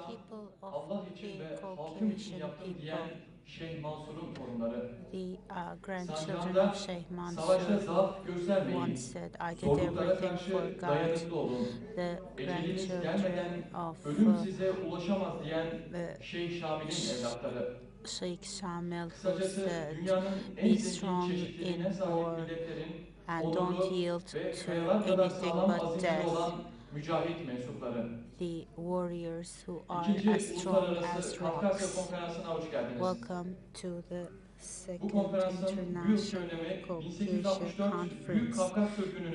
People of the Caucasian people, the grandchildren of Sheikh Mansour, who once said, "I did everything for God," the grandchildren of Sheikh Shamil, who said, "Be strong in war and don't yield to anything but death." The warriors who are as strong as rocks. Welcome to the Second International Caucasia Conference.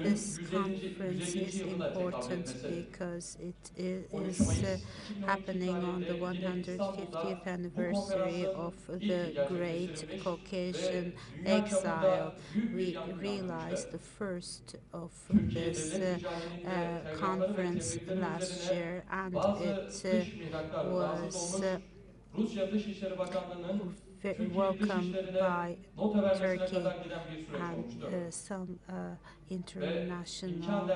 This conference is important because it is happening on the 150th anniversary of the Great Caucasian Exile. We realized the first of this conference last year, and it was welcomed by Turkey and some international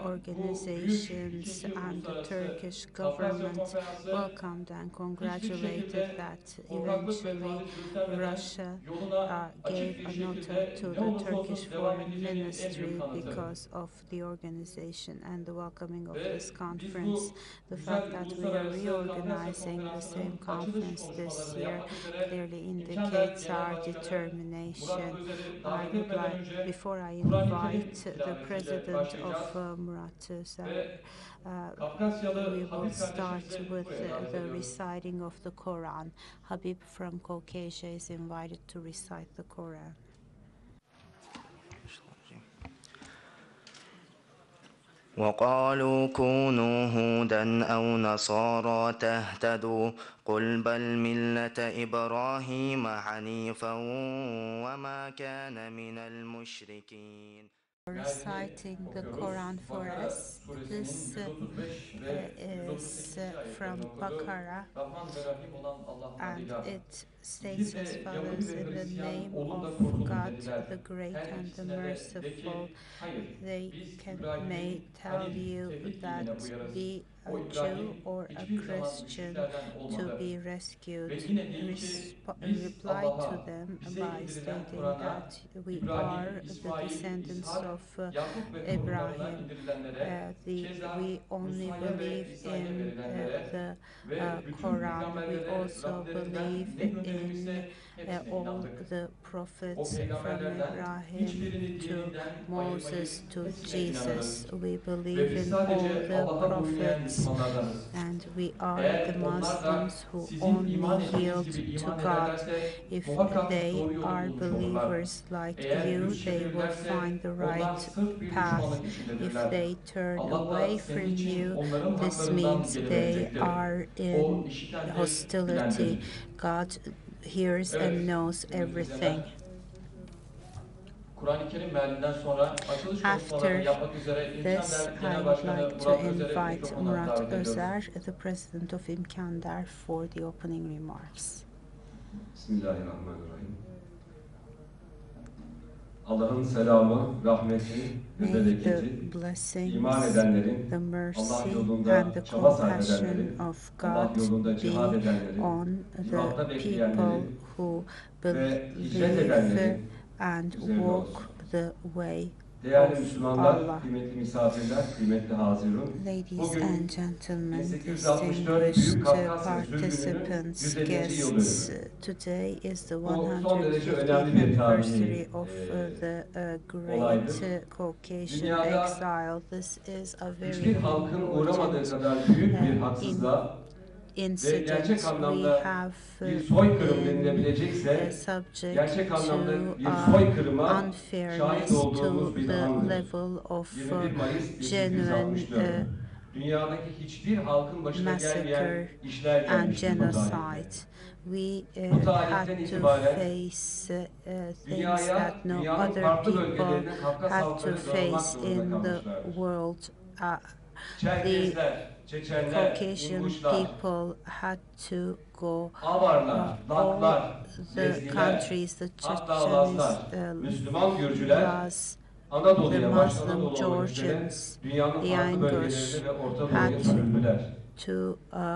organizations, and the Turkish government welcomed and congratulated that eventually Russia gave a nota to the Turkish Foreign Ministry because of the organization and the welcoming of this conference. The fact that we are reorganizing the same conference this year clearly indicates our determination. I would like, before I invite the president of Murat Özer, we will start with the reciting of the Quran. Habib from Caucasia is invited to recite the Quran. وقالوا كونوا هودا أو نصارى تهتدوا قل بل ملة إبراهيم حنيفا وما كان من المشركين. Reciting the Quran for us. This is from Baqarah, and it states as follows: in the name of God, the Great and the Merciful. They may tell you that be a Jew or a Christian to be rescued. Reply to them by stating that we are the descendants of Abraham. We only believe in the Quran. We also believe in all the prophets from Abraham to Moses to Jesus. We believe in all the prophets, and we are the Muslims who only yield to God. If they are believers like you, they will find the right path. If they turn away from you, this means they are in hostility. God hears and knows everything. After this, I would like to invite Murat Özer, the president of İMKANDER, for the opening remarks. Bismillahirrahmanirrahim. Allah'ın selamı, rahmeti ve bereketi, iman edenlerin, the mercy Allah yolunda and the çaba sarf compassion edenlerin, of Allah God yolunda cihad be edenlerin, on yolda the people bekleyenlerin who ve hicret believe edenlerin and üzerine olsun. walk the way Değerli of Müslümanlar, Allah. kıymetli misafirler, kıymetli hazirun. Ladies and gentlemen, 1864 distinguished Büyük Kafkasya participants, 150. yıl guests, dönümü. today is the Bu son derece 150th önemli bir anniversary tarihi of the Great olaydır. Caucasian Dünyada Exile. This is a very hiçbir halkın uğramadığı important kadar büyük bir haksızlığa ve incident. gerçek We anlamda have bir soykırım been denilebilecekse subject gerçek anlamda to bir soykırıma unfairness şahit olduğumuz to bir the andır. level of 21 Mayıs genuine 1864. Dünyadaki hiçbir halkın başına gelmeyen massacre işler and gelmiştir bu tarihte. genocide. We Bu had tarihten to itibaren face things that no dünyanın other farklı people bölgelerine Kafkas had to halkları dağılmak face zorunda in the kalmışlardır. world. The Çerkezler, Çeçenler, Caucasian İnguşlar, people had to go Avarlar, all Laklar, the Lezgiler, countries, the hatta Chechens, Lazlar, Müslüman Gürcüler, Laz, the Anadolu'ya, Muslim Anadolu önünde Georgians, dünyanın the farklı bölgelerine Ingush, ve Orta had Doğu'ya sürüldüler. to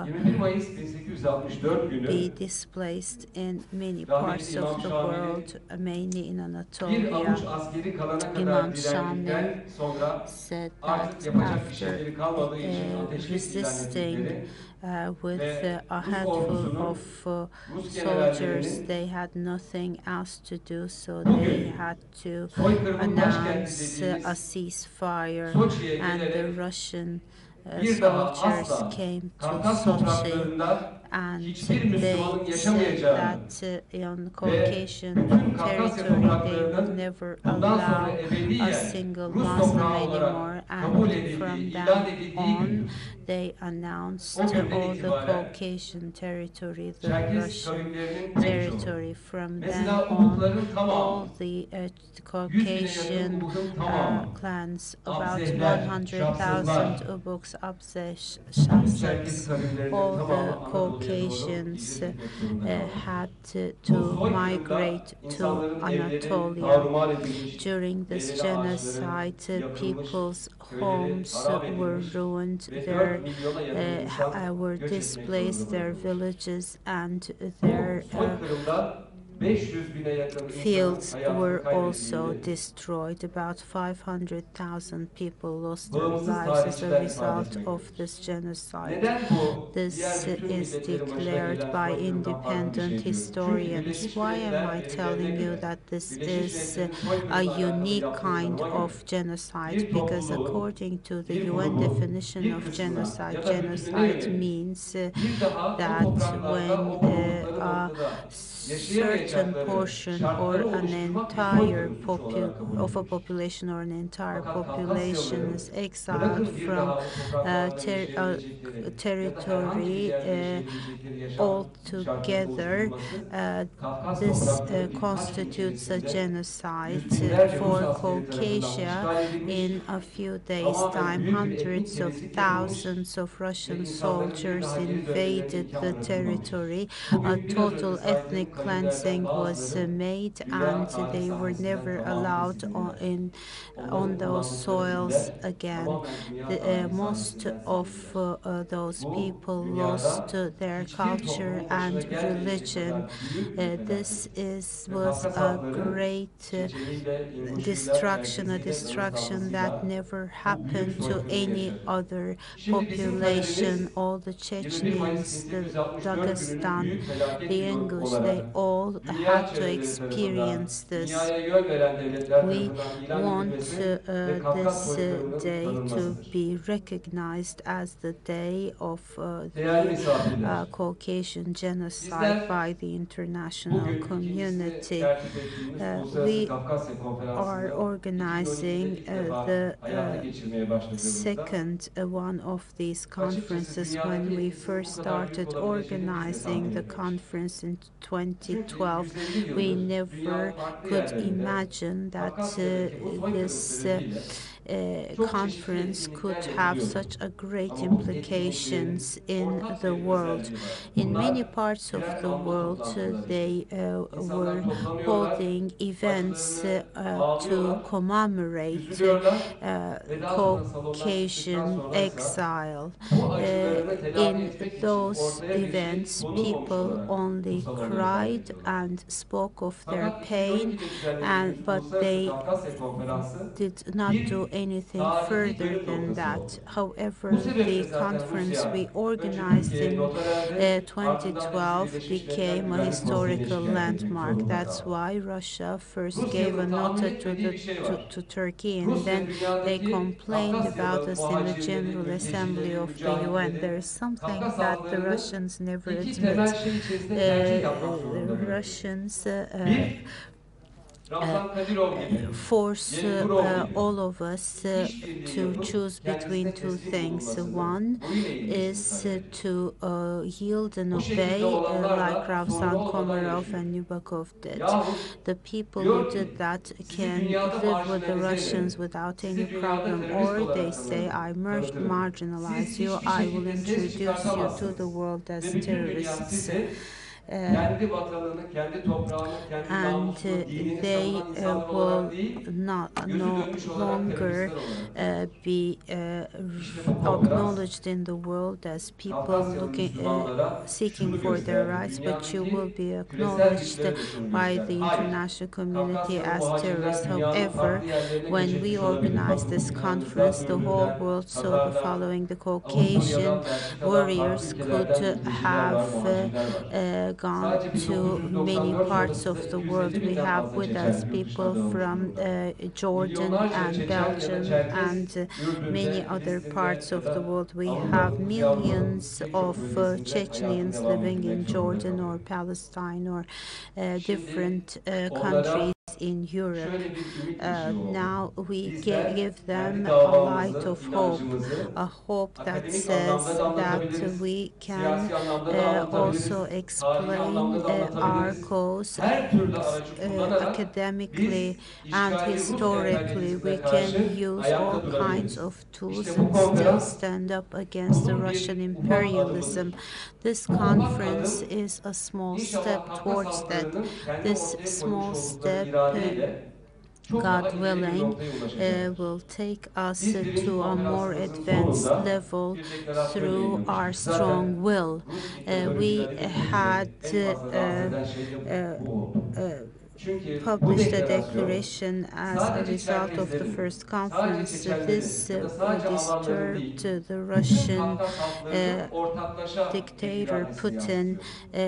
21 Mayıs 1864 be günü displaced in many rahmetli parts of İmam the Şamil'in world, mainly in bir Anatolia. avuç askeri kalana kadar Imam Shamil direndikten sonra said artık that yapacak bir after şeyleri kalmadığı için ateşkes ilan resisting ettikleri with ve a Rus handful ordusunun, of Rus soldiers, generallerinin they had nothing else to do, so they bugün had to soykırımın başkenti announce a dediğimiz ceasefire, Soçi'ye and the gelerek Russian bir daha soldiers asla came to Kafkas Sochi, topraklarında and hiçbir they Müslümanın said yaşamayacağını that on ve Caucasian bütün Kafkasya territory they would topraklarının never bundan sonra allow a ebediyen single Rus Muslim toprağı olarak anymore, kabul and edildiği, from ilan then edildiği on gündür. they O announced günden all the itibaren Caucasian territory, the Çerkes Russian kavimlerinin pek çoğu, territory. From then mesela on, Ubukların tamamı, all the 100 bine yakın Caucasian Ubuk'un tamamı, clans, about Abzehler, 100,000 Şapsızlar, Ubuks, Abzes, bütün Çerkes Shasaks, kavimlerinin all the tamamı Anadolu'ya doğru Caucasians hicret etmek zorunda kaldı. had Bu to soykırımda migrate to insanların evleri Anatolia. tarumar edilmiş, During this meyveli ağaçları genocide, yakılmış, people's köyleri homes harap were edilmiş ruined, ve their 4 milyona yakın insan were göç etmek displaced, zorunda their bırakılmış. villages and Bu their soykırımda 500 bine yakın insanın fields hayatını were also kaybettiğini destroyed. About 500,000 people lost their bağımsız lives as a tarihçiler ifade result etmektedir. of this genocide. Neden bu This diğer bütün is milletlerin başına declared gelen by soykırımdan farklı bir independent şey diyorum? Çünkü historians. Birleşmiş Why am Milletler I verilerine telling you göre that this Birleşmiş is Milletler'in a soykırımla alakalı unique yaptığı kind tanıma göre of genocide? bir Because topluluğu, according to the bir UN grubu, definition bir of kısmına genocide, ya da bütününe genocide yönelik means bir daha o that topraklarda, when o toplulukların a ortada certain yaşayamayacakları portion or şartları an oluşturmak bir entire soykırım suçu olarak kabul of a edilir. population or an entire Fakat population Kafkasyalıların is exiled bırakın bir from daha o topraklarda a yaşayabilecekleri ya da herhangi bir territory yerde yaşayabilecekleri yaşam all şartlarının together. oluşturulması Kafkas This toprakları birkaç yıl constitutes a içerisinde yüz genocide binlerce Rus for askeri tarafından Caucasia. işgal edilmiş, In a few days' tamamen time, büyük bir etnik hundreds of temizlik yapılmış thousands of ve Russian insanların bir soldiers daha geri dönmelerine invaded imkan the bırakılmamış. territory. A Bugün biraz önce total saydığım ethnic kavimlerden cleansing was bazıları made, dünya and tarih they were sahnesinden never tamamıyla allowed silindiler. on Onların those kullandıkları soils diller again. tamamen dünya tarihi Most sahnesinden of silindiler. those Bu people lost dünyada their hiçbir culture toplumun başına and gelmeyecek religion. kadar büyük bir This felaket. Ve was Kafkas a halkları great Çeçeniyle, İnguşuyla, destruction, a Çerkeziyle, destruction that Dağıstalısıyla never bu büyük happened to soykırımı any yaşadı. other Şimdi bizim population. talebimiz All the 21 Mayıs Chechens, the 1864 gününü Dagestan, büyük felaket the yılı English, olarak they all dünya had to çevreleri tarafından, experience this. dünyaya yön veren devletler We tarafından ilan want edilmesi ve Kafkas this soykırımının day to tanınmasıdır. be recognized as the day of Değerli the misafirler, Caucasian genocide bizler by the international bugün ikincisini community. tertip ettiğimiz Uluslararası We Kafkasya are Konferansı'nı organizing 2012'de ilk defa the hayata geçirmeye başladığımızda second one of these açıkçası conferences. When we dünyadaki first bu kadar büyük started olabileceğini hiç de tahmin organizing the etmemiştik. conference in Çünkü 2012, 150 we yıldır never dünyanın farklı could yerlerinde imagine that Kafkasya'daki bu soykırım this sebebiyle çok çeşitli conference could etkinlikler have yapılıyordu. such a great Ama bu etkinliklerin implications in ortak the bir world. özelliği var. In Bunlar many parts of birer the tablo world, toplantılarıydı. they İnsanlar were toplanıyorlar, holding events acılarını to ağlıyorlar, commemorate üzülüyorlar ve daha sonra salondan çıktıktan Caucasian sonraysa exile. bu acılarını tedavi In etmek için those ortaya bir şey events, konulmamış people olarak bu only salonu işgal cried ediyorlar. and spoke of their Fakat pain, 2012'de düzenlediğimiz but Uluslararası they Kafkasya Konferansı did not bir do anything tarihi further dönüm than noktası that. oldu. However, Bu sebeple the zaten conference Rusya we önce organized Türkiye'ye in nota verdi, ardından da bizi 2012 Birleşmiş Milletler became a Güvenlik Konseyi'ne historical şikayet etmek landmark. zorunda That's kaldı. why Russia first gave a Rusya'nın tahammül nota etmediği bir şey var. to Turkey, and Rusya then they dünyadaki complained about Kafkasyalı us in the muhacirleri, General Assembly mültecileri, of the UN. There mücahitleri, is something Kafkas that the halklarını Russians never iki admit. temel şey içerisinde tercih yapmak zorunda bırakıyor. Russians Bir, Ramzan Kadyrov gibi, force Yenkurov gibi all of us işbirliği to yapıp choose between kendisine two teslim things. bulunmasını, One boyun eğmesini is talep ediyor. to yield and Bu şekilde obey, olanlar like da sorunu Ravsan olmadan Komarov yaşıyor. and Nabokov did. Yahut The people who diyor did ki that sizi can dünyada live with the marjinalize Russians ederim. without any Sizi dünyada problem, terörist or they olarak say, I tanıtırım. Siz marginalize you, hiçbir I will şekilde ses introduce you to the çıkartamazsınız. world as Ve bütün dünya terrorists. sizi kendi vatanını, kendi toprağını, kendi and namusunu, dinini they savunan insanlar olarak will değil, not gözü no dönmüş olarak longer teröristler olarak. be İşte bu Kavkas, acknowledged in the world as people Kafkasyalı looking Müslümanlara seeking şunu for their gösterdi. rights, but you Dünyadaki will be küresel acknowledged güçlere de şunu by gösterdi. the Hayır, international community Kafkasyalı as muhacirler terrorists. dünyanın However, farklı yerlerine göç when we etmiş olabilir. organized Bakın this bugün yanımızda conference, the whole Ürdünler, world saw the Tatarlar, following: the Caucasian Avusturya'dan, Belçika'dan, farklı warriors could ülkelerden mülteciler have var, muhacirler var. gone Sadece to many 1994 parts sonrasında of the world. 250 We binden have fazla with Çeçen us yurt dışına people dağılmış from durumda. Jordan Milyonlarca and Çeçen ya da Belgium Çerkes and many Ürdün'de, other Filistin'de parts ya of the da world. We have Avrupa'nın ya Avrupa'nın millions pek of çok bölgesinde hayatını Chechens devam living ettirmek in zorunda Jordan kalıyor. or Palestine or Şimdi different onlara countries in Europe. şöyle bir ümit ışığı oldu. Now we Bizler give kendi them a light davamızı, of hope, inancımızı a hope that akademik anlamda says da that anlatabiliriz, we can siyasi anlamda da also anlatabiliriz, tarihi explain anlamda da our anlatabiliriz. cause Her türlü aracı kullanarak academically biz and işgali Rus historically. We emperyalizmine can karşı use all ayakta kinds durabiliriz. of tools İşte bu and still konferans stand up against the bunun Russian bir ufak imperialism. adımıdır. This Bu ufak conference adım is a small step inşallah Kafkas towards that. halklarının kendi This ortaya koymuş small oldukları step, iradeyle çok daha God ileri bir willing, noktaya ulaşacaktır. will take us Biz birinci to a more konferansımızın advanced sonunda level bir deklarasyon through our yayınlamıştık. strong Zaten will. Rus We diktatörüydü had Türkiye'yi en fazla rahatsız eden şey de uh, bu oldu. uh, Çünkü bu published a deklarasyon declaration as a sadece result of the Çerkezlerin, first sadece conference. Çeçenlerin This ya da sadece Avarların değil, disturbed the bütün Russian Kafkas halklarının uh, ortaklaşa bir dictator iradesini Putin, yansıtıyor. uh,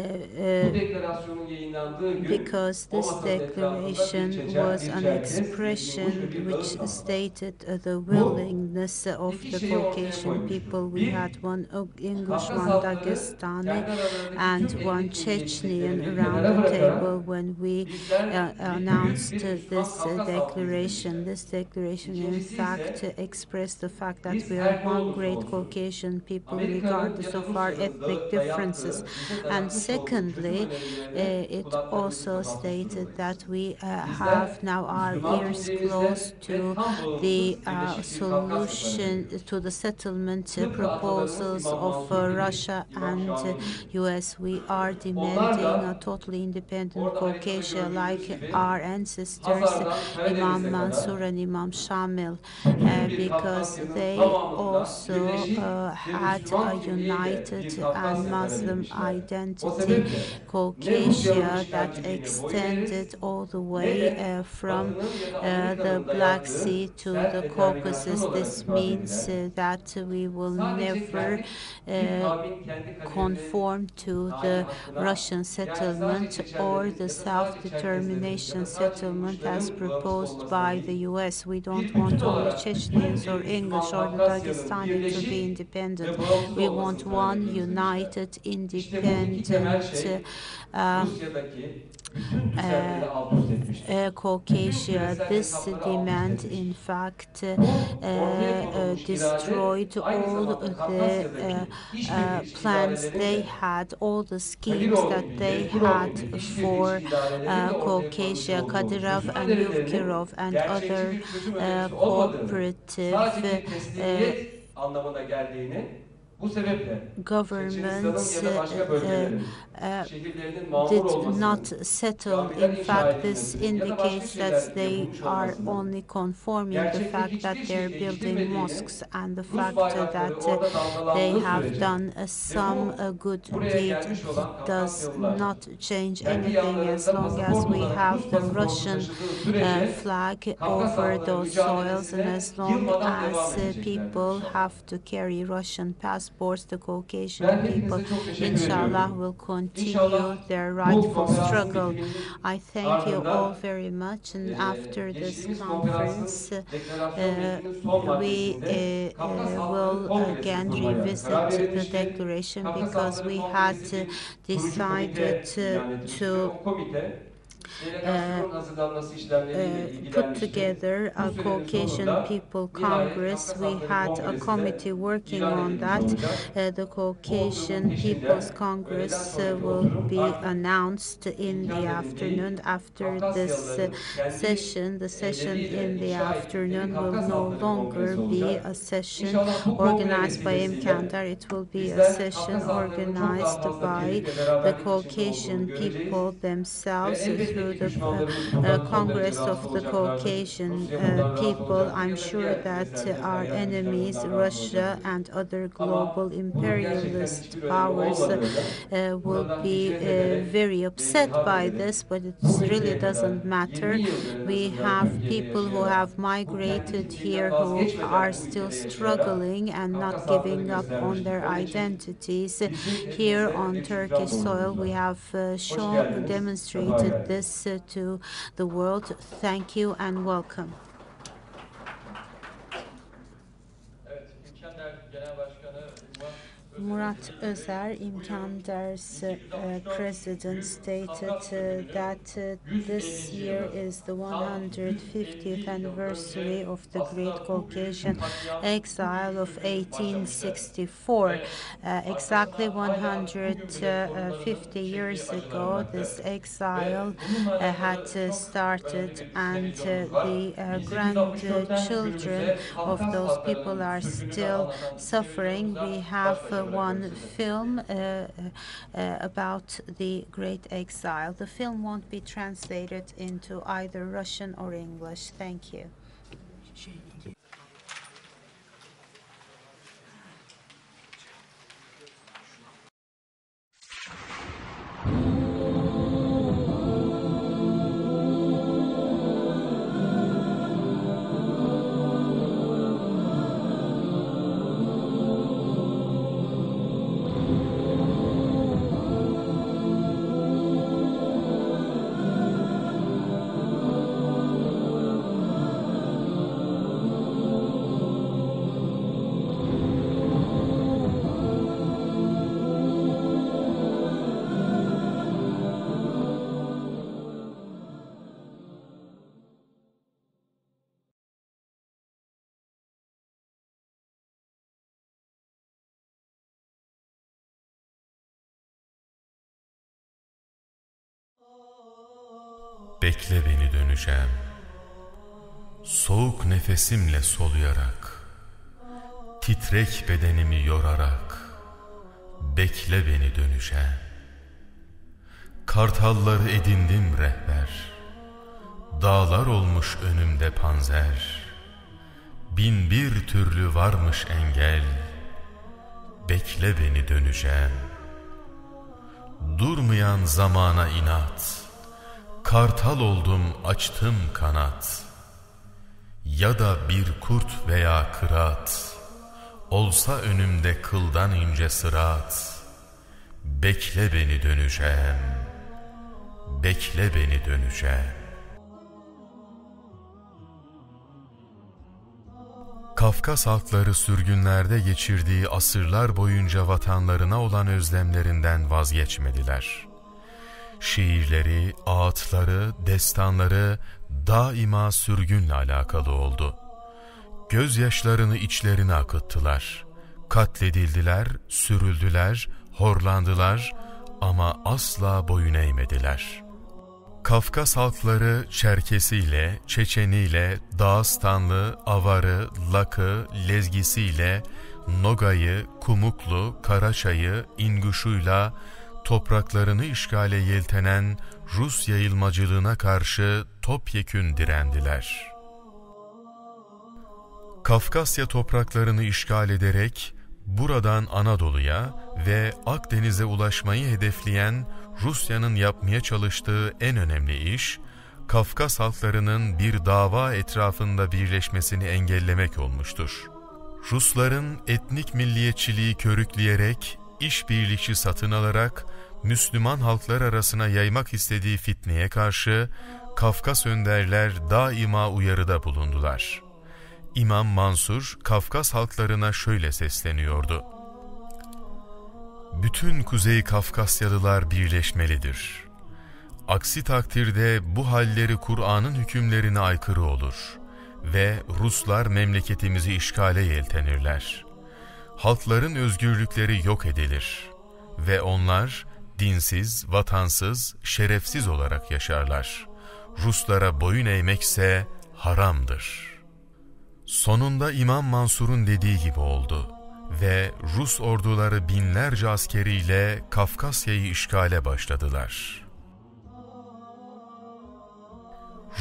Bu uh, deklarasyonun yayınlandığı gün because o this masanın etrafında bir declaration Çeçen, was bir an Çerkez, bir İnguş expression ve bir which Dağıstan var. stated the Bu willingness of iki the şeyi ortaya Caucasian koymuştur. people. We Bir, had one English, Kafkas one halkları Dagestani, kendi aralarındaki and tüm one etnik Chechnyan milliyetçiliklerini bir around kenara the bırakarak table when we bizler büyük announced bir Müslüman this Kafkas halkıyız declaration. demişler. This declaration, in İkincisi fact, ise expressed the fact that biz we are her ne one olursa great olsun Caucasian people, Amerika'nın ya regardless da of our Rusya'nın ethnic differences. bize And dayatmış olduğu çözüm secondly, önerilerine it kulaklarımızı also kapatmış stated that durumdayız. we have Bizler now our Müslüman ears close kimliğimizle ve to tam the bağımsız birleşik bir Kafkasya solution, talep to the settlement Tıpkı atalarımız proposals İmam of Mansur gibi, Russia İmam and Şamil gibi. US. We are Onlar demanding a da totally independent orada haritada Caucasia gördüğünüz like gibi our ancestors, Hazar'dan Imam Karadeniz'e kadar Mansur and Imam Shamil, bütün bir because Kafkasya'nın they tamamında also birleşik ve had a Müslüman kimliğiyle bir united and Kafkasya talep Muslim etmişler. O identity sebeple ne Rusya'nın Caucasia that işgalciliğine boyun extended eğeriz all the ne way de from Batı'nın ya da the Amerika'nın Black dayattığı Sea to sert the determinasyon Caucasus. olarak This ifade means edilen that we will sadece never kendi bir kavmin kendi kaderini conform to tayin the hakkına Russian yani sadece settlement or Çeçenlerin the ya da sadece Çerkezlerin ya self-determination da sadece settlement as İnguşların bağımsız proposed olmasına by the değil US. We don't bir bütün want only olarak bütün Chechens bir or Müslüman English or the Kafkasya'nın Dagestani to be birleşik independent. ve bağımsız We want olmasını talep one ediyoruz demişler. united, İşte bu iki temel independent şey um, Rusya'daki bütün uh, düzenleri alt üst etmiştir. Bütün Caucasia. küresel This hesapları alt üst demand, etmiş. in fact, Bu ortaya konulmuş irade destroyed aynı all zamanda the Kafkasya'daki işbirlikçi plans idarelerin they de had, all the schemes Kadyrov that gibi, they Yevkurov had gibi for işbirlikçi idarelerin de ortaya koymuş Caucasia, olduğu Kadyrov çözüm and önerilerinin Yevkurov and gerçekçi other bir çözüm önerisi olmadığını, sadece cooperative bir teslimiyet anlamına geldiğini, bu sebeple Çeçenistan'ın governments ya da başka bölgelerin uh, şehirlerinin mamur did not olmasının, settle. camiler In inşa fact, this edilmesinin ya da başka indicates that şeyler they yapılmış are olmasının only conforming the gerçekte fact that hiçbir they're şey building değiştirmediğini, mosques and the Rus fact bayrakları that orada they dalgalandığı have sürece done ve some bu good buraya deed gelmiş olan does Kafkasyalılar not change kendi anything as yanlarında long as pasaport we olarak have Rus the pasaportu Russian taşıdığı sürece flag Kafkas over halkları those soils, and mücadelesine as long yılmadan devam as edeceklerdir people inşallah. have to carry Russian passports, the Caucasian Ben people, hepinize çok teşekkür inshallah, ediyorum. will continue İnşallah their bu rightful konferansın struggle. bitiminin I thank you all ardından very much, and after this geçtiğimiz konferansın conference, deklarasyon metninin son we maddesinde Kafkas Halkları will Kongresi again kurmaya karar revisit the verilmişti. declaration Kafkas because Halkları we had Kongresi bir kurucu decided komite ilan etmişti ve to o komite put together a Caucasian People Congress. We had a committee working on that. The Caucasian People's Congress will be announced in the afternoon. After this session, the session in the afternoon will no longer be a session organized by İMKANDER. It will be a session organized by the Caucasian people themselves through the Congress of the Caucasian people. I'm sure that our enemies, Russia and other global imperialist powers, will be very upset by this, but it really doesn't matter. We have people who have migrated here who are still struggling and not giving up on their identities. Here on Turkish soil, we have demonstrated this to the world. Thank you and welcome. Murat Özer, İMKANDER's president, stated that this year is the 150th anniversary of the Great Caucasian Exile of 1864. Exactly 150 years ago, this exile had started, and the grandchildren of those people are still suffering. We have one film about the Great Exile. The film won't be translated into either Russian or English. Thank you. Bekle beni döneceğim, soğuk nefesimle soluyarak, titrek bedenimi yorarak, bekle beni döneceğim. Kartalları edindim rehber, dağlar olmuş önümde panzer, bin bir türlü varmış engel, bekle beni döneceğim. Durmayan zamana inat, kartal oldum açtım kanat, ya da bir kurt veya kırat, olsa önümde kıldan ince sırat, bekle beni döneceğim, bekle beni döneceğim. Kafkas halkları sürgünlerde geçirdiği asırlar boyunca vatanlarına olan özlemlerinden vazgeçmediler. Şiirleri, ağıtları, destanları daima sürgünle alakalı oldu. Gözyaşlarını içlerine akıttılar. Katledildiler, sürüldüler, horlandılar ama asla boyun eğmediler. Kafkas halkları Çerkesiyle, Çeçeniyle, Dağıstanlı, Avarı, Lakı, Lezgisiyle, Nogay'ı, Kumuklu, Karaçay'ı, İnguşu'yla topraklarını işgale yeltenen Rus yayılmacılığına karşı topyekün direndiler. Kafkasya topraklarını işgal ederek buradan Anadolu'ya ve Akdeniz'e ulaşmayı hedefleyen Rusya'nın yapmaya çalıştığı en önemli iş, Kafkas halklarının bir dava etrafında birleşmesini engellemek olmuştur. Rusların etnik milliyetçiliği körükleyerek, işbirlikçi satın alarak Müslüman halklar arasına yaymak istediği fitneye karşı Kafkas önderler daima uyarıda bulundular. İmam Mansur, Kafkas halklarına şöyle sesleniyordu: bütün Kuzey Kafkasyalılar birleşmelidir. Aksi takdirde bu halleri Kur'an'ın hükümlerine aykırı olur ve Ruslar memleketimizi işgale yeltenirler. Halkların özgürlükleri yok edilir ve onlar dinsiz, vatansız, şerefsiz olarak yaşarlar. Ruslara boyun eğmekse haramdır. Sonunda İmam Mansur'un dediği gibi oldu ve Rus orduları binlerce askeriyle Kafkasya'yı işgale başladılar.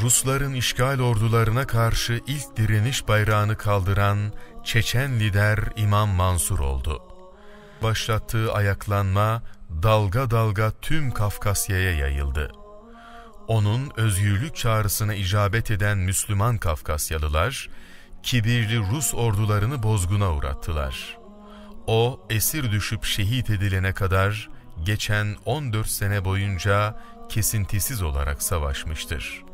Rusların işgal ordularına karşı ilk direniş bayrağını kaldıran Çeçen lider İmam Mansur oldu. Başlattığı ayaklanma dalga dalga tüm Kafkasya'ya yayıldı. Onun özgürlük çağrısına icabet eden Müslüman Kafkasyalılar, kibirli Rus ordularını bozguna uğrattılar. O, esir düşüp şehit edilene kadar geçen 14 sene boyunca kesintisiz olarak savaşmıştır.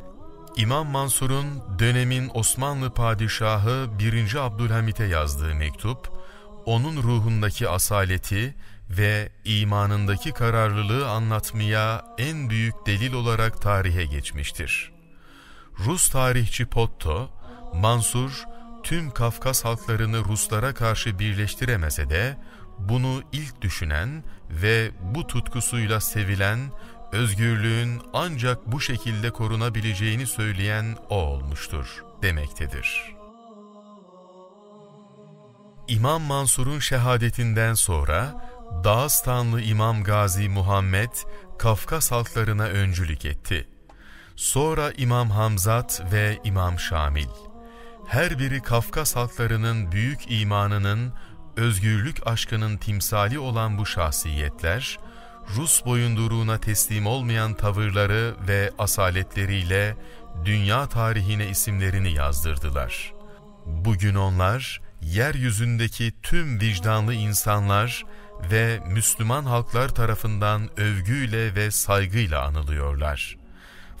İmam Mansur'un dönemin Osmanlı padişahı 1. Abdülhamit'e yazdığı mektup, onun ruhundaki asaleti ve imanındaki kararlılığı anlatmaya en büyük delil olarak tarihe geçmiştir. Rus tarihçi Potto, Mansur, tüm Kafkas halklarını Ruslara karşı birleştiremese de, bunu ilk düşünen ve bu tutkusuyla sevilen, özgürlüğün ancak bu şekilde korunabileceğini söyleyen o olmuştur demektedir. İmam Mansur'un şehadetinden sonra Dağıstanlı İmam Gazi Muhammed Kafkas halklarına öncülük etti. Sonra İmam Hamzat ve İmam Şamil. Her biri Kafkas halklarının büyük imanının, özgürlük aşkının timsali olan bu şahsiyetler, Rus boyunduruğuna teslim olmayan tavırları ve asaletleriyle dünya tarihine isimlerini yazdırdılar. Bugün onlar, yeryüzündeki tüm vicdanlı insanlar ve Müslüman halklar tarafından övgüyle ve saygıyla anılıyorlar.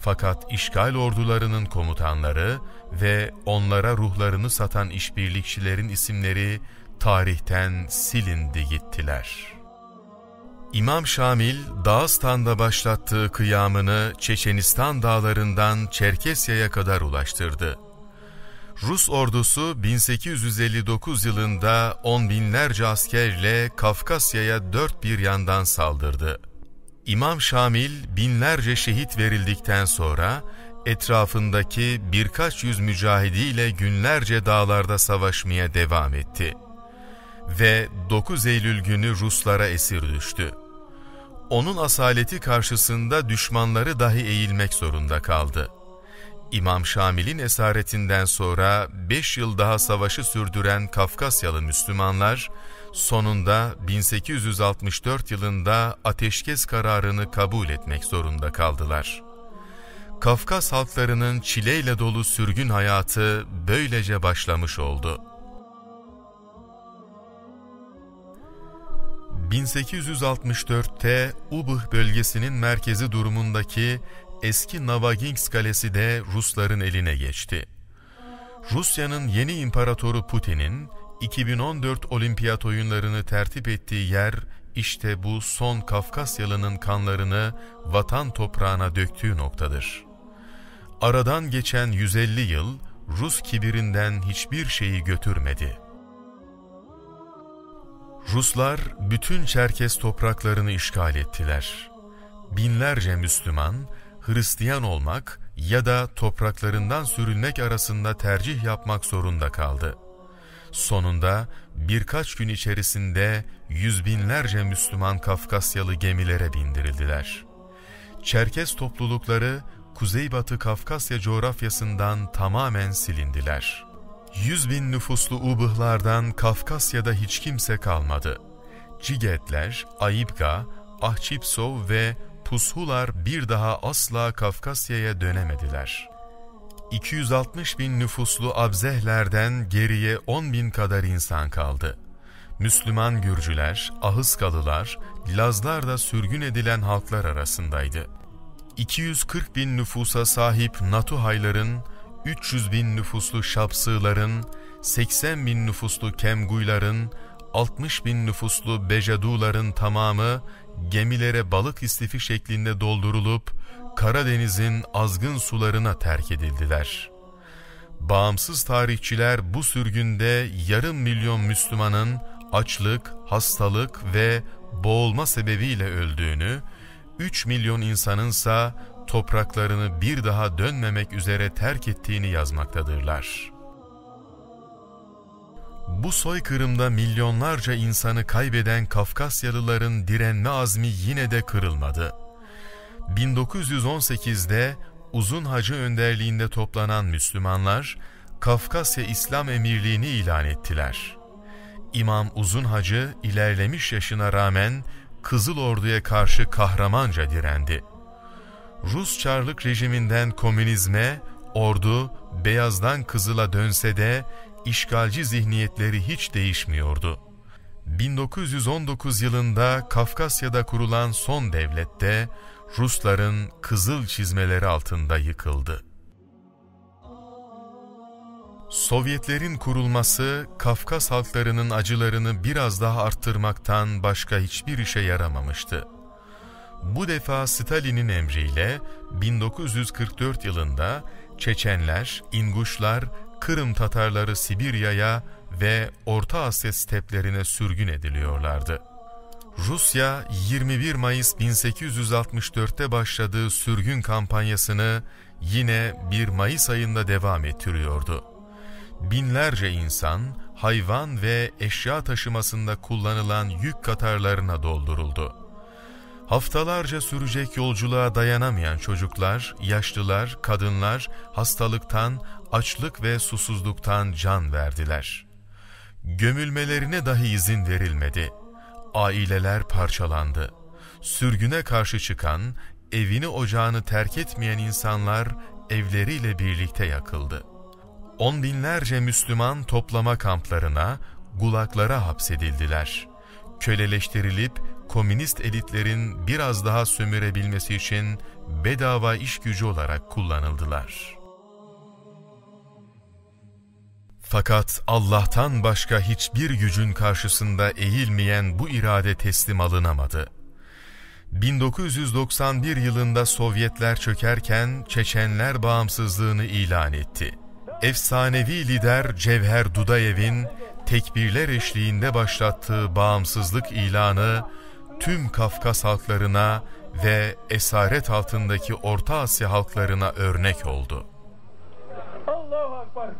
Fakat işgal ordularının komutanları ve onlara ruhlarını satan işbirlikçilerin isimleri tarihten silindi gittiler. İmam Şamil, Dağıstan'da başlattığı kıyamını Çeçenistan dağlarından Çerkesya'ya kadar ulaştırdı. Rus ordusu 1859 yılında on binlerce askerle Kafkasya'ya dört bir yandan saldırdı. İmam Şamil binlerce şehit verildikten sonra etrafındaki birkaç yüz mücahidiyle günlerce dağlarda savaşmaya devam etti. Ve 9 Eylül günü Ruslara esir düştü. Onun asaleti karşısında düşmanları dahi eğilmek zorunda kaldı. İmam Şamil'in esaretinden sonra 5 yıl daha savaşı sürdüren Kafkasyalı Müslümanlar, sonunda 1864 yılında ateşkes kararını kabul etmek zorunda kaldılar. Kafkas halklarının çileyle dolu sürgün hayatı böylece başlamış oldu. 1864'te Ubıh bölgesinin merkezi durumundaki eski Navaginsk Kalesi de Rusların eline geçti. Rusya'nın yeni imparatoru Putin'in 2014 Olimpiyat oyunlarını tertip ettiği yer işte bu son Kafkasyalı'nın kanlarını vatan toprağına döktüğü noktadır. Aradan geçen 150 yıl Rus kibirinden hiçbir şeyi götürmedi. Ruslar bütün Çerkes topraklarını işgal ettiler. Binlerce Müslüman, Hristiyan olmak ya da topraklarından sürülmek arasında tercih yapmak zorunda kaldı. Sonunda birkaç gün içerisinde yüz binlerce Müslüman Kafkasyalı gemilere bindirildiler. Çerkes toplulukları Kuzeybatı Kafkasya coğrafyasından tamamen silindiler. 100.000 nüfuslu Ubıhlardan Kafkasya'da hiç kimse kalmadı. Cigetler, Ayibga, Ahçipsov ve Pushular bir daha asla Kafkasya'ya dönemediler. 260.000 nüfuslu Abzehlerden geriye 10.000 kadar insan kaldı. Müslüman Gürcüler, Ahıskalılar, Lazlar da sürgün edilen halklar arasındaydı. 240.000 nüfusa sahip Natuhayların, 300.000 nüfuslu Şapsıların, 80.000 nüfuslu Kemguyların, 60.000 nüfuslu Becaduların tamamı gemilere balık istifi şeklinde doldurulup Karadeniz'in azgın sularına terk edildiler. Bağımsız tarihçiler bu sürgünde yarım milyon Müslümanın açlık, hastalık ve boğulma sebebiyle öldüğünü, 3 milyon insanınsa topraklarını bir daha dönmemek üzere terk ettiğini yazmaktadırlar. Bu soykırımda milyonlarca insanı kaybeden Kafkasyalıların direnme azmi yine de kırılmadı. 1918'de Uzun Hacı önderliğinde toplanan Müslümanlar, Kafkasya İslam Emirliğini ilan ettiler. İmam Uzun Hacı ilerlemiş yaşına rağmen Kızıl Ordu'ya karşı kahramanca direndi. Rus Çarlık rejiminden komünizme, ordu beyazdan kızıla dönse de işgalci zihniyetleri hiç değişmiyordu. 1919 yılında Kafkasya'da kurulan son devlette Rusların kızıl çizmeleri altında yıkıldı. Sovyetlerin kurulması Kafkas halklarının acılarını biraz daha arttırmaktan başka hiçbir işe yaramamıştı. Bu defa Stalin'in emriyle 1944 yılında Çeçenler, İnguşlar, Kırım Tatarları Sibirya'ya ve Orta Asya steplerine sürgün ediliyorlardı. Rusya 21 Mayıs 1864'te başladığı sürgün kampanyasını yine 1 Mayıs ayında devam ettiriyordu. Binlerce insan, hayvan ve eşya taşımasında kullanılan yük katarlarına dolduruldu. Haftalarca sürecek yolculuğa dayanamayan çocuklar, yaşlılar, kadınlar hastalıktan, açlık ve susuzluktan can verdiler. Gömülmelerine dahi izin verilmedi. Aileler parçalandı. Sürgüne karşı çıkan, evini ocağını terk etmeyen insanlar evleriyle birlikte yakıldı. On binlerce Müslüman toplama kamplarına, gulaglara hapsedildiler. Köleleştirilip komünist elitlerin biraz daha sömürebilmesi için bedava iş gücü olarak kullanıldılar. Fakat Allah'tan başka hiçbir gücün karşısında eğilmeyen bu irade teslim alınamadı. 1991 yılında Sovyetler çökerken Çeçenler bağımsızlığını ilan etti. Efsanevi lider Cevher Dudayev'in tekbirler eşliğinde başlattığı bağımsızlık ilanı tüm Kafkas halklarına ve esaret altındaki Orta Asya halklarına örnek oldu. Allahu Akbar.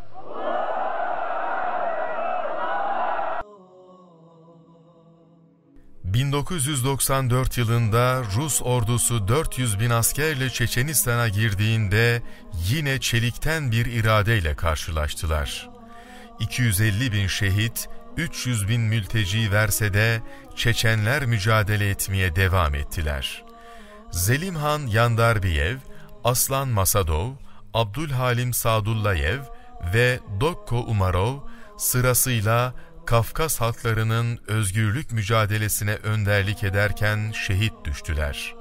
1994 yılında Rus ordusu 400 bin askerle Çeçenistan'a girdiğinde yine çelikten bir iradeyle karşılaştılar. 250 bin şehit, 300 bin mülteci verse de Çeçenler mücadele etmeye devam ettiler. Zelimhan Yandarbiyev, Aslan Masadov, Abdülhalim Sadullayev ve Dokko Umarov sırasıyla Kafkas halklarının özgürlük mücadelesine önderlik ederken şehit düştüler.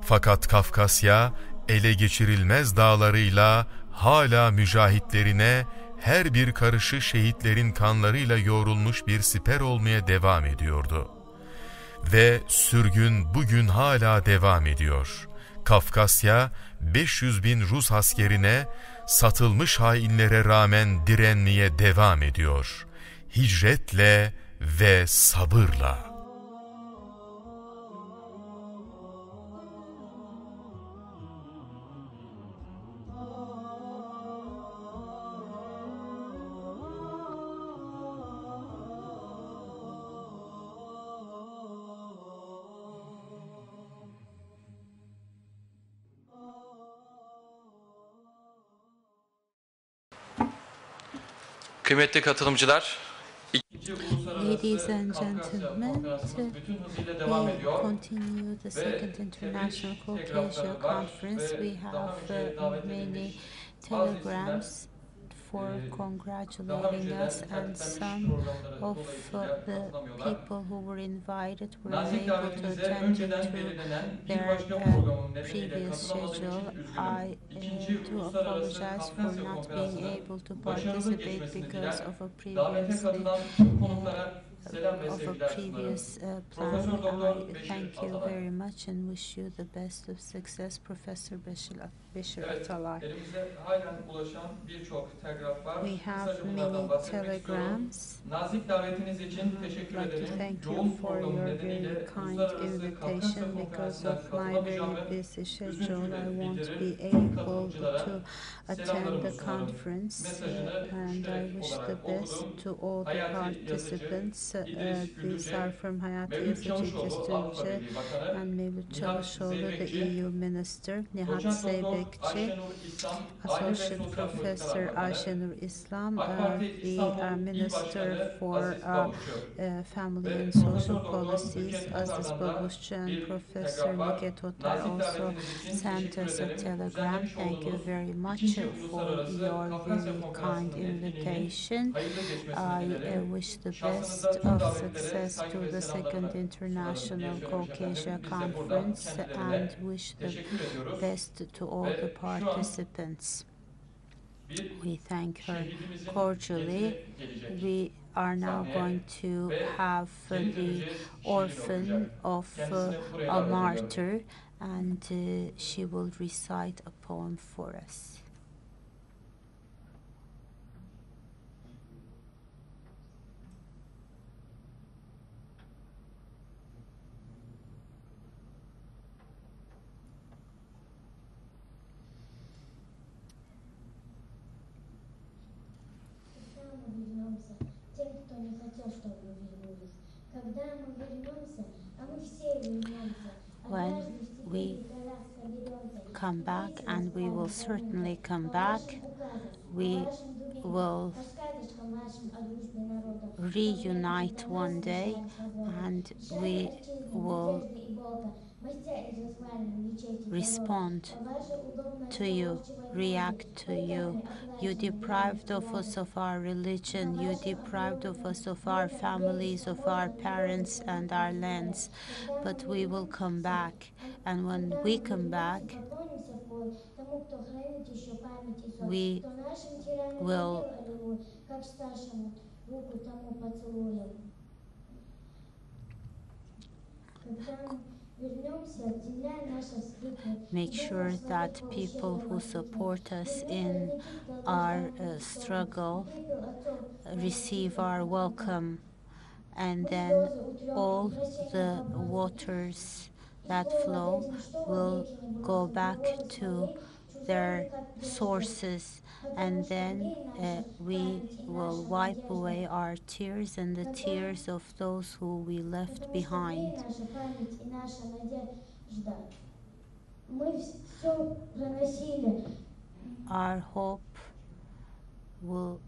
Fakat Kafkasya ele geçirilmez dağlarıyla hala mücahitlerine her bir karışı şehitlerin kanlarıyla yoğrulmuş bir siper olmaya devam ediyordu. Ve sürgün bugün hala devam ediyor. Kafkasya 500 bin Rus askerine satılmış hainlere rağmen direnmeye devam ediyor. Hicretle ve sabırla. Kıymetli katılımcılar, Ladies and gentlemen, we continue the Second International Caucasia Conference. We have many telegrams for congratulating us, and some of the people who were invited were unable to attend due to their previous schedule. I do apologize for not being able to participate because of a previously selam ve of a sevgiler sunarım. previous plan. Profesör Doktor I Beşir thank you Atalay. very much and wish you the best of success, Professor Beşir Evet, Atalay. elimize halen ulaşan birçok telgraf var. We have Kısaca bunlardan many bahsetmek istiyorum. telegrams. Nazik davetiniz için teşekkür I'd like to ederim. thank you Yoğun for programım your nedeniyle very kind Uluslararası Kafkasya invitation. Because Konferansı'na of my very katılamayacağımı busy schedule, üzüntüyle I won't bildirir. be Tüm able katılımcılara to attend selamlarımı the sunarım. conference, Mesajını and I üşüterek wish olarak the best okudum. to all the Hayati Yazıcı, participants. İdris These are Güldücek, from Hayati Mevlüt Yazıcı, İdris Çavuşoğlu Avrupa Tünce, Birliği Bakanı, and Mevlüt Nihat Çavuşoğlu, the Zeybekçi, EU Minister, Nihat Doçent Doktor Zeybekçi, Ayşenur İslam, Aile ve Associate Sosyal Politikalar Professor Bakanı, Ayşenur Islam, AK Parti the İstanbul İl Minister Başkanı for Aziz Babuşçu Family ve and Profesör Social Doktor Policies, Nüket Aziz Otar'dan da Babuşçu, and bir Professor telgraf var. Nüket Otar Nazik also davetiniz için sent teşekkür us a ederim. telegram. Düzenlemiş Thank you olduğunuz very much 2. for Uluslararası your Kafkasya very kind Konferansı'nın etkinliğinin invitation. hayırlı geçmesini I dilerim. wish the Şahsınızda best tüm of davetlilere success saygı to ve the selamlarımı Second sunarım diye International söylemiş efendim. Caucasia Biz de buradan Conference, and kendilerine wish the teşekkür ediyoruz. best to all the Ve şu an participants. bir We thank her şehidimizin cordially. getiri gelecek. We are now Sahneye going to ve have geri the döneceğiz. Şiirini orphan okuyacak. of Kendisini buraya a davet ediyorum. martyr, and she will recite a poem for us. Вернемся тем, кто не хотел, чтобы мы вернулись. Когда мы вернемся, а мы все вернемся. When we come back, and we will certainly come back, we will reunite one day, and we will respond to you, react to you. You deprived of us of our religion, you deprived of us of our families, of our parents and our lands, but we will come back. And when we come back, we will make sure that people who support us in our struggle receive our welcome, and then all the waters that flow will go back to their sources, and then we will wipe away our tears and the tears of those who we left behind. Our hope will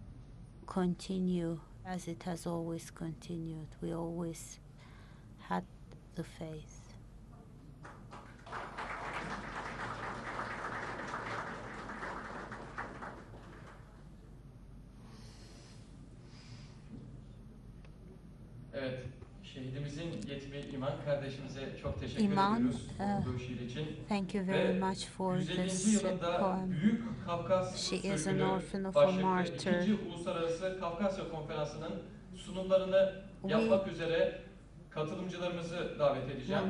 continue as it has always continued. We always had the faith. Evet, şehidimizin yetimi İman kardeşimize çok teşekkür İman, ediyoruz okuduğu şiir için. Thank you very Ve much for 150. this yılında poem. Büyük Kafkas She is an Sürgünü orphan of a başlıklı martyr. 2. Uluslararası Kafkasya Konferansı'nın sunumlarını yapmak üzere katılımcılarımızı davet edeceğim.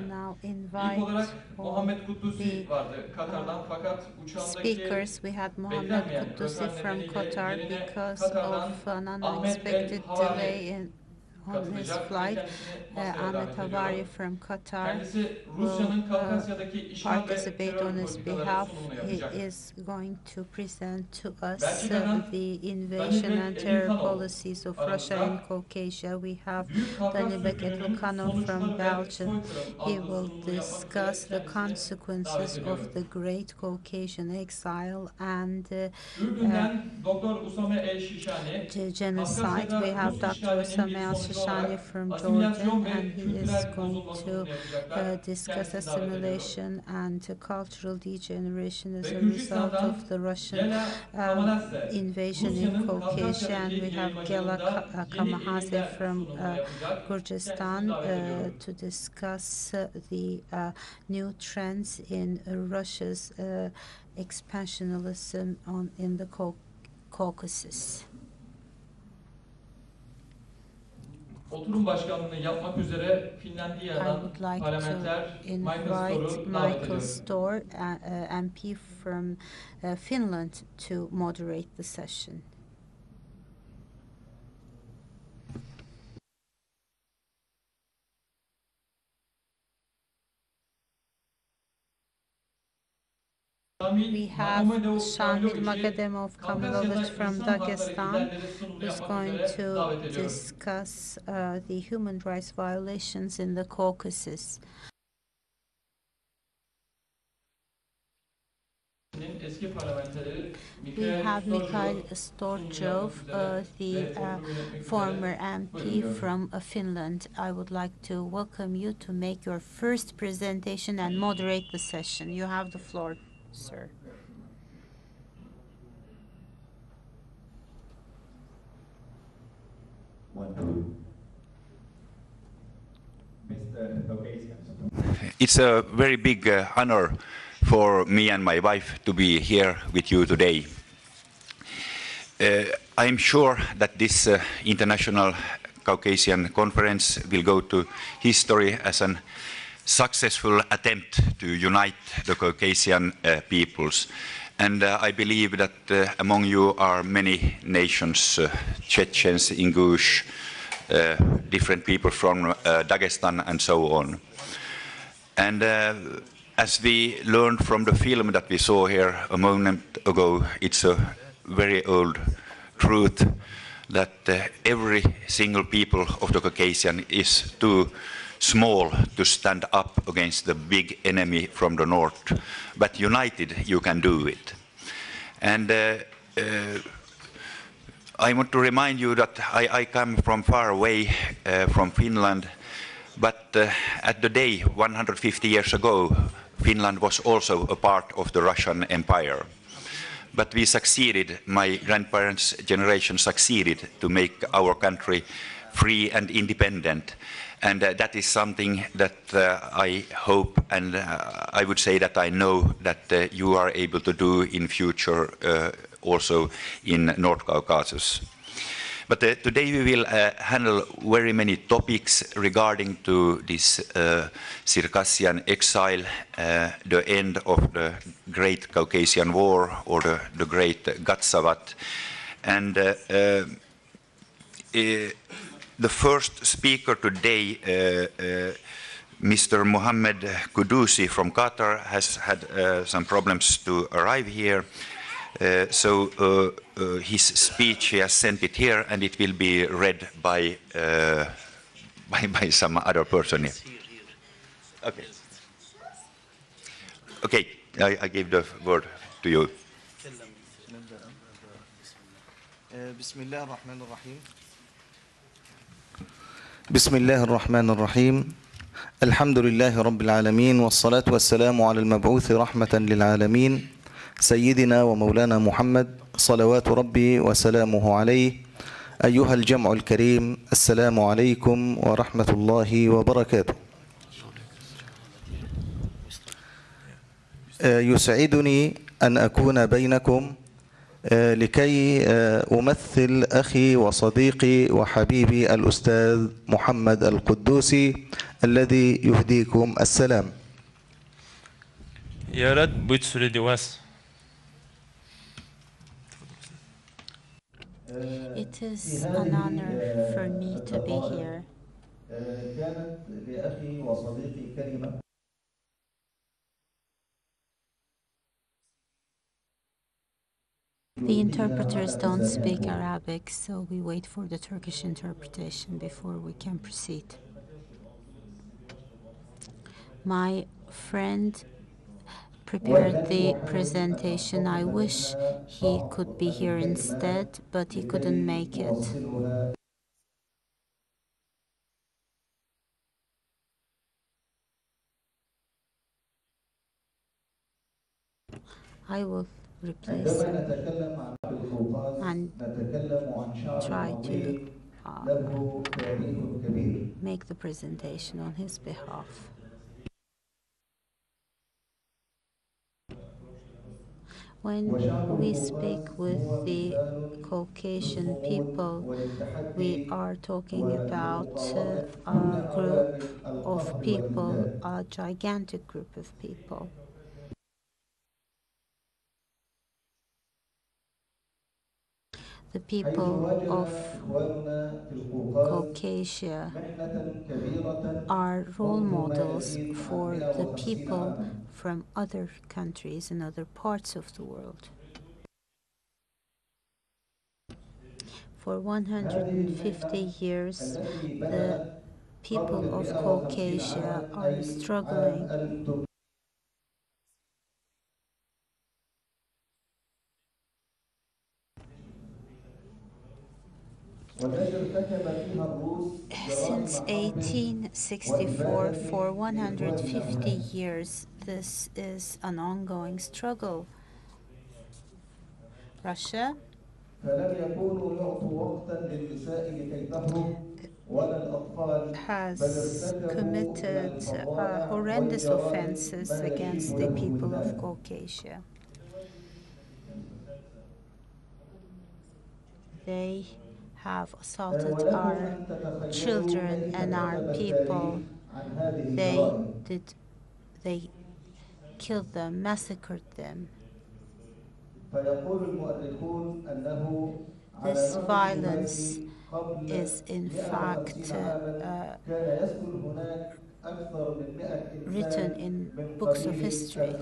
İlk olarak Muhammed Kutlusi vardı Katar'dan, fakat uçağındaki speakers. We had Mohammed beklenmeyen Kutlusi gözlem from nedeniyle Qatar yerine because Katar'dan of an Ahmet unexpected El-Havari delay on his katılacak ve flight. kendisini masaya Ahmet davet Havari ediyorum. from Qatar Kendisi Rusya'nın will Kafkasya'daki işgal ve participate terör on his politikaları behalf. sunumunu He yapacak. is going to present to us Belçika'dan the invasion Danibek and terror Elikhanov policies of aramızda. Russia in Caucasia. We have Büyük Kafkas Danibek Sürgünü'nün Elikhanov from sonuçları ve Belgium. soykırım He adlı will sunumunu yapmak üzere discuss the kendisini davet consequences ediyorum. of the Great Caucasian Exile and Ürdün'den Doktor Usame El-Şişani, genocide. We have Rus Dr. işgalinin Usame bir sonucu Al-Shishani olarak from asimilasyon Jordan, ve and he is kültürel going bozulma to sunumunu yapacaklar. discuss Kendisini davet ediyorum. assimilation and cultural degeneration as Ve a result Gürcistan'dan of the Russian Gela Kamanadze, invasion in Rusya'nın Caucasia, and Kafkasya'daki we have Gela yayılmacılığında yeni Kamahaze eğilimler from sunumunu yapacak. Gürcistan Kendisini davet ediyorum. to discuss the new trends in Russia's expansionism in the Caucasus. oturum başkanlığını yapmak üzere I Finlandiya'dan would like to parlamenter Michael invite Storr'u davet Michael ediyorum. Storr, MP from Finland, to moderate the session. We have Shamil Makademov Kamilovich from Dagestan, who's going to discuss the human rights violations in the Caucasus. We have Mikhail Storchov, the former MP from Finland. I would like to welcome you to make your first presentation and moderate the session. You have the floor, sir. It's a very big honor for me and my wife to be here with you today. I'm sure that this International Caucasian Conference will go to history as a successful attempt to unite the Caucasian peoples. And I believe that among you are many nations, Chechens, Ingush, different people from Dagestan and so on. And as we learned from the film that we saw here a moment ago, it's a very old truth that every single people of the Caucasian is too small to stand up against the big enemy from the north. But united, you can do it. And I want to remind you that I come from far away from Finland, but at the day 150 years ago, Finland was also a part of the Russian Empire. But we succeeded, my grandparents' generation succeeded to make our country free and independent. And that is something that I hope and I would say that I know that you are able to do in future also in North Caucasus. But today we will handle very many topics regarding to this Circassian exile, the end of the Great Caucasian War or the Great Gatsavat. And the first speaker today, Mr. Mohammed Kudusi from Qatar, has had some problems to arrive here. So his speech, he has sent it here, and it will be read by some other person here. Okay. Okay, I give the word to you. بسم الله الرحمن الرحيم الحمد لله رب العالمين والصلاة والسلام على المبعوث رحمة للعالمين سيدنا ومولانا محمد صلوات ربي وسلامه عليه أيها الجمع الكريم السلام عليكم ورحمة الله وبركاته. يسعدني أن أكون بينكم لكي أمثل أخي وصديقي وحبيبي الأستاذ محمد القدوسي الذي يهديكم السلام. يا ريت بتصير دواس. It is an honor for me to be here. كانت لأخي وصديقي كلمة. The interpreters don't speak Arabic, so we wait for the Turkish interpretation before we can proceed. My friend prepared the presentation. I wish he could be here instead, but he couldn't make it. I will replace him and try to make the presentation on his behalf. When we speak with the Caucasian people, we are talking about a group of people, a gigantic group of people. The people of Caucasia are role models for the people from other countries and other parts of the world. For 150 years, the people of Caucasia are struggling since 1864. For 150 years, this is an ongoing struggle. Russia has committed horrendous offenses against the people of Caucasia. They have assaulted our children and our people. They killed them, massacred them. This violence is in fact written in books of history.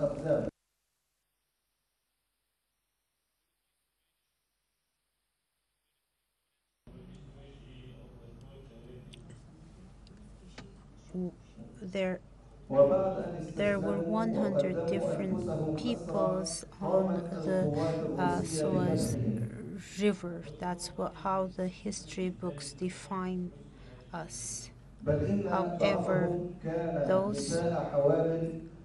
There were 100 different peoples on the Suez River. That's how the history books define us. However, those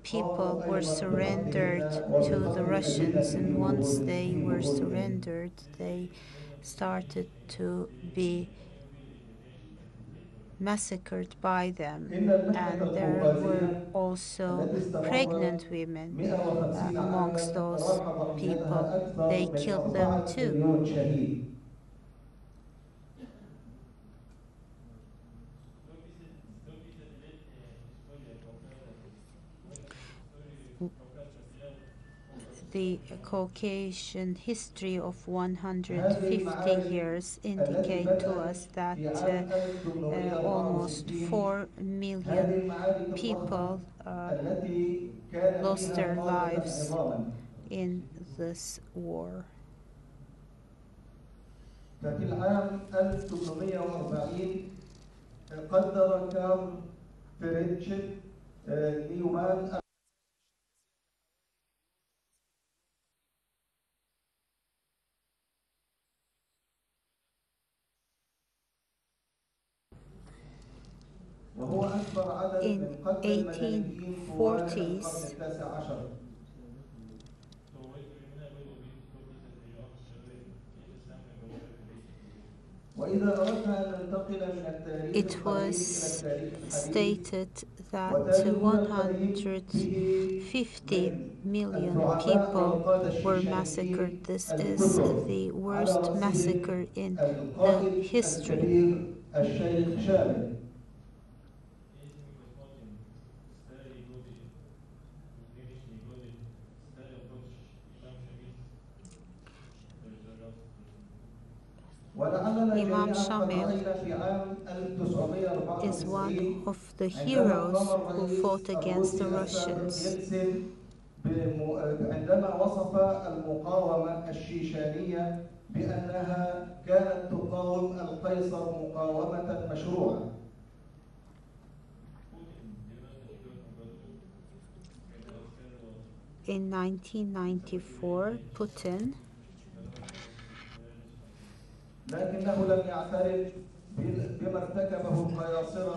people were surrendered to the Russians, and once they were surrendered, they started to be massacred by them, and there were also pregnant women amongst those people. They killed them too. The Caucasian history of 150 years indicate to us that almost 4 million people lost their lives in this war. ففي العام 1840 قدر كارل فريدريش نيومان in 1840s. It was stated that 150 million people were massacred. This is the worst massacre in the history. Imam Shamil is one of the heroes who fought against the Russians. عندما وصف المقاومة الشيشانية بأنها كانت تقاوم القيصر مقاومة مشروعة. In 1994, Putin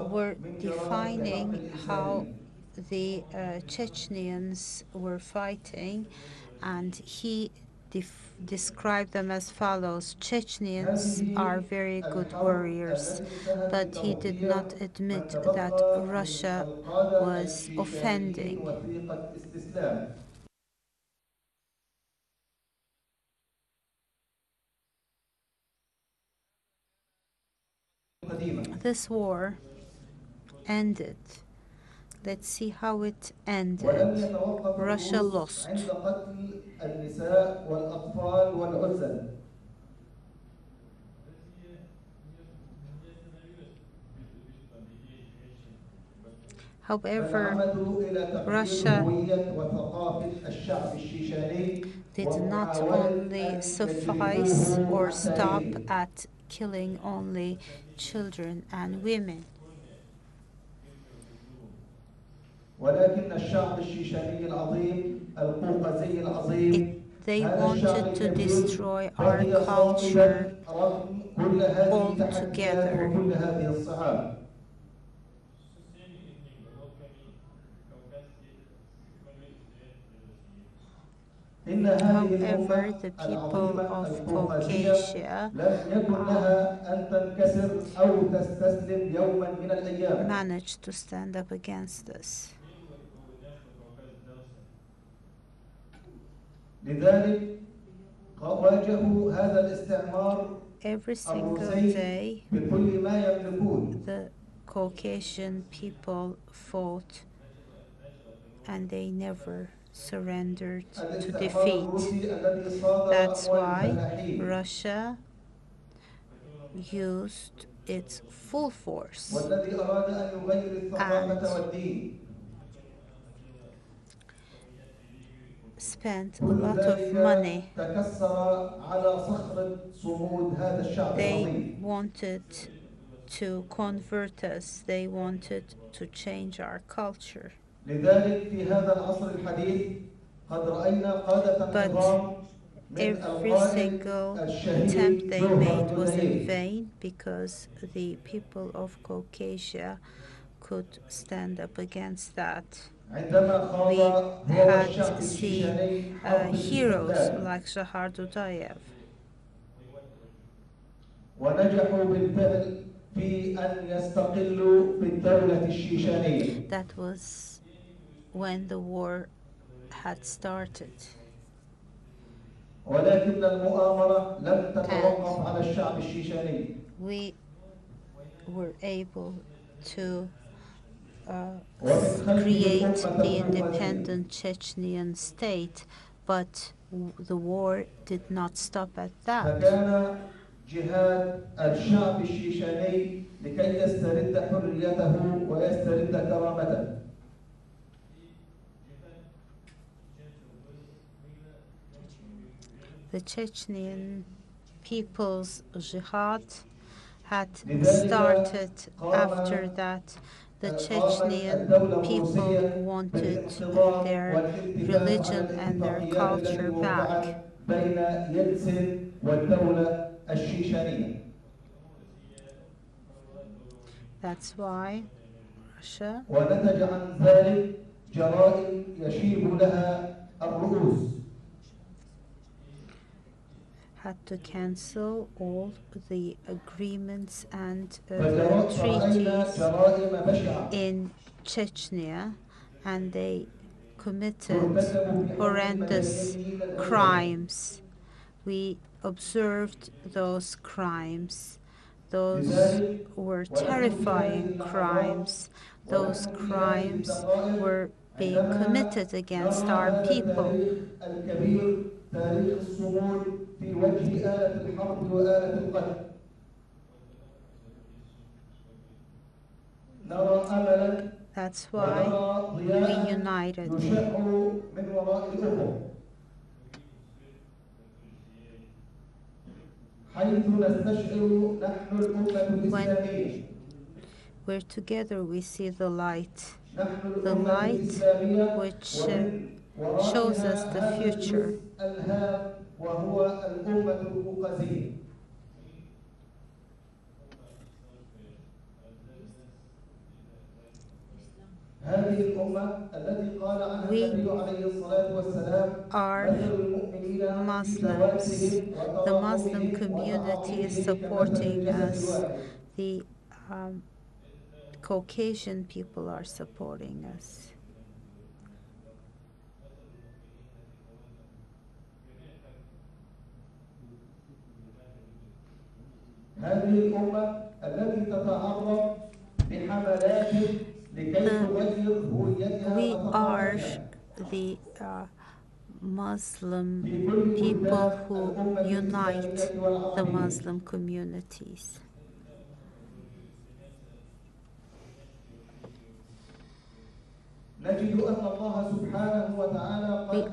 were defining how the Chechens were fighting, and he described them as follows: Chechens are very good warriors, but he did not admit that Russia was offending. This war ended. Let's see how it ended. ولم يتوقف Russia الروس lost. عند قتل النساء والأطفال والعزل. However, Russia did not only suffice or stop at killing only children and women. They wanted to destroy our culture altogether. However, the people of Caucasia managed to stand up against us. Every single day, the Caucasian people fought, and they never surrendered to defeat. That's why Russia used its full force and spent a lot of money. They wanted to convert us. They wanted to change our culture. But every single attempt they made was in vain, because the people of Caucasia could stand up against that. We had seen heroes like Shahar Dudayev. That was when the war had started. And we were able to create the independent Chechenian state, but the war did not stop at that. جهاد الشعب الشيشاني لكي يسترد حريته ويسترد كرامته. The Chechenian people's jihad had started after that. The Chechenian people wanted their religion and their culture back. That's why Russia had to cancel all the agreements and the treaties in Chechnya, and they committed horrendous crimes. We observed those crimes. Those were terrifying crimes. Those crimes were being committed against our people. That's why we united. When we're together, we see the light which shows us the future. We are Muslims. The Muslim community is supporting us. The Caucasian people are supporting us. We are the Muslim people who unite the Muslim communities. We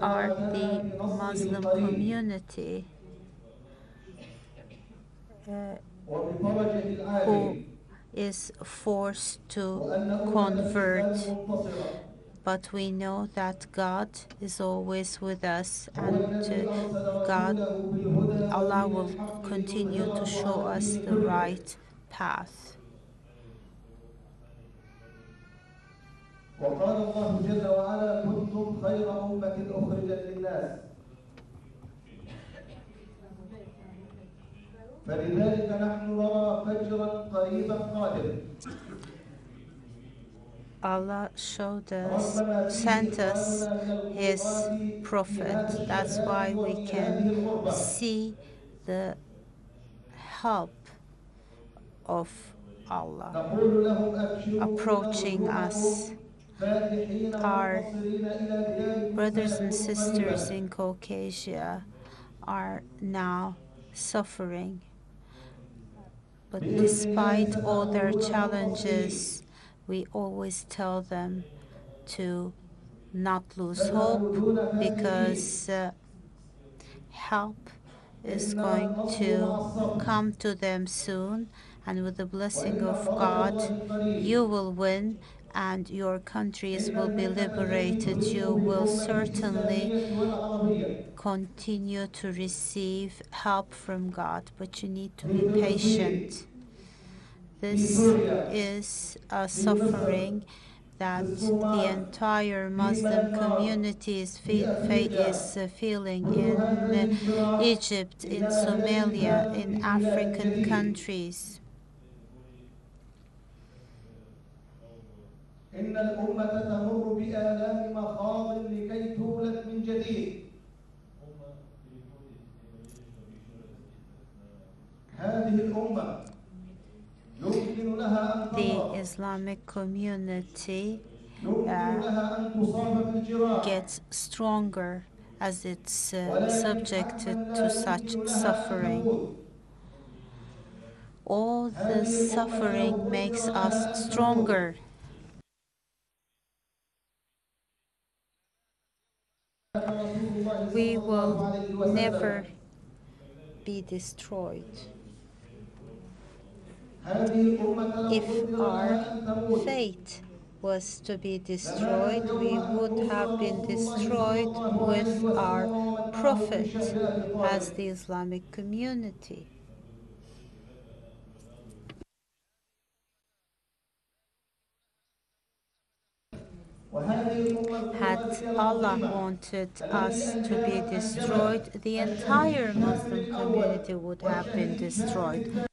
are the Muslim community who is forced to convert, but we know that God is always with us, and Allah will continue to show us the right path. وقال الله جل وعلا كنتم خير أمة أخرجت للناس فلذلك نحن نرى فجرا قريبا قادم. Allah sent us His Prophet. That's why we can see the help of Allah approaching us. Our brothers and sisters in Caucasia are now suffering, but despite all their challenges, we always tell them to not lose hope, because help is going to come to them soon, and with the blessing of God, you will win and your countries will be liberated. You will certainly continue to receive help from God, but you need to be patient. This is a suffering that the entire Muslim community is feeling in Egypt, in Somalia, in African countries. إن الأمة تمر بآلام مخاض لكي تولد من جديد. هذه الأمة يمكن لها أن The Islamic community gets stronger as it's subjected to such suffering. All this suffering makes us stronger. We will never be destroyed. If our fate was to be destroyed, we would have been destroyed with our Prophet as the Islamic community. Had Allah wanted us to be destroyed, the entire Muslim community would have been destroyed.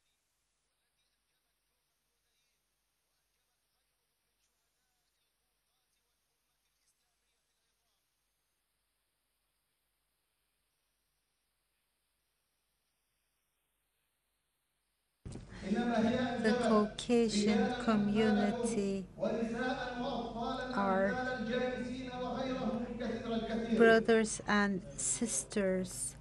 The Caucasian community, our brothers and sisters,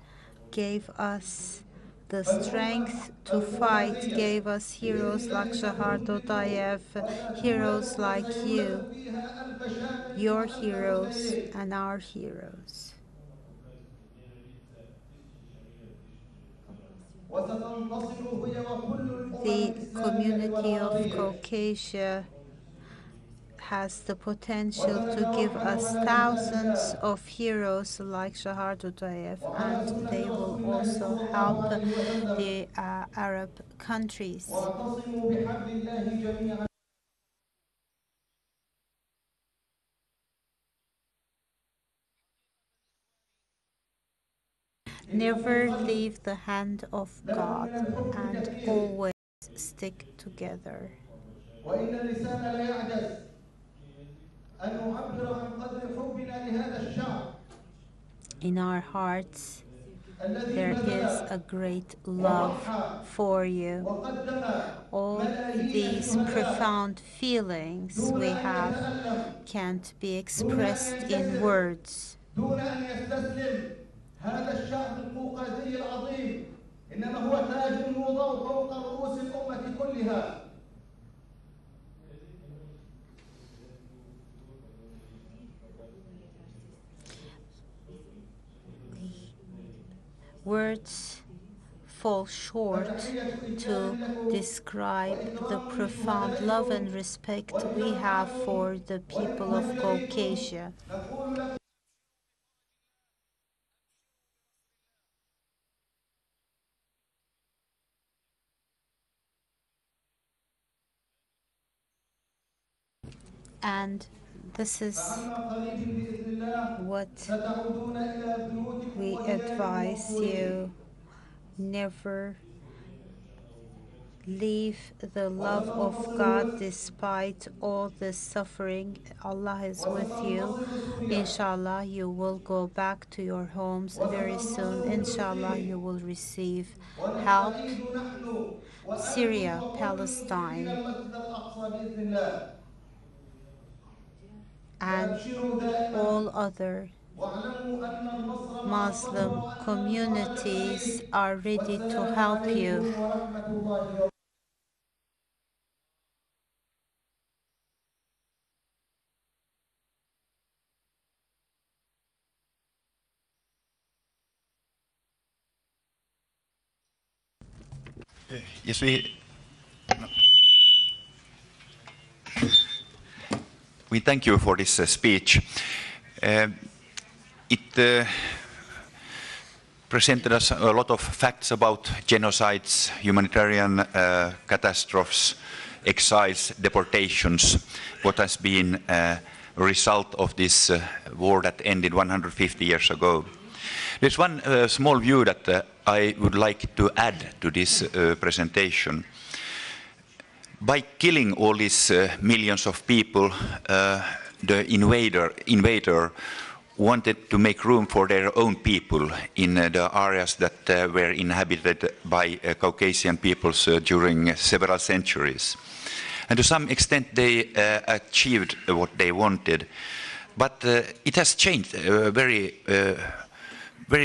gave us the strength to fight, gave us heroes like Shahar Dodayev, heroes like you, your heroes and our heroes. The community of Caucasia has the potential to give us thousands of heroes like Shahar Dodayev, and they will also help the Arab countries. Never leave the hand of God and always stick together. In our hearts, There is a great love for you. All these profound feelings we have can't be expressed in words. دون أن يستسلم هذا الشعب القوقازي العظيم إنما هو تاج يوضع فوق رؤوس الأمة كلها. Words fall short to describe the profound love and respect we have for the people of Caucasia. And this is what we advise you. Never leave the love of God despite all the suffering. Allah is with you. Inshallah, you will go back to your homes very soon. Inshallah, you will receive help. Syria, Palestine, and all other Muslim communities are ready to help you. Yes, we thank you for this speech. It presented us a lot of facts about genocides, humanitarian catastrophes, exiles, deportations, what has been a result of this war that ended 150 years ago. There's one small view that I would like to add to this presentation. By killing all these millions of people, the invader wanted to make room for their own people in the areas that were inhabited by Caucasian peoples during several centuries. And to some extent they achieved what they wanted. But it has changed very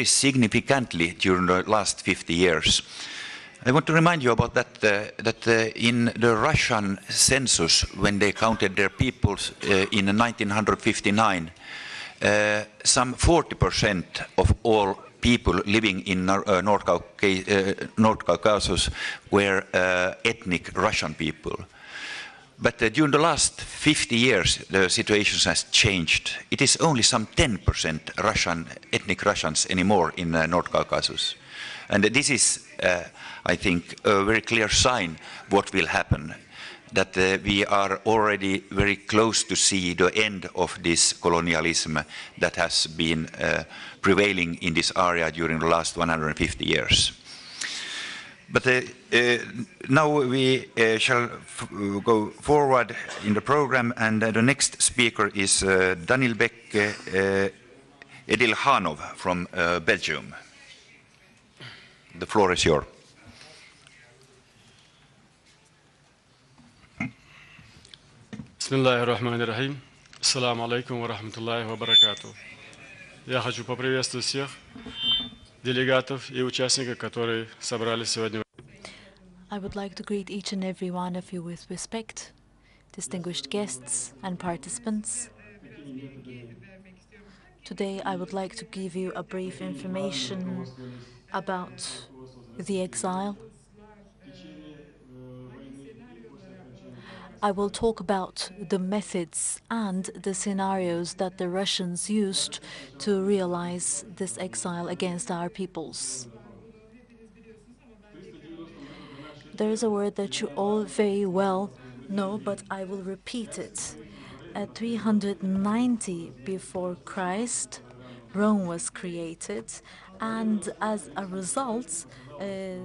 significantly during the last 50 years. I want to remind you about that, in the Russian census, when they counted their peoples in 1959, some 40% of all people living in North Caucasus were ethnic Russian people. But during the last 50 years, the situation has changed. It is only some 10% ethnic Russians anymore in North Caucasus. And this is, I think, a very clear sign what will happen, that we are already very close to see the end of this colonialism that has been prevailing in this area during the last 150 years. But now we shall go forward in the program, and the next speaker is Danilbek Edilhanov from Belgium. The floor is yours. Бисмиллахир-рахманир-рахим. Ассаламу алейкум ва рахматуллахи ва баракату. Я хочу поприветствовать всех делегатов и участников, которые собрались сегодня. I would like to greet each and every one of you with respect, distinguished guests and participants. Today I would like to give you a brief information about the exile. I will talk about the methods and the scenarios that the Russians used to realize this exile against our peoples. There is a word that you all very well know, but I will repeat it. At 390 before Christ, Rome was created, and as a result, a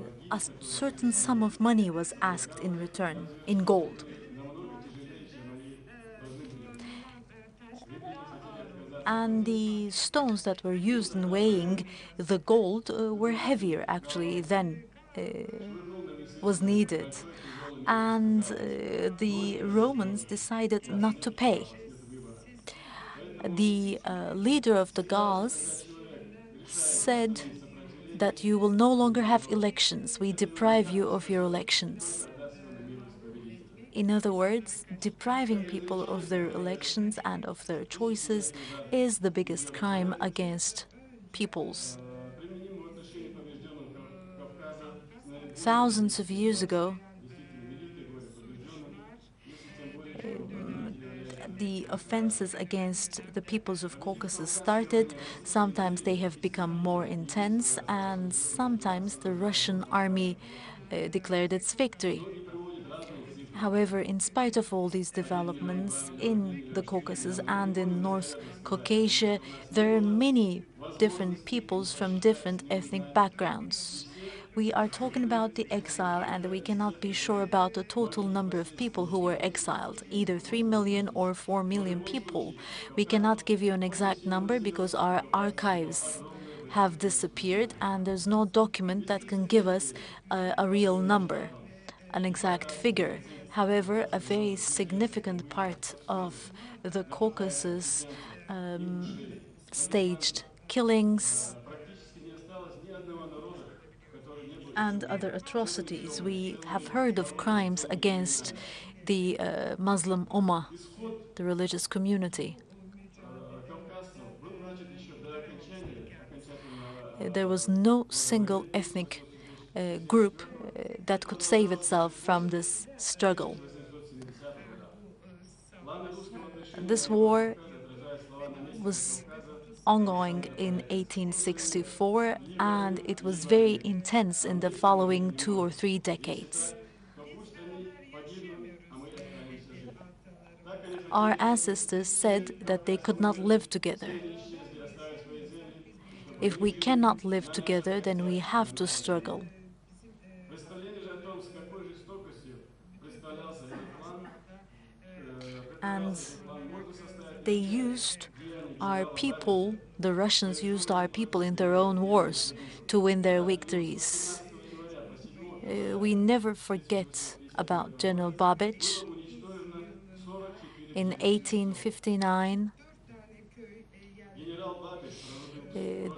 certain sum of money was asked in return, in gold. and the stones that were used in weighing the gold were heavier actually than was needed. And the Romans decided not to pay. The leader of the Gauls said that you will no longer have elections. We deprive you of your elections. In other words, depriving people of their elections and of their choices is the biggest crime against peoples. Thousands of years ago, the offenses against the peoples of Caucasus started. Sometimes they have become more intense, and sometimes the Russian army declared its victory. However, in spite of all these developments in the Caucasus and in North Caucasia, there are many different peoples from different ethnic backgrounds. We are talking about the exile, and we cannot be sure about the total number of people who were exiled, either 3 million or 4 million people. We cannot give you an exact number because our archives have disappeared, and there's no document that can give us a real number, an exact figure. However, a very significant part of the Caucasus staged killings and other atrocities. We have heard of crimes against the Muslim Ummah, the religious community. There was no single ethnic group that could save itself from this struggle. This war was ongoing in 1864, and it was very intense in the following 2 or 3 decades. Our ancestors said that they could not live together. If we cannot live together, then we have to struggle. And they used our people, the Russians used our people in their own wars to win their victories. We never forget about General Babic. In 1859,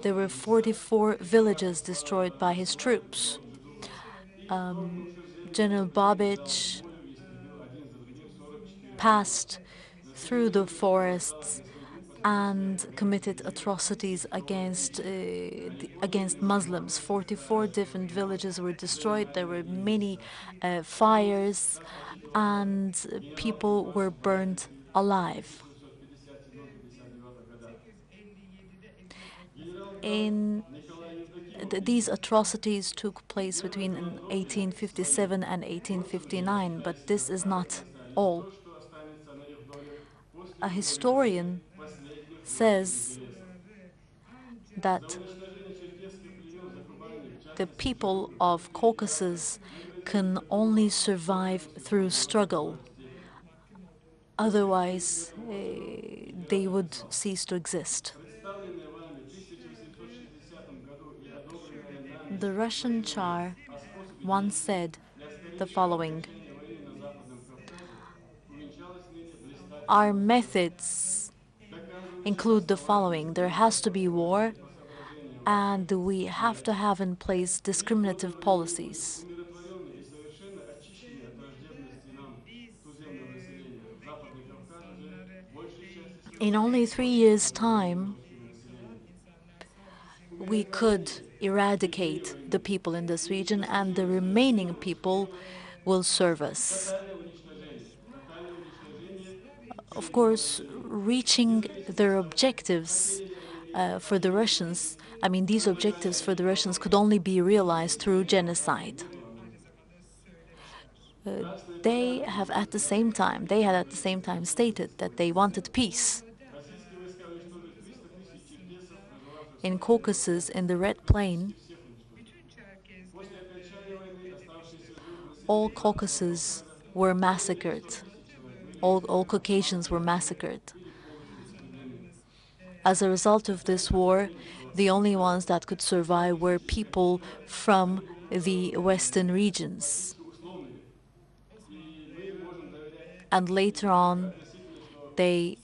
there were 44 villages destroyed by his troops. General Babic passed through the forests and committed atrocities against Muslims. 44 different villages were destroyed. There were many fires, and people were burned alive. These atrocities took place between 1857 and 1859, but this is not all. A historian says that the people of Caucasus can only survive through struggle. Otherwise, they would cease to exist. The Russian Tsar once said the following: our methods include the following: there has to be war, and we have to have in place discriminative policies. In only 3 years' time, we could eradicate the people in this region, and the remaining people will serve us. Of course, reaching their objectives for the Russians, these objectives for the Russians could only be realized through genocide. They had at the same time stated that they wanted peace. In Caucasus, in the Red Plain, all Caucasus were massacred. All Caucasians were massacred. As a result of this war, the only ones that could survive were people from the western regions. And later on, they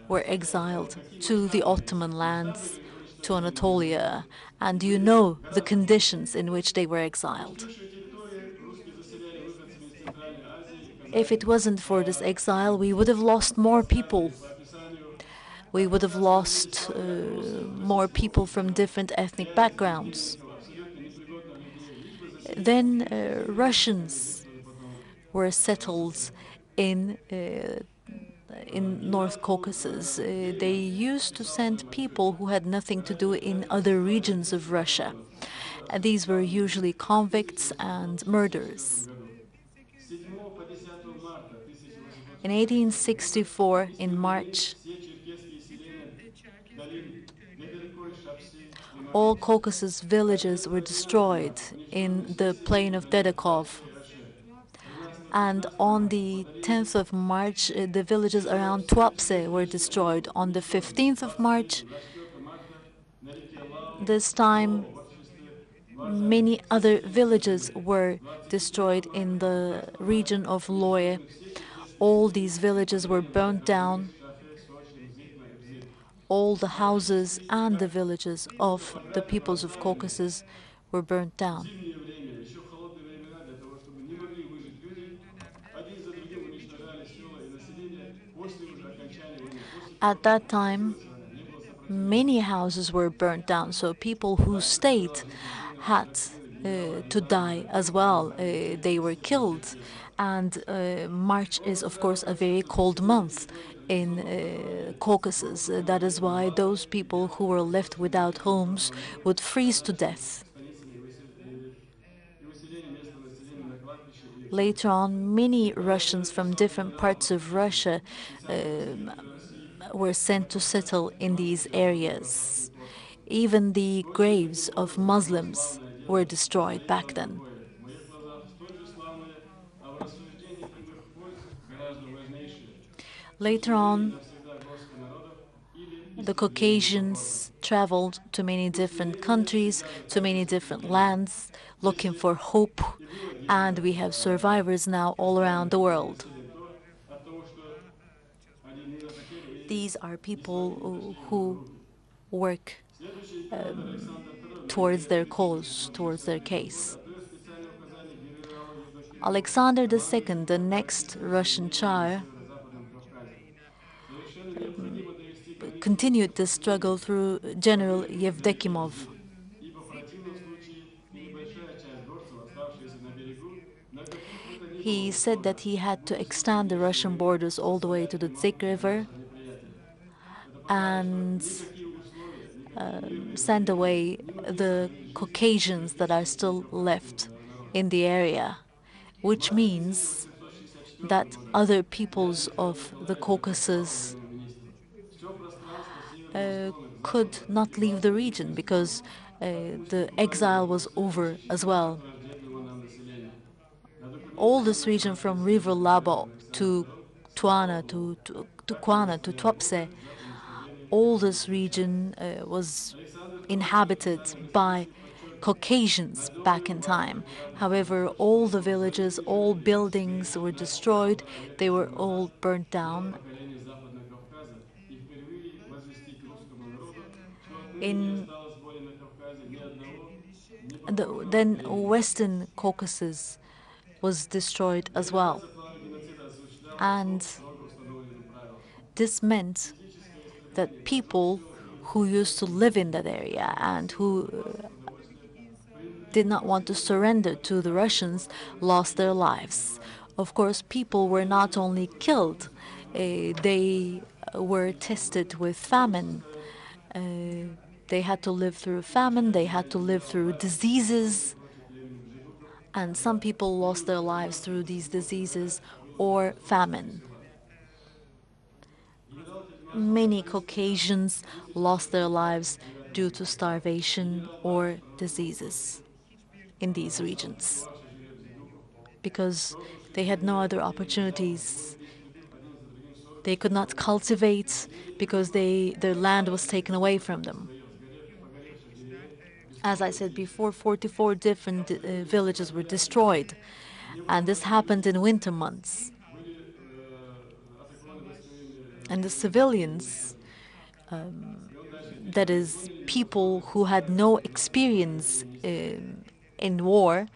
were exiled to the Ottoman lands, to Anatolia, and you know the conditions in which they were exiled. If it wasn't for this exile, we would have lost more people. We would have lost more people from different ethnic backgrounds. Then Russians were settled in North Caucasus. They used to send people who had nothing to do in other regions of Russia. These were usually convicts and murderers. In 1864, in March, all Caucasus villages were destroyed in the plain of Dedekov. And on the 10th of March, the villages around Tuapse were destroyed. On the 15th of March, this time, many other villages were destroyed in the region of Loye. All these villages were burnt down. All the houses and the villages of the peoples of Caucasus were burnt down. At that time, many houses were burnt down, so people who stayed had to die as well. They were killed. And March is, of course, a very cold month in Caucasus. That is why those people who were left without homes would freeze to death. Later on, many Russians from different parts of Russia were sent to settle in these areas. Even the graves of Muslims were destroyed back then. Later on, the Caucasians traveled to many different countries, to many different lands, looking for hope, and we have survivors now all around the world. These are people who work towards their cause, towards their case. Alexander II, the next Russian Tsar, continued the struggle through General Yevdokimov. He said that he had to extend the Russian borders all the way to the Zik River and send away the Caucasians that are still left in the area, which means that other peoples of the Caucasus could not leave the region because the exile was over as well. All this region from River Labo to Tuana, to Kuana, to Tuapse, all this region was inhabited by Caucasians back in time. However, all the villages, all buildings were destroyed. They were all burnt down. Then Western Caucasus was destroyed as well. And this meant that people who used to live in that area and who did not want to surrender to the Russians lost their lives. Of course, people were not only killed, they were tested with famine. They had to live through famine, they had to live through diseases, and some people lost their lives through these diseases or famine. Many Caucasians lost their lives due to starvation or diseases in these regions because they had no other opportunities. They could not cultivate because their land was taken away from them. As I said before, 44 different villages were destroyed, and this happened in winter months. And the civilians, that is, people who had no experience in war,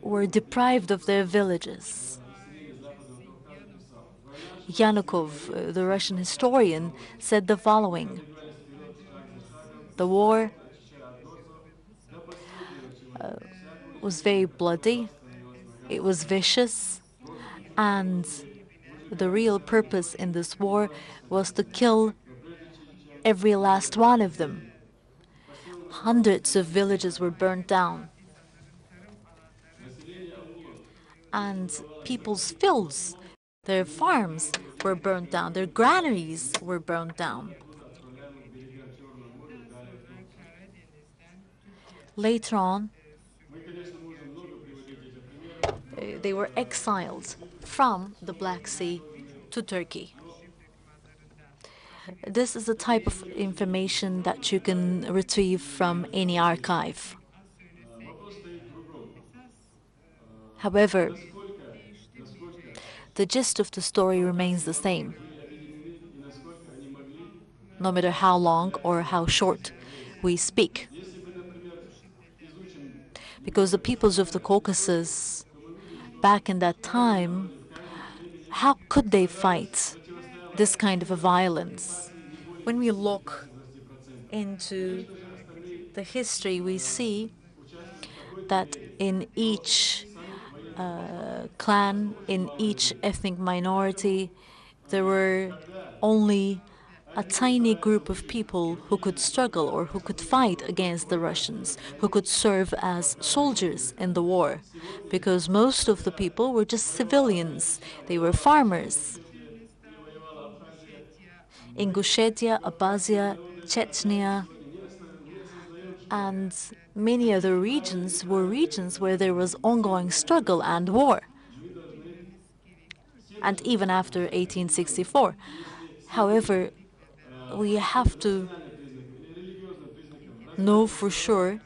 were deprived of their villages. Yanukov, the Russian historian, said the following: the war was very bloody, it was vicious, and the real purpose in this war was to kill every last one of them. Hundreds of villages were burnt down, and people's fields, their farms were burnt down, their granaries were burnt down. Later on, they were exiled from the Black Sea to Turkey. This is a type of information that you can retrieve from any archive. However, the gist of the story remains the same, no matter how long or how short we speak. Because the peoples of the Caucasus, back in that time, how could they fight this kind of a violence? When we look into the history, we see that in each clan, in each ethnic minority, there were only a tiny group of people who could struggle or who could fight against the Russians, who could serve as soldiers in the war, because most of the people were just civilians. They were farmers. Ingushetia, Abkhazia, Chechnya, and many other regions were regions where there was ongoing struggle and war, and even after 1864. However, we have to know for sure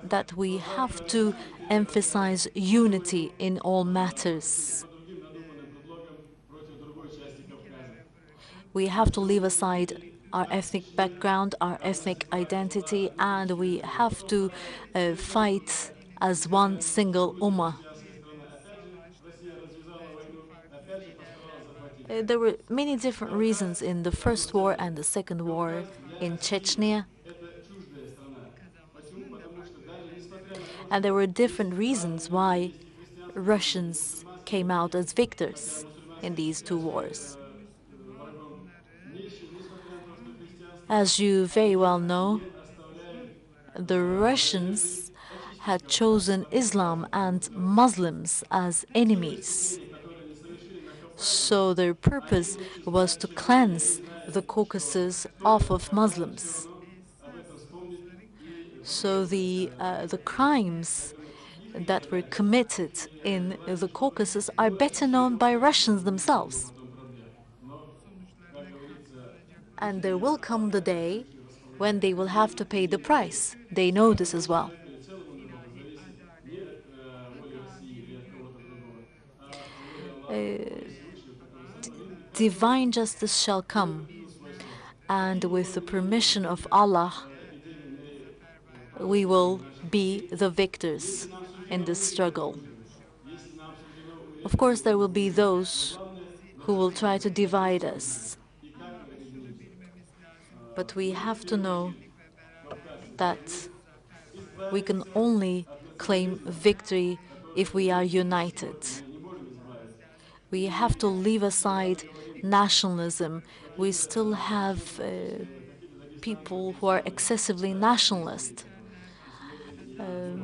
that we have to emphasize unity in all matters. We have to leave aside our ethnic background, our ethnic identity, and we have to fight as one single ummah. There were many different reasons in the First War and the Second War in Chechnya. And there were different reasons why Russians came out as victors in these two wars. As you very well know, the Russians had chosen Islam and Muslims as enemies. So their purpose was to cleanse the Caucasus off of Muslims. So the crimes that were committed in the Caucasus are better known by Russians themselves. And there will come the day when they will have to pay the price. They know this as well. Divine justice shall come, and with the permission of Allah, we will be the victors in this struggle. Of course, there will be those who will try to divide us. But we have to know that we can only claim victory if we are united. We have to leave aside nationalism. We still have people who are excessively nationalist.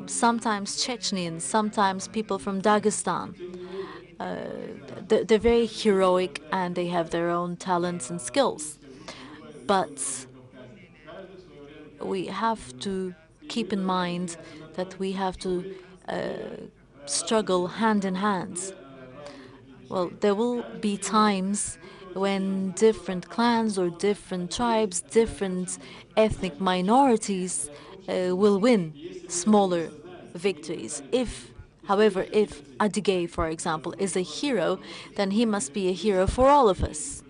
Sometimes Chechens, sometimes people from Dagestan. They're very heroic and they have their own talents and skills. But we have to keep in mind that we have to struggle hand in hand. Well, there will be times when different clans or different tribes, different ethnic minorities will win smaller victories. However, if Adigay, for example, is a hero, then he must be a hero for all of us.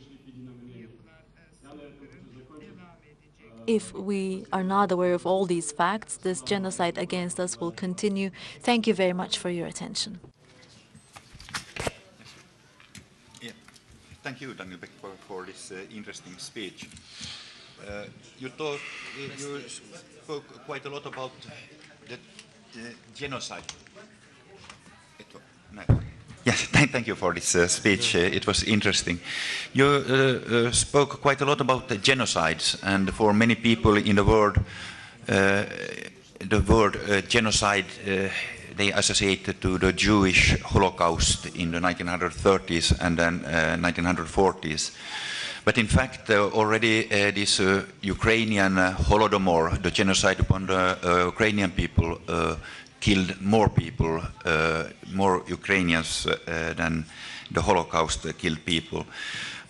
If we are not aware of all these facts, this genocide against us will continue. Thank you very much for your attention. Yeah. Thank you, Daniel Beck, for this interesting speech. You spoke quite a lot about the genocide. Yes, thank you for this speech. It was interesting. You spoke quite a lot about the genocides, and for many people in the world, the word genocide, they associate to the Jewish Holocaust in the 1930s and then 1940s. But in fact, already this Ukrainian Holodomor, the genocide upon the Ukrainian people, killed more people, more Ukrainians than the Holocaust killed people.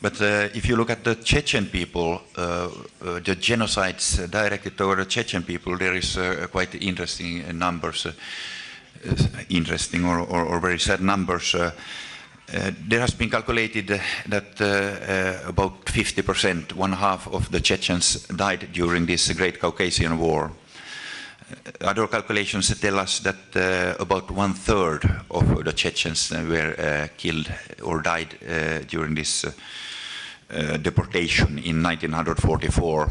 But if you look at the Chechen people, the genocides directed toward the Chechen people, there is quite interesting numbers, interesting or very sad numbers. There has been calculated that about 50%, one half of the Chechens died during this Great Caucasian War. Other calculations tell us that about 1/3 of the Chechens were killed or died during this deportation in 1944.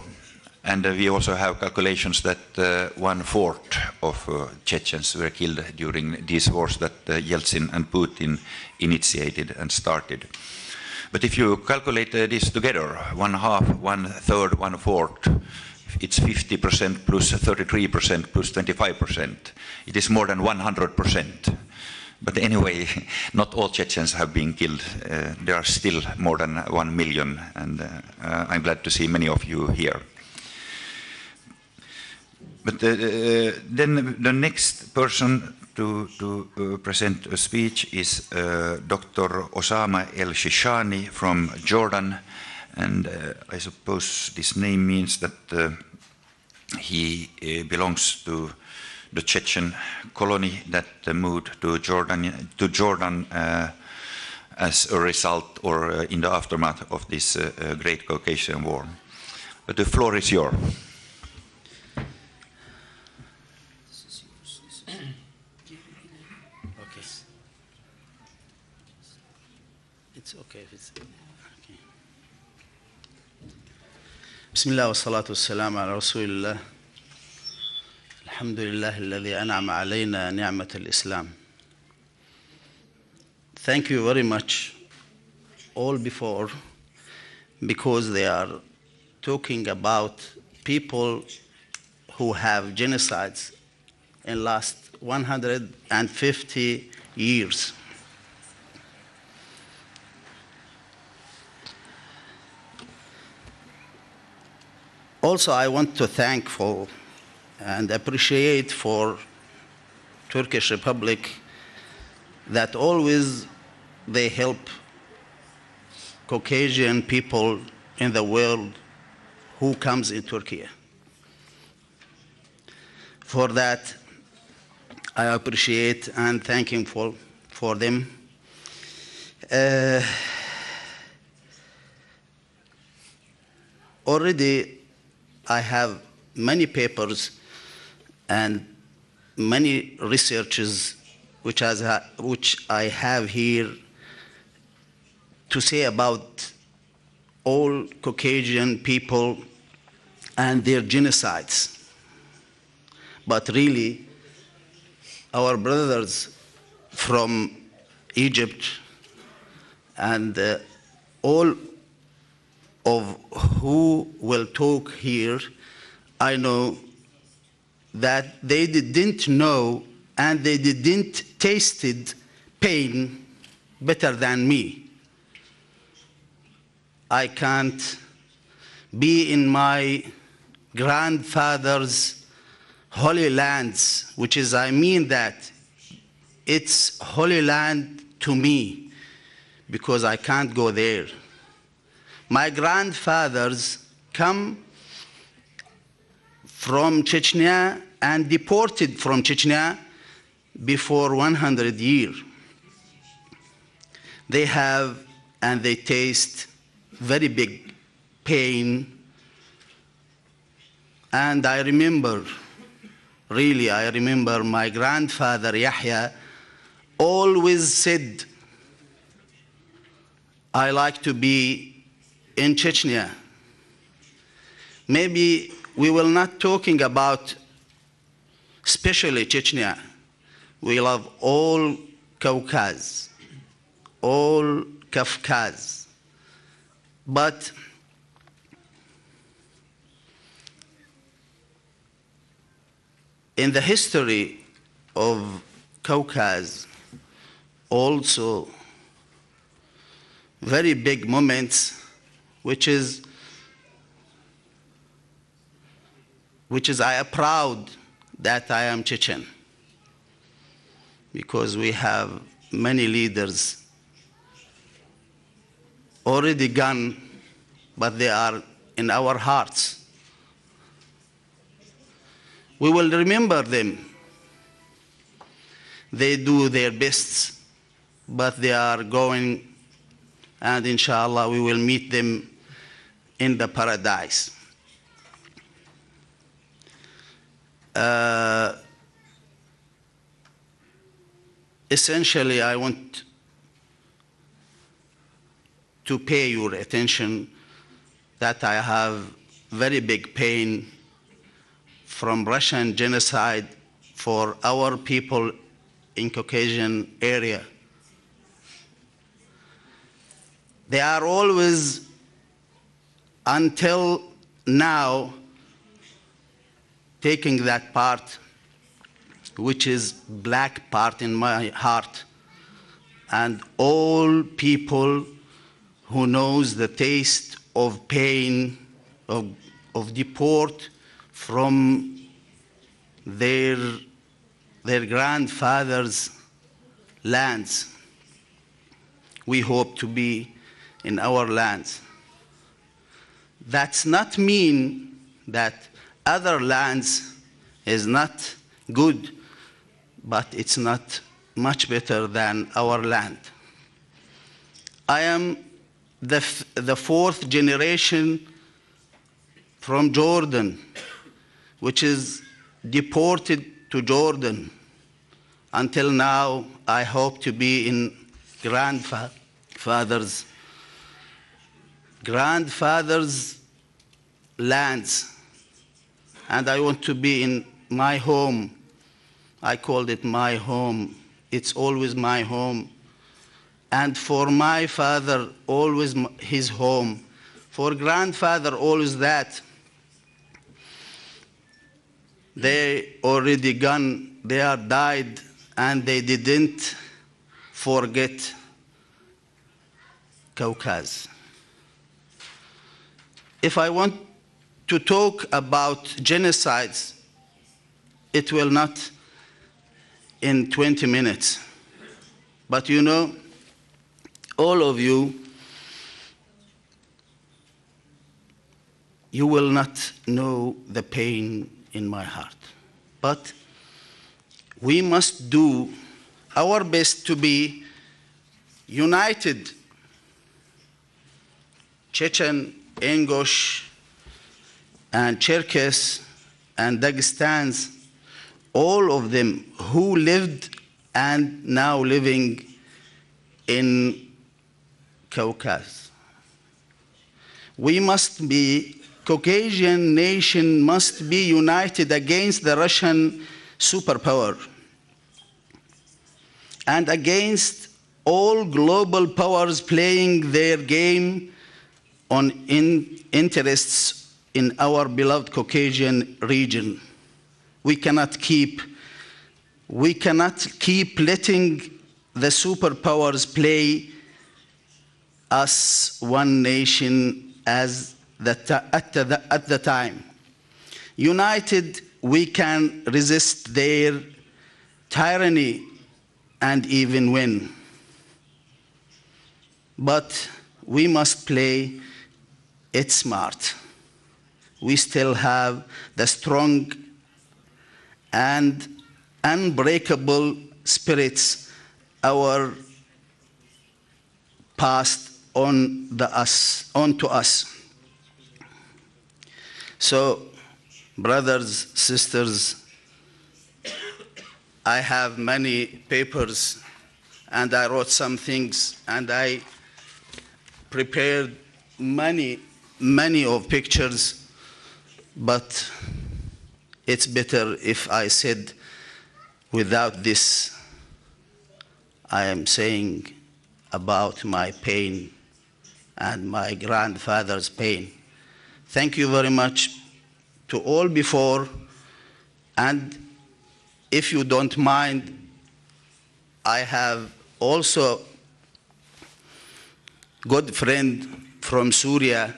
And we also have calculations that 1/4 of Chechens were killed during these wars that Yeltsin and Putin initiated and started. But if you calculate this together, 1/2, 1/3, 1/4, it's 50% plus 33% plus 25%. It is more than 100%. But anyway, not all Chechens have been killed. There are still more than 1 million, and I'm glad to see many of you here. But then the next person to present a speech is Dr. Osama El-Shishani from Jordan. And I suppose this name means that he belongs to the Chechen colony that moved to Jordan as a result or in the aftermath of this Great Caucasian War. But the floor is yours. Okay. It's okay if it's... بسم الله والصلاة والسلام على رسول الله الحمد لله الذي أنعم علينا نعمة الإسلام. Thank you very much all before, because they are talking about people who have genocides in last 150 years. Also, I want to thank for and appreciate for Turkish Republic that always they help Caucasian people in the world who comes in Turkey. For that, I appreciate and thanking for them. Already, I have many papers and many researches which I have here to say about all Caucasian people and their genocides. But really, our brothers from Egypt and all of who will talk here, I know that they didn't know and they didn't tasted pain better than me. I can't be in my grandfather's holy lands, which is, I mean that it's holy land to me, because I can't go there. My grandfathers come from Chechnya and deported from Chechnya before 100 years. They have and they taste very big pain. And I remember, really, I remember my grandfather Yahya always said, I like to be in Chechnya. Maybe we will not talking about especially Chechnya. We love all Caucasus, all Caucasus. But in the history of Caucasus, also very big moments, which is I am proud that I am Chechen, because we have many leaders already gone, but they are in our hearts. We will remember them. They do their best, but they are going, and inshallah we will meet them in the paradise. Essentially, I want to pay your attention that I have very big pain from Russian genocide for our people in Caucasian area. They are always, until now, taking that part, which is black part in my heart, and all people who knows the taste of pain, of deport from their grandfathers' lands. We hope to be in our lands. That's not mean that other lands is not good, but it's not much better than our land. I am the fourth generation from Jordan, which is deported to Jordan. Until now, I hope to be in grandfather's lands, and I want to be in my home. I called it my home. It's always my home. And for my father, always his home. For grandfather, always that. They already gone, they are died, and they didn't forget Caucasus. If I want to talk about genocides, it will not in 20 minutes. But you know, all of you, you will not know the pain in my heart. But we must do our best to be united. Chechen, Ingush, and Cherkess, and Dagestans, all of them who lived and now living in Caucasus. We must be, Caucasian nation must be united against the Russian superpower and against all global powers playing their game on interests in our beloved Caucasian region. We cannot keep letting the superpowers play us one nation at the time. United, we can resist their tyranny and even win. but we must play it smart. We still have the strong and unbreakable spirits our passed onto us. So, brothers, sisters, I have many papers and I wrote some things and I prepared many of pictures, but it's better if I said without this. I am saying about my pain and my grandfather's pain. Thank you very much to all before, and if you don't mind, I have also good friend from Syria,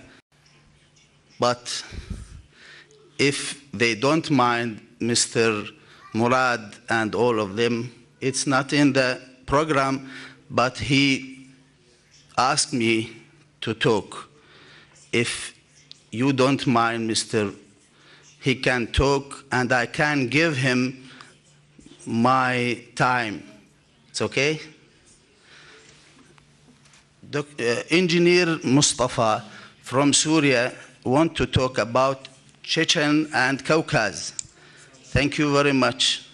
but if they don't mind, Mr. Murad and all of them, it's not in the program, but he asked me to talk. If you don't mind, Mr. He can talk and I can give him my time. It's okay? Engineer Mustafa from Syria want to talk about Chechen and Caucasus. Thank you very much.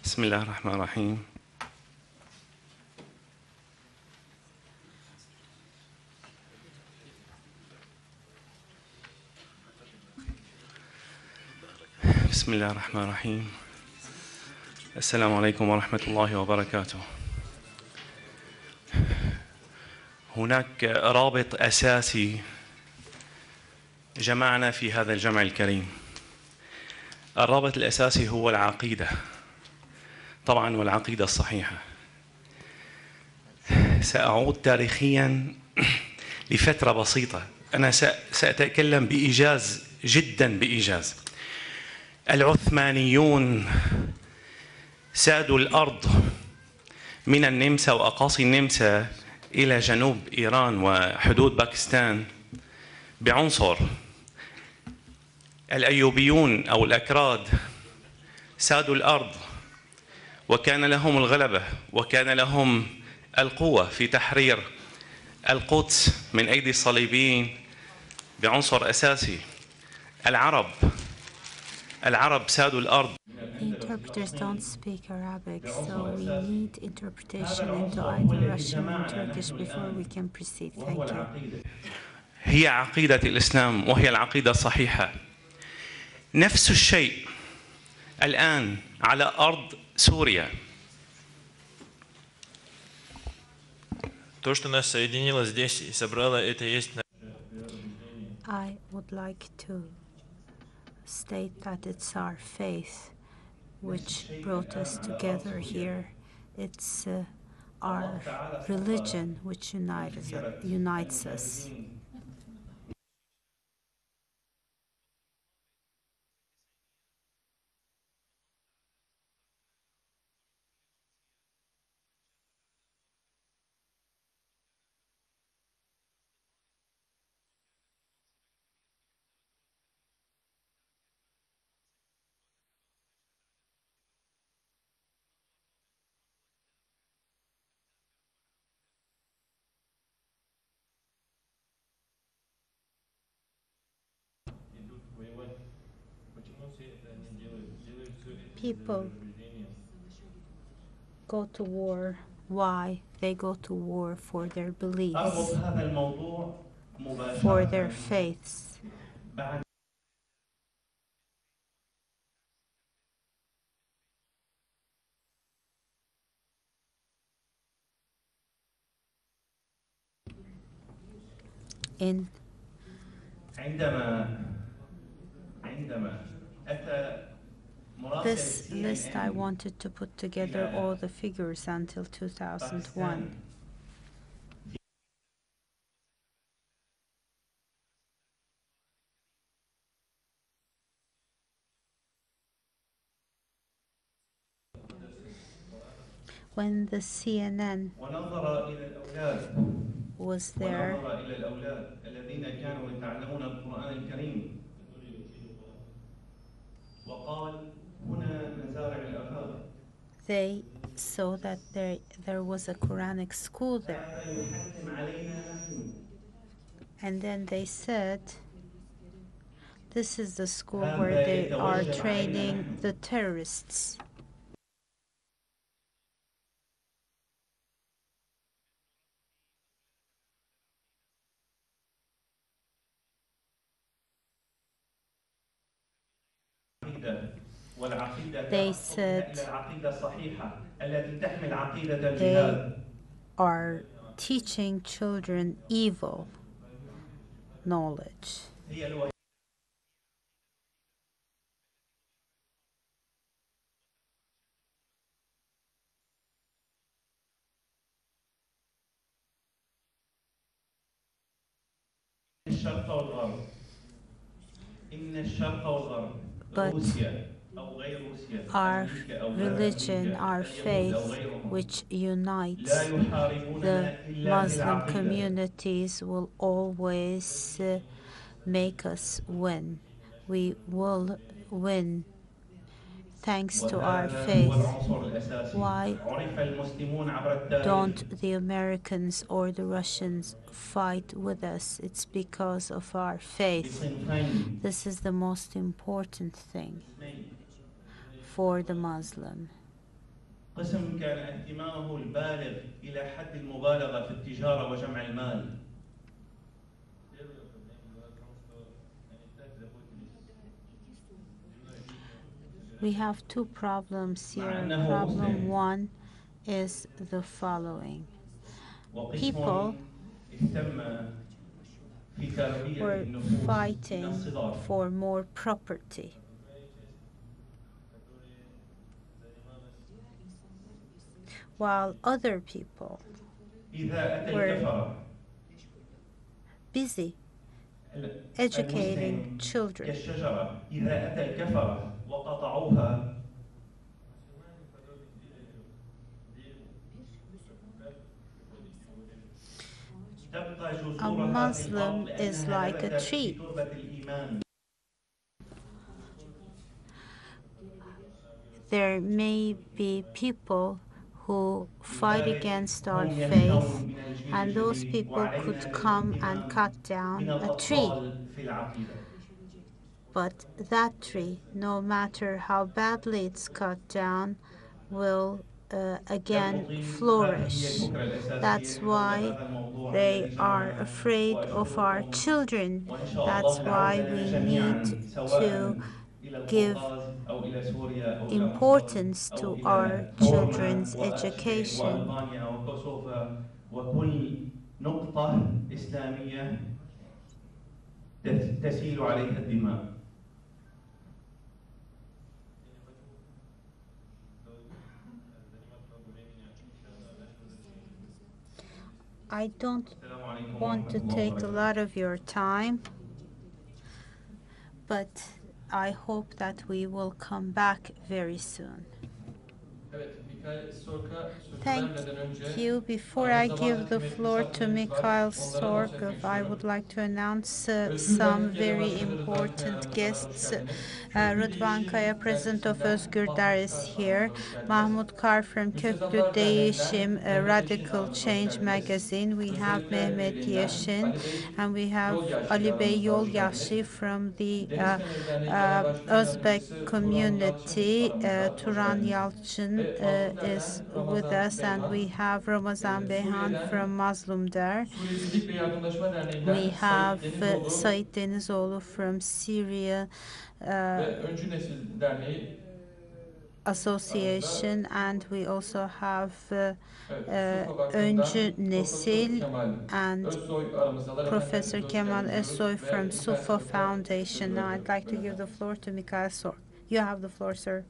بسم الله الرحمن الرحيم. بسم الله الرحمن الرحيم. السلام عليكم ورحمة الله وبركاته. هناك رابط أساسي جمعنا في هذا الجمع الكريم. الرابط الأساسي هو العقيدة، طبعا والعقيدة الصحيحة. سأعود تاريخيا لفترة بسيطة. أنا سأتكلم بإيجاز، جدا بإيجاز. العثمانيون سادوا الأرض من النمسا وأقاصي النمسا إلى جنوب إيران وحدود باكستان بعنصر. الأيوبيون أو الأكراد سادوا الأرض وكان لهم الغلبة وكان لهم القوة في تحرير القدس من أيدي الصليبيين بعنصر أساسي. العرب سادوا الأرض. Interpreters don't speak Arabic, so we need interpretation into either Russian or Turkish before we can proceed. Thank you. هي عقيدة الإسلام وهي العقيدة الصحيحة. نفس الشيء الآن على أرض سوريا. То, что нас соединило здесь и собрало, это есть... I would like to state that it's our faith which brought us together here. It's our religion which unites us. People go to war. Why? They go to war for their beliefs, for their faiths. In this list, I wanted to put together all the figures until 2001. When the CNN was there, they saw that there was a Quranic school there. And then they said, this is the school where they are training the terrorists. They said they are teaching children evil knowledge. But our religion, our faith, which unites the Muslim communities, will always make us win. We will win thanks to our faith. Why don't the Americans or the Russians fight with us? It's because of our faith. This is the most important thing for the Muslim. قسم كان اهتمامه البالغ إلى حد المبالغة في التجارة وجمع المال. We have two problems here. Problem one is the following. People were fighting for more property. While other people were busy educating children. A Muslim is like a tree. There may be people who fight against our faith, and those people could come and cut down a tree. But that tree, no matter how badly it's cut down, will again flourish. That's why they are afraid of our children. That's why we need to give importance to our children's education. تسيل عليها الدماء. I don't want to take a lot of your time, but I hope that we will come back very soon. Thank you. Before I give the floor to Mikhail Sorgov, I would like to announce some very important guests. Rıdvan Kaya, president of Özgür Dar, is here. Mahmut Kar from Köklü Değişim, Radical Change magazine. We have Mehmet Yeşin, and we have Ali Bey Yolyaşı from the Uzbek community. Turan Yalçın is with us, and we have Ramazan Beyhan from Mazlumdar. We have Sait Denizoğlu from Syria. Association, and we also have Evet, Sufa Öncü Vakfı'ndan Profesör Nesil Kemal and Özsoy aramızdalar. Efendim Professor hoş Kemal geldiniz diyoruz. Esoy from Ve birkaç Sufa dakika Foundation. söz Now I'd veriyorum. like to Buyurun give the efendim. floor to Mikhail Sor. You have the floor, sir.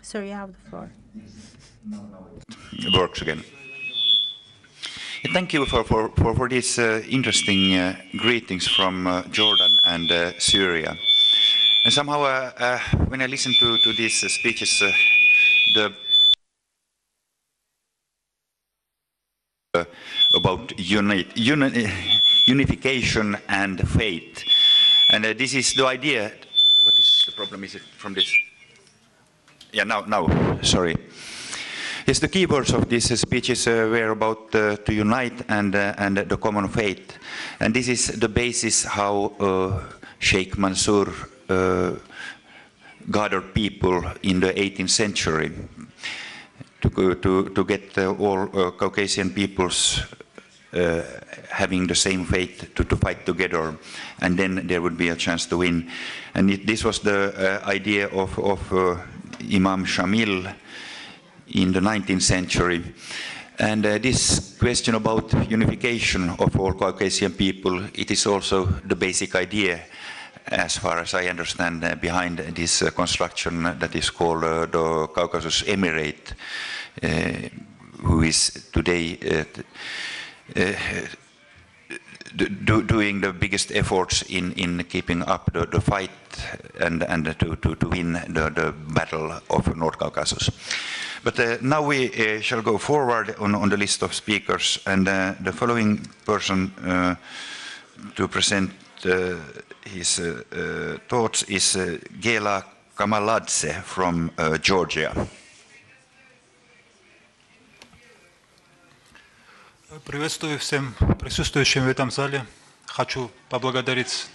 Sir, you have the floor. It works again. Thank you for these interesting greetings from Jordan and Syria. And somehow, when I listen to these speeches, the about unification and faith, and this is the idea. What is the problem? Is it from this? Yeah, now, sorry. Yes, the keywords of these speeches were about to unite and the common faith. And this is the basis how Sheikh Mansour gathered people in the 18th century to get all Caucasian peoples having the same faith to fight together, and then there would be a chance to win. And this was the idea of Imam Shamil in the 19th century. And this question about unification of all Caucasian people, it is also the basic idea, as far as I understand, behind this construction that is called the Caucasus Emirate, who is today doing the biggest efforts in keeping up the fight and to win the battle of North Caucasus. But now we shall go forward on the list of speakers, and the following person to present his thoughts is Gela Kamaladze from Georgia. Приветствую всем присутствующим в этом зале. Хочу поблагодарить.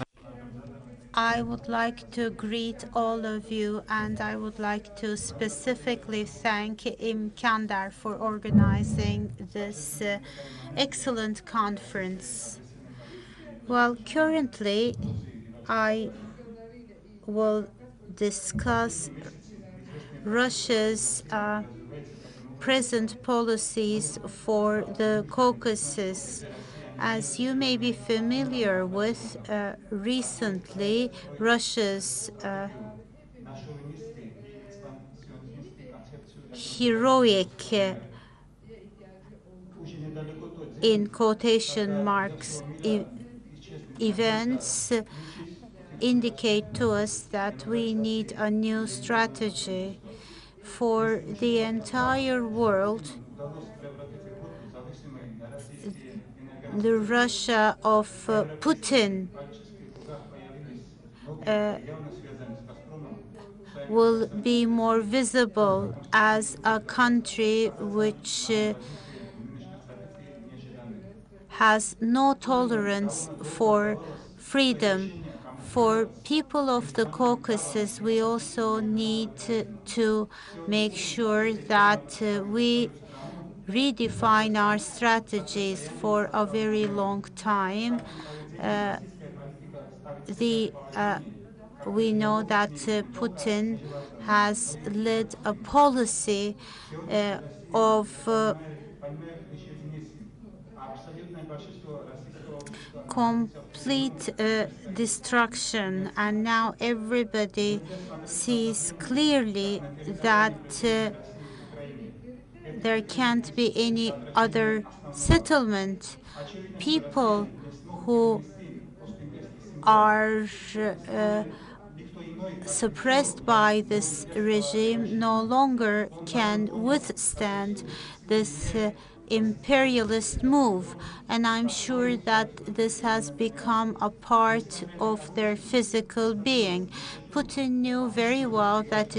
I would like to greet all of you, and I would like to specifically thank İMKANDER for organizing this excellent conference. Well, currently I will discuss Russia's present policies for the Caucasus. As you may be familiar with, recently Russia's heroic, in quotation marks, events indicate to us that we need a new strategy for the entire world. The Russia of Putin will be more visible as a country which has no tolerance for freedom. For people of the Caucasus, we also need to make sure that we redefine our strategies. For a very long time. We know that Putin has led a policy of complete destruction, and now everybody sees clearly that there can't be any other settlement. People who are suppressed by this regime no longer can withstand this imperialist move, and I'm sure that this has become a part of their physical being. Putin knew very well that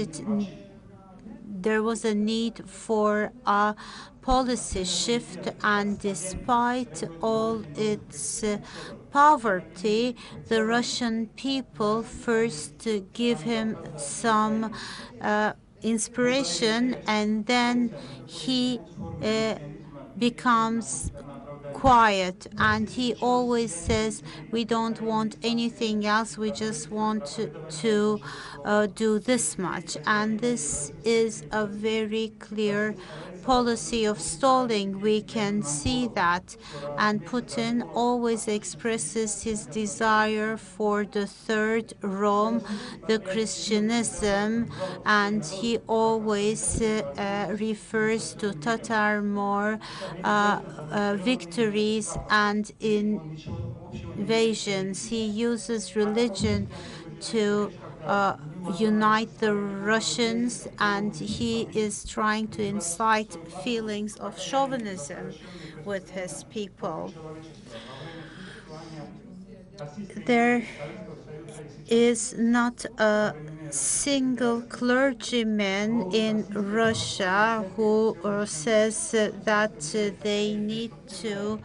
there was a need for a policy shift, and despite all its poverty, the Russian people first give him some inspiration, and then he becomes quiet, and he always says we don't want anything else, we just want to do this much. And this is a very clear policy of stalling. We can see that. And Putin always expresses his desire for the third Rome, the Christianism, and he always refers to Tatar more victories and invasions. He uses religion to unite the Russians, and he is trying to incite feelings of chauvinism with his people. There is not a single clergyman in Russia who says that they need to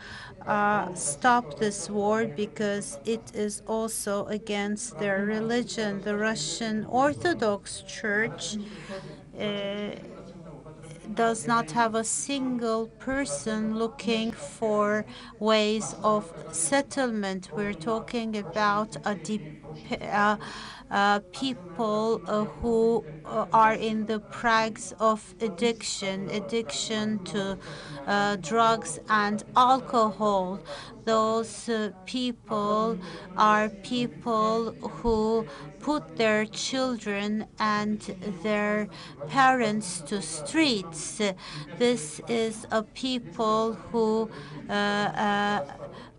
stop this war because it is also against their religion. The Russian Orthodox Church does not have a single person looking for ways of settlement. We're talking about people who are in the plagues of addiction to drugs and alcohol. Those people are people who put their children and their parents to streets. This is a people who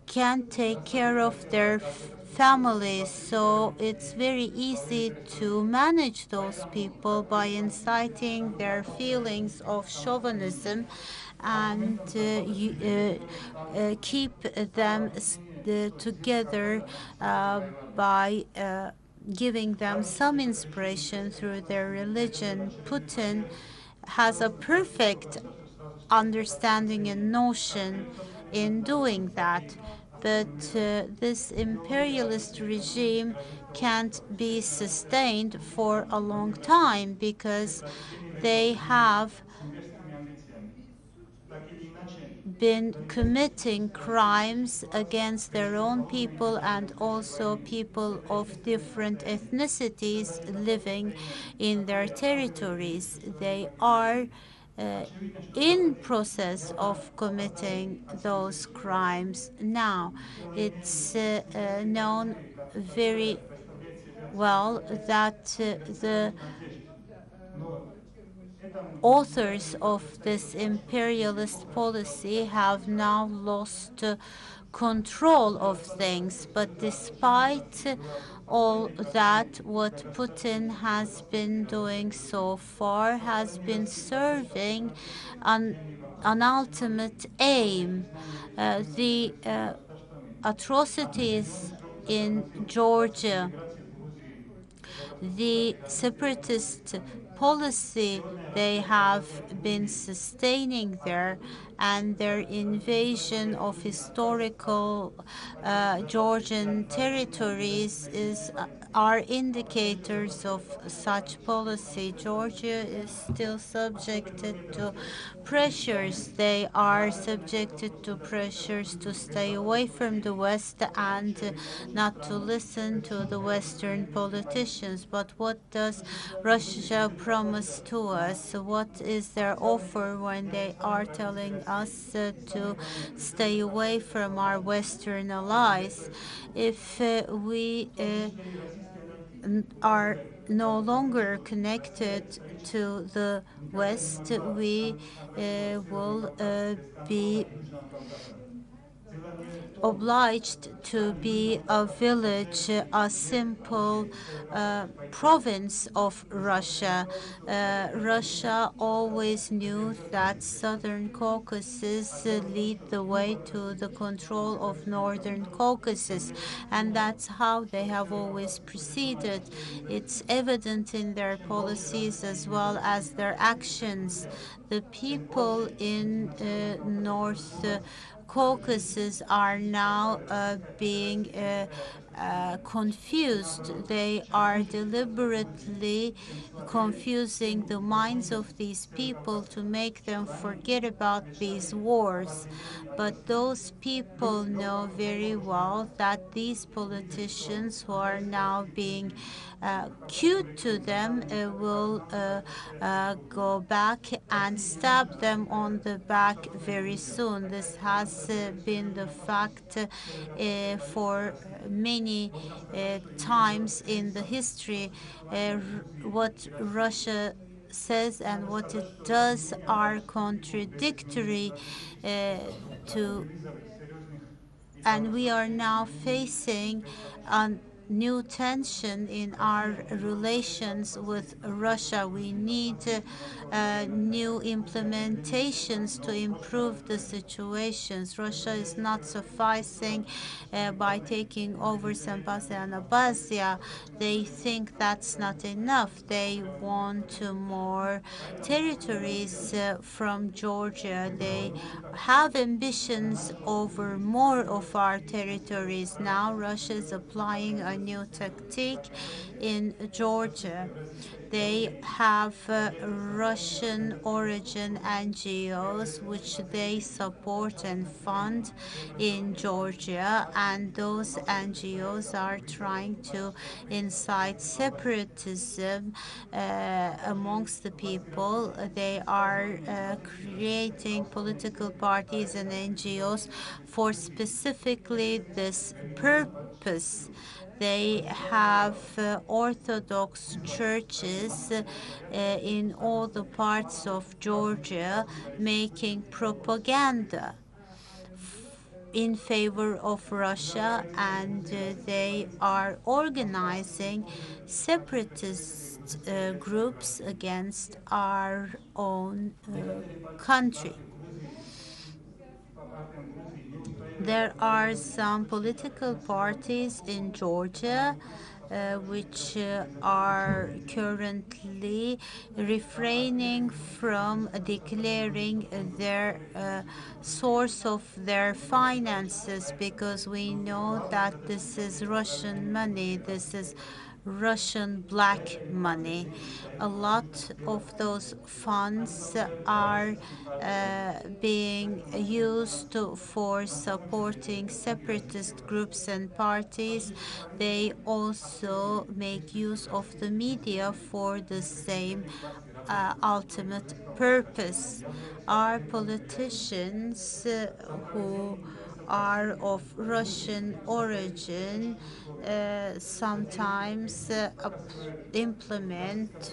can't take care of their families, so it's very easy to manage those people by inciting their feelings of chauvinism and keep them together by giving them some inspiration through their religion. Putin has a perfect understanding and notion in doing that. But this imperialist regime can't be sustained for a long time because they have been committing crimes against their own people and also people of different ethnicities living in their territories. They are in process of committing those crimes now. It's known very well that the authors of this imperialist policy have now lost control of things. But despite all that, what Putin has been doing so far has been serving an ultimate aim. The atrocities in Georgia, the separatist policy they have been sustaining there, and their invasion of historical Georgian territories are indicators of such policy. Georgia is still subjected to pressures. They are subjected to pressures to stay away from the West and not to listen to the Western politicians. But what does Russia promise to us? What is their offer when they are telling us to stay away from our Western allies? If we are no longer connected to the West, we will be obliged to be a village, a simple province of Russia. Russia always knew that Southern Caucasus lead the way to the control of Northern Caucasus, and that's how they have always proceeded. It's evident in their policies as well as their actions. The people in North Caucasus are now being confused. They are deliberately confusing the minds of these people to make them forget about these wars. But those people know very well that these politicians who are now being cute to them will go back and stab them on the back very soon. This has been the fact for many times in the history. What Russia says and what it does are contradictory to, and we are now facing a new tension in our relations with Russia. We need new implementations to improve the situations. Russia is not sufficing by taking over Sambasa and Abkhazia. They think that's not enough. They want more territories from Georgia. They have ambitions over more of our territories. Now Russia is applying a new tactic in Georgia. They have Russian origin NGOs which they support and fund in Georgia, and those NGOs are trying to incite separatism amongst the people. They are creating political parties and NGOs for specifically this purpose. They have Orthodox churches in all the parts of Georgia making propaganda in favor of Russia, and they are organizing separatist groups against our own country. There are some political parties in Georgia which are currently refraining from declaring their source of their finances, because we know that this is Russian money, this is Russian black money. A lot of those funds are being used for supporting separatist groups and parties. They also make use of the media for the same ultimate purpose. Our politicians who are of Russian origin sometimes implement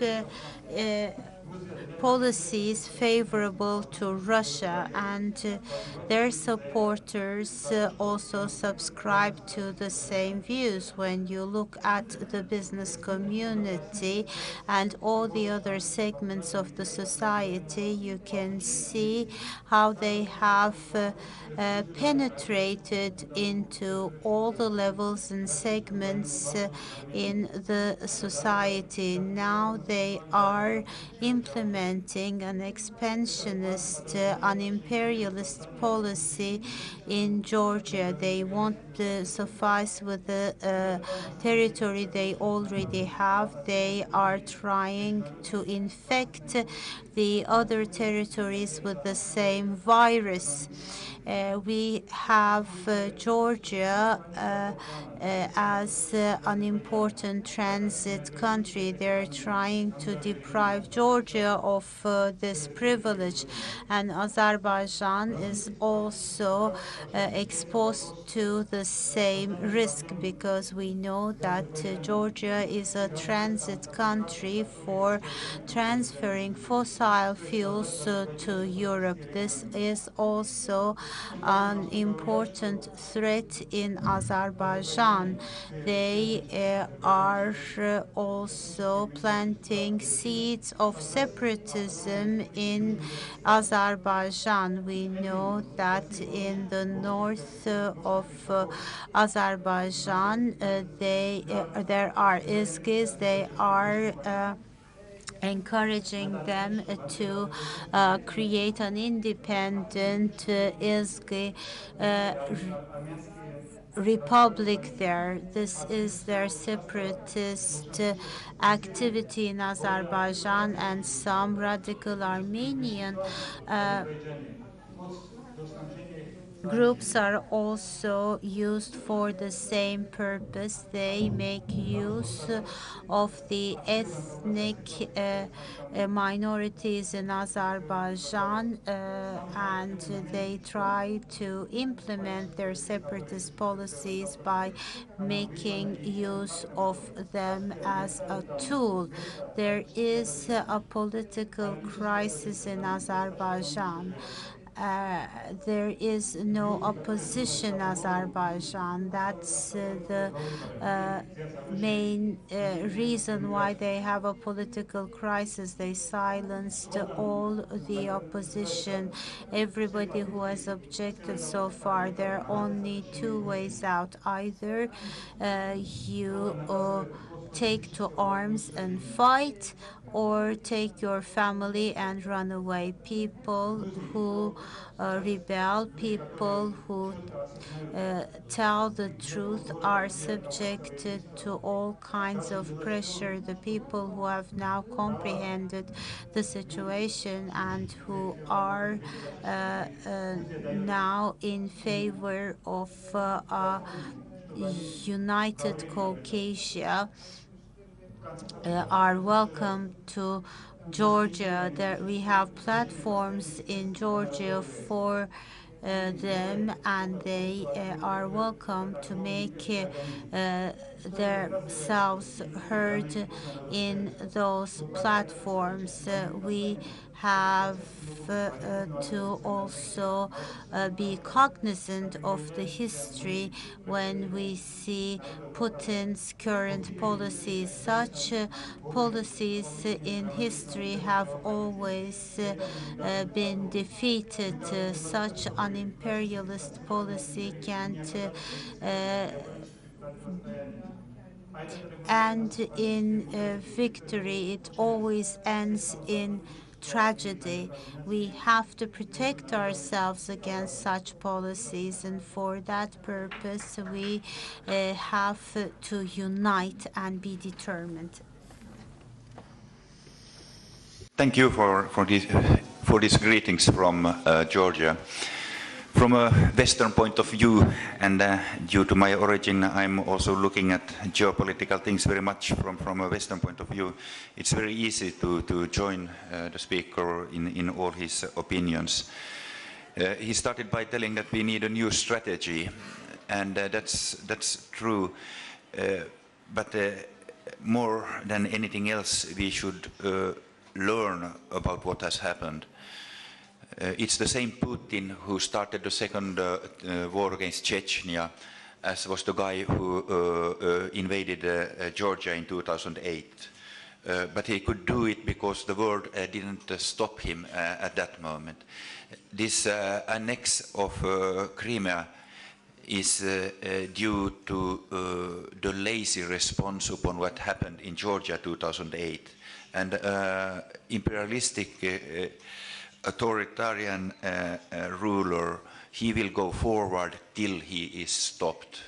policies favorable to Russia, and their supporters also subscribe to the same views. When you look at the business community and all the other segments of the society, you can see how they have penetrated into all the levels and segments in the society. Now they are implementing an expansionist, an imperialist policy in Georgia. They won't suffice with the territory they already have. They are trying to infect the other territories with the same virus. We have Georgia as an important transit country. They're trying to deprive Georgia of this privilege, and Azerbaijan is also exposed to the same risk, because we know that Georgia is a transit country for transferring fossil fuels to Europe. This is also an important threat in Azerbaijan. They are also planting seeds of separatism in Azerbaijan. We know that in the north of Azerbaijan there are Izgis. They are encouraging them to create an independent republic there. This is their separatist activity in Azerbaijan, and some radical Armenian groups are also used for the same purpose. They make use of the ethnic minorities in Azerbaijan and they try to implement their separatist policies by making use of them as a tool. There is a political crisis in Azerbaijan. There is no opposition in Azerbaijan. That's the main reason why they have a political crisis. They silenced all the opposition, everybody who has objected so far. There are only two ways out. Either you take to arms and fight, or take your family and run away. People who rebel, people who tell the truth are subjected to all kinds of pressure. The people who have now comprehended the situation and who are now in favor of a united Caucasia are welcome to Georgia. There we have platforms in Georgia for them, and they are welcome to make themselves heard in those platforms. We have to also be cognizant of the history when we see Putin's current policies. Such policies in history have always been defeated. Such an imperialist policy can't end in victory. It always ends in tragedy. We have to protect ourselves against such policies, and for that purpose we have to unite and be determined. Thank you for these greetings from Georgia. From a Western point of view, and due to my origin, I'm also looking at geopolitical things very much from a Western point of view. It's very easy to join the speaker in all his opinions. He started by telling that we need a new strategy, and that's true. But more than anything else, we should learn about what has happened. It's the same Putin who started the second war against Chechnya, as was the guy who invaded Georgia in 2008. But he could do it because the world didn't stop him at that moment. This annex of Crimea is due to the lazy response upon what happened in Georgia 2008. And imperialistic authoritarian ruler, he will go forward till he is stopped.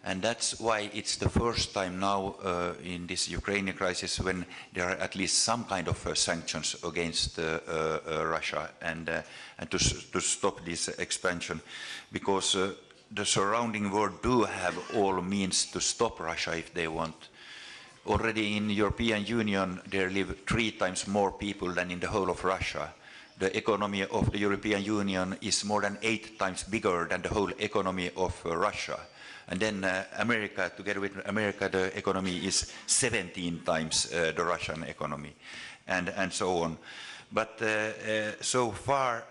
And that's why it's the first time now in this Ukrainian crisis when there are at least some kind of sanctions against Russia and to stop this expansion, because the surrounding world do have all means to stop Russia if they want. Already in the European Union there live 3 times more people than in the whole of Russia. The economy of the European Union is more than 8 times bigger than the whole economy of Russia. And then America, together with America, the economy is 17 times the Russian economy, and so on. But so far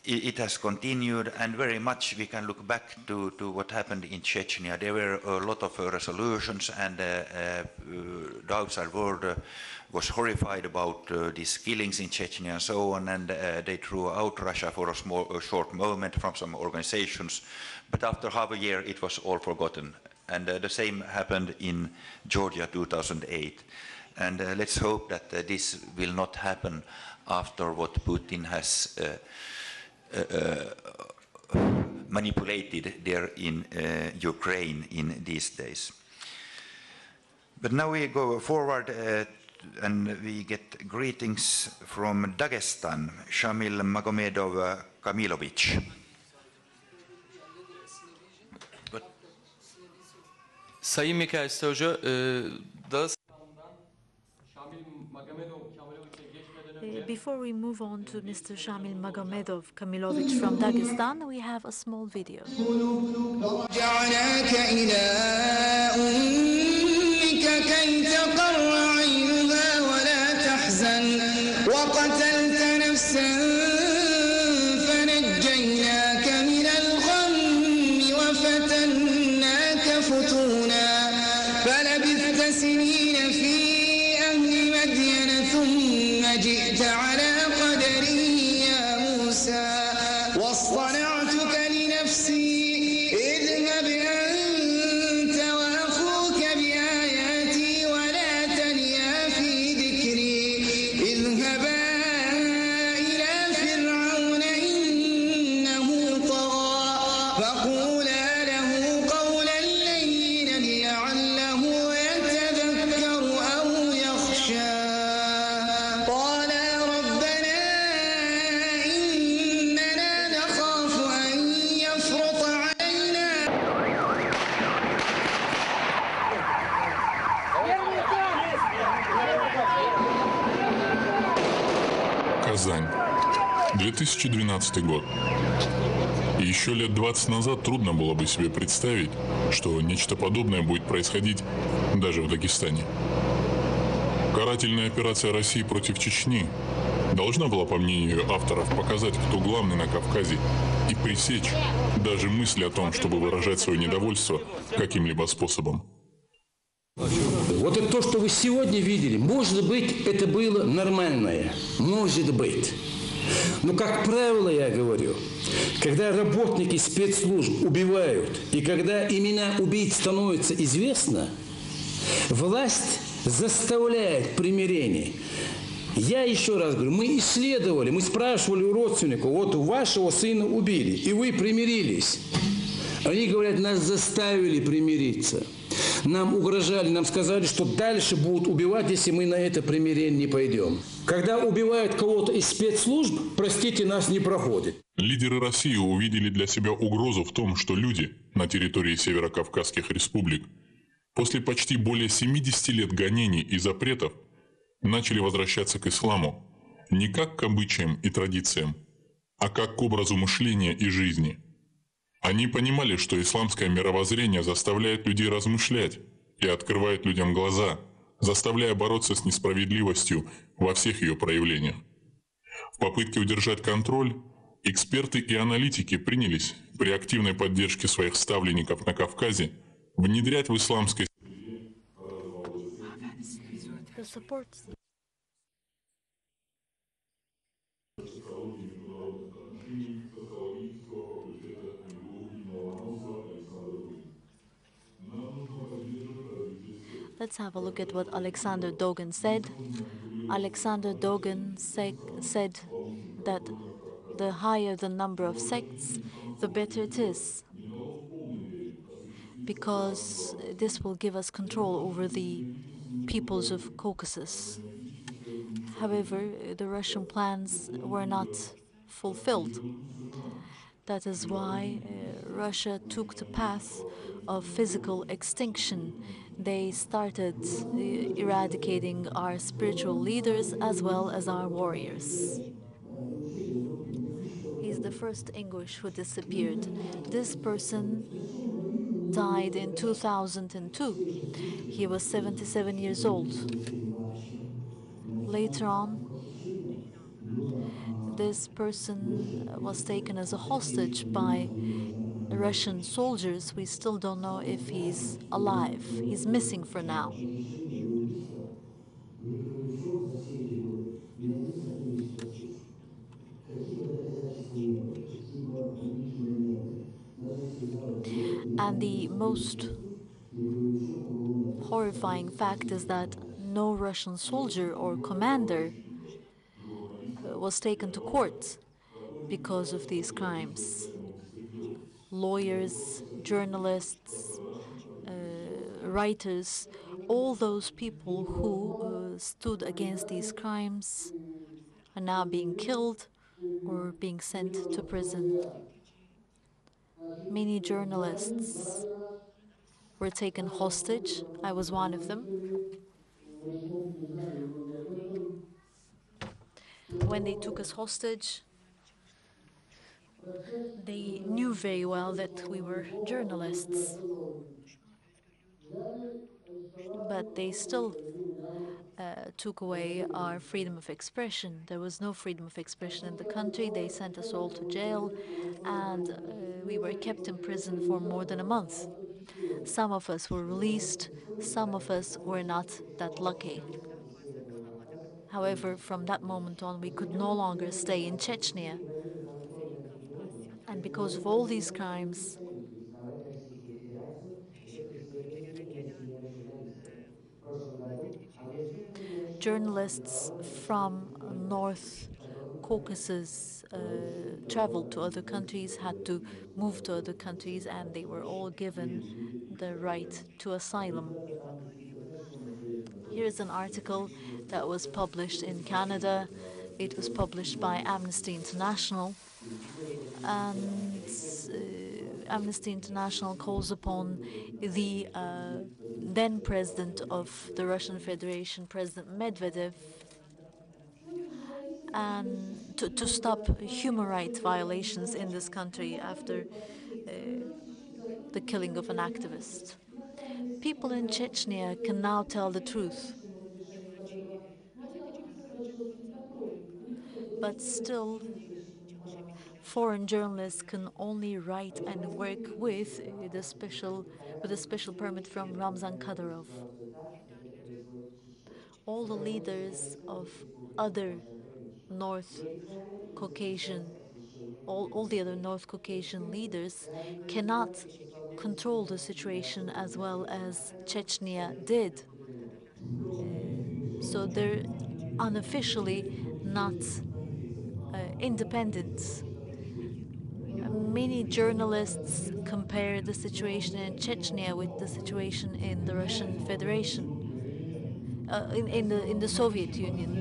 it has continued, and very much we can look back to what happened in Chechnya. There were a lot of resolutions, and the outside world was horrified about these killings in Chechnya and so on, and they threw out Russia for a short moment from some organizations. But after half a year, it was all forgotten. And the same happened in Georgia 2008. And let's hope that this will not happen after what Putin has manipulated there in Ukraine in these days. But now we go forward and we get greetings from Dagestan, Shamil Magomedov Kamilovich. Sayın Mikail Stojo, before we move on to Mr. Shamil Magomedov Kamilovich from Dagestan, we have a small video. Казань. 2012 год. И еще лет 20 назад трудно было бы себе представить, что нечто подобное будет происходить даже в Дагестане. Карательная операция России против Чечни должна была, по мнению авторов, показать, кто главный на Кавказе, и пресечь даже мысли о том, чтобы выражать свое недовольство каким-либо способом. Вот это то, что вы сегодня видели, может быть, это было нормальное, может быть. Но, как правило, я говорю, когда работники спецслужб убивают, и когда имена убийц становятся известны, власть заставляет примирение. Я еще раз говорю, мы исследовали, мы спрашивали у родственников, вот вашего сына убили, и вы примирились. Они говорят, нас заставили примириться. Нам угрожали, нам сказали, что дальше будут убивать, если мы на это примирение не пойдем. Когда убивают кого-то из спецслужб, простите, нас не проходит. Лидеры России увидели для себя угрозу в том, что люди на территории северокавказских республик после почти более 70 лет гонений и запретов начали возвращаться к исламу не как к обычаям и традициям, а как к образу мышления и жизни. Они понимали, что исламское мировоззрение заставляет людей размышлять и открывает людям глаза, заставляя бороться с несправедливостью во всех ее проявлениях. В попытке удержать контроль, эксперты и аналитики принялись при активной поддержке своих ставленников на Кавказе внедрять в исламской Let's have a look at what Alexander Dogan said. Alexander Dogan said that the higher the number of sects, the better it is, because this will give us control over the peoples of Caucasus. However, the Russian plans were not fulfilled. That is why Russia took the path of physical extinction. They started eradicating our spiritual leaders as well as our warriors. He's the first English who disappeared. This person died in 2002. He was 77 years old. Later on, this person was taken as a hostage by Russian soldiers. We still don't know if he's alive. He's missing for now. And the most horrifying fact is that no Russian soldier or commander was taken to court because of these crimes. Lawyers, journalists, writers, all those people who stood against these crimes are now being killed or being sent to prison. Many journalists were taken hostage. I was one of them. When they took us hostage, they knew very well that we were journalists. But they still took away our freedom of expression. There was no freedom of expression in the country. They sent us all to jail, and we were kept in prison for more than a month. Some of us were released, some of us were not that lucky. However, from that moment on, we could no longer stay in Chechnya. And because of all these crimes, journalists from North Caucasus traveled to other countries, had to move to other countries, and they were all given the right to asylum. Here's an article that was published in Canada. It was published by Amnesty International. And Amnesty International calls upon the then president of the Russian Federation, President Medvedev, and to stop human rights violations in this country after the killing of an activist. People in Chechnya can now tell the truth. But still, foreign journalists can only write and work with a special permit from Ramzan Kadyrov. All the leaders of other North Caucasian, all the other North Caucasian leaders cannot control the situation as well as Chechnya did. So they're unofficially not independent. Many journalists compare the situation in Chechnya with the situation in the Russian Federation, in the Soviet Union.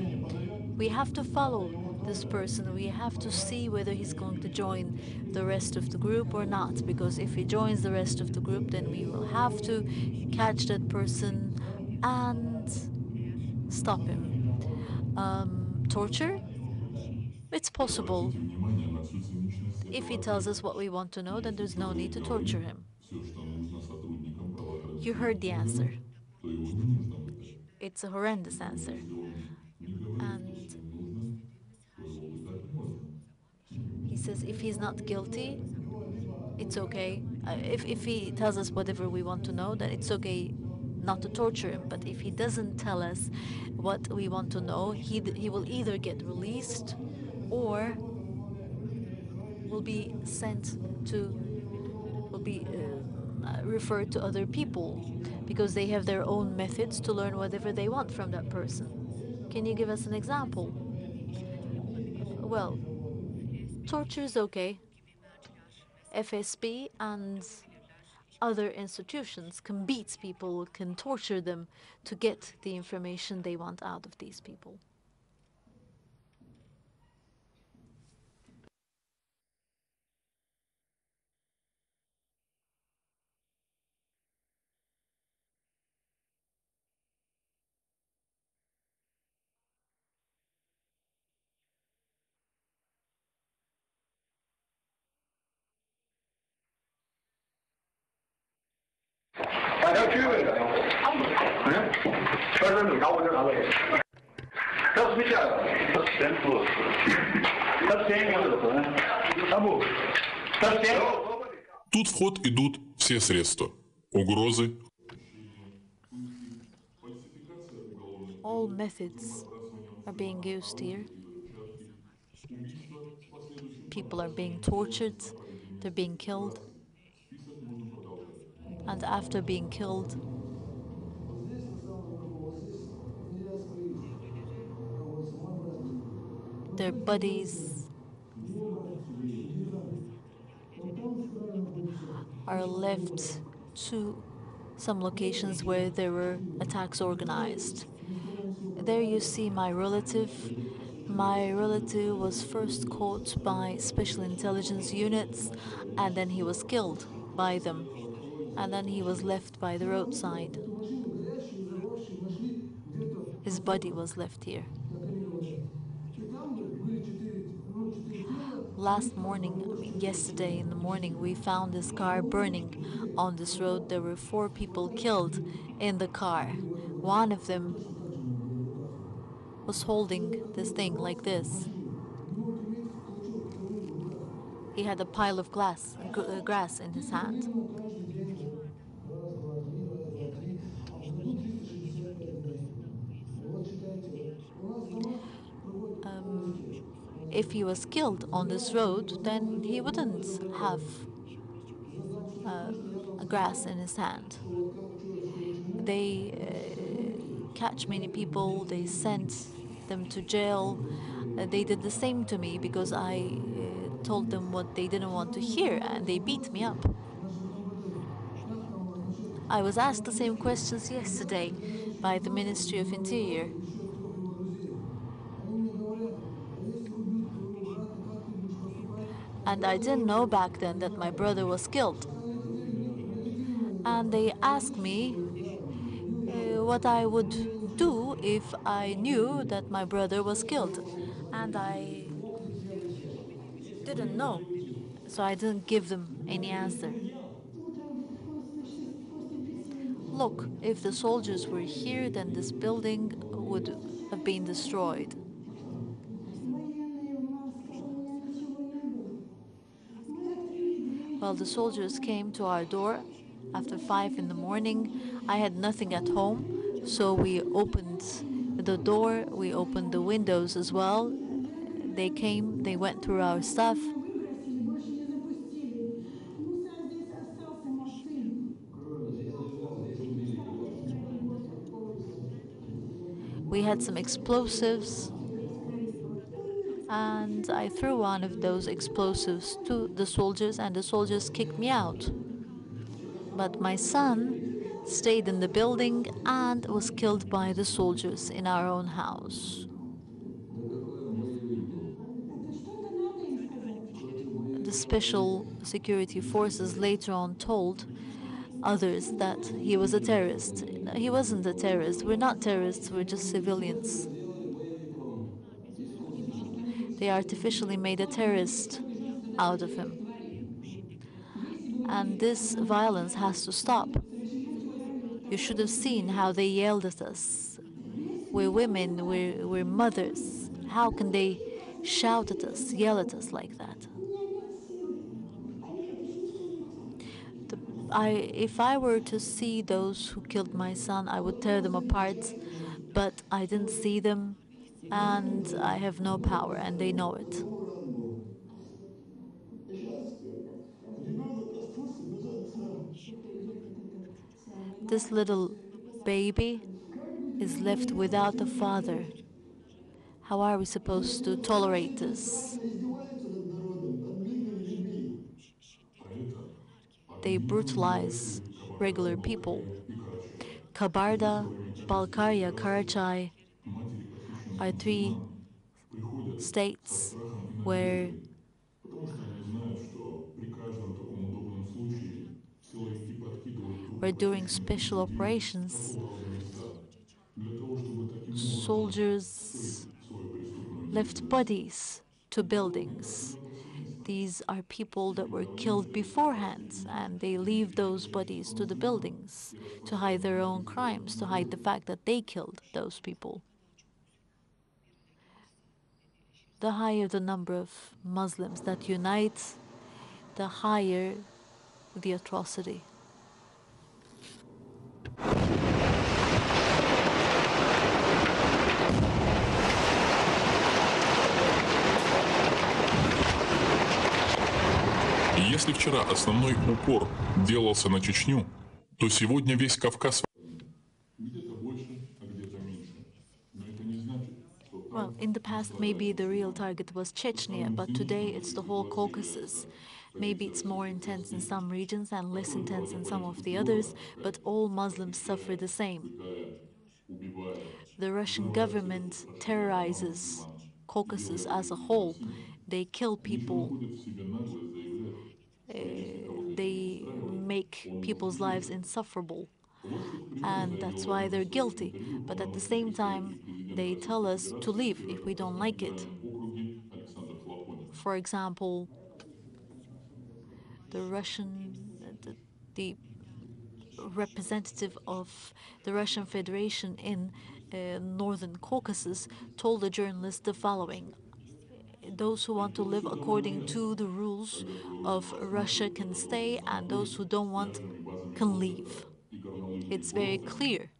We have to follow this person. We have to see whether he's going to join the rest of the group or not, because if he joins the rest of the group, then we will have to catch that person and stop him. Torture? It's possible. If he tells us what we want to know, then there's no need to torture him. You heard the answer. It's a horrendous answer. And he says if he's not guilty, it's okay. If he tells us whatever we want to know, then it's okay not to torture him. But if he doesn't tell us what we want to know, he will either get released or will be referred to other people, because they have their own methods to learn whatever they want from that person. Can you give us an example? Well, torture is okay. FSB and other institutions can beat people, can torture them to get the information they want out of these people. Тут в ход идут все средства. Угрозы. All methods are being used here. People are being tortured, they're being killed. And after being killed, their bodies are left to some locations where there were attacks organized. There you see my relative. My relative was first caught by special intelligence units, and then he was killed by them. And then he was left by the roadside. His body was left here. Last morning, yesterday in the morning, we found this car burning on this road. There were 4 people killed in the car. One of them was holding this thing like this. He had a pile of grass in his hand. If he was killed on this road, then he wouldn't have grass in his hand. They catch many people, they sent them to jail. They did the same to me because I told them what they didn't want to hear, and they beat me up. I was asked the same questions yesterday by the Ministry of Interior. And I didn't know back then that my brother was killed. And they asked me what I would do if I knew that my brother was killed. And I didn't know, so I didn't give them any answer. Look, if the soldiers were here, then this building would have been destroyed. Well, the soldiers came to our door after 5 in the morning. I had nothing at home, so we opened the door, we opened the windows as well. They came, they went through our stuff. We had some explosives, and I threw one of those explosives to the soldiers, and the soldiers kicked me out. But my son stayed in the building and was killed by the soldiers in our own house. The special security forces later on told others that he was a terrorist. He wasn't a terrorist. We're not terrorists, we're just civilians. They artificially made a terrorist out of him. And this violence has to stop. You should have seen how they yelled at us. We're women, we're mothers. How can they shout at us, yell at us like that? If I were to see those who killed my son, I would tear them apart, but I didn't see them, and I have no power, and they know it. This little baby is left without a father. How are we supposed to tolerate this? They brutalize regular people. Kabarda, Balkaria, Karachay are 3 states where during special operations, soldiers left bodies to buildings. These are people that were killed beforehand, and they leave those bodies to the buildings to hide their own crimes, to hide the fact that they killed those people. The higher the number of Muslims that unite, the higher the atrocity. Если вчера основной упор делался на Чечню, то сегодня весь Кавказ где-то больше, а где-то меньше. Но это не значит, что Well, in the past, maybe the real target was Chechnya, but today it's the whole Caucasus. Maybe it's more intense in some regions and less intense in some of the others, but all Muslims suffer the same. The Russian government terrorizes Caucasus as a whole. They kill people. They make people's lives insufferable. And that's why they're guilty. But at the same time, they tell us to leave if we don't like it. For example, the the representative of the Russian Federation in northern Caucasus told the journalist the following: those who want to live according to the rules of Russia can stay, and those who don't want can leave. It's very clear.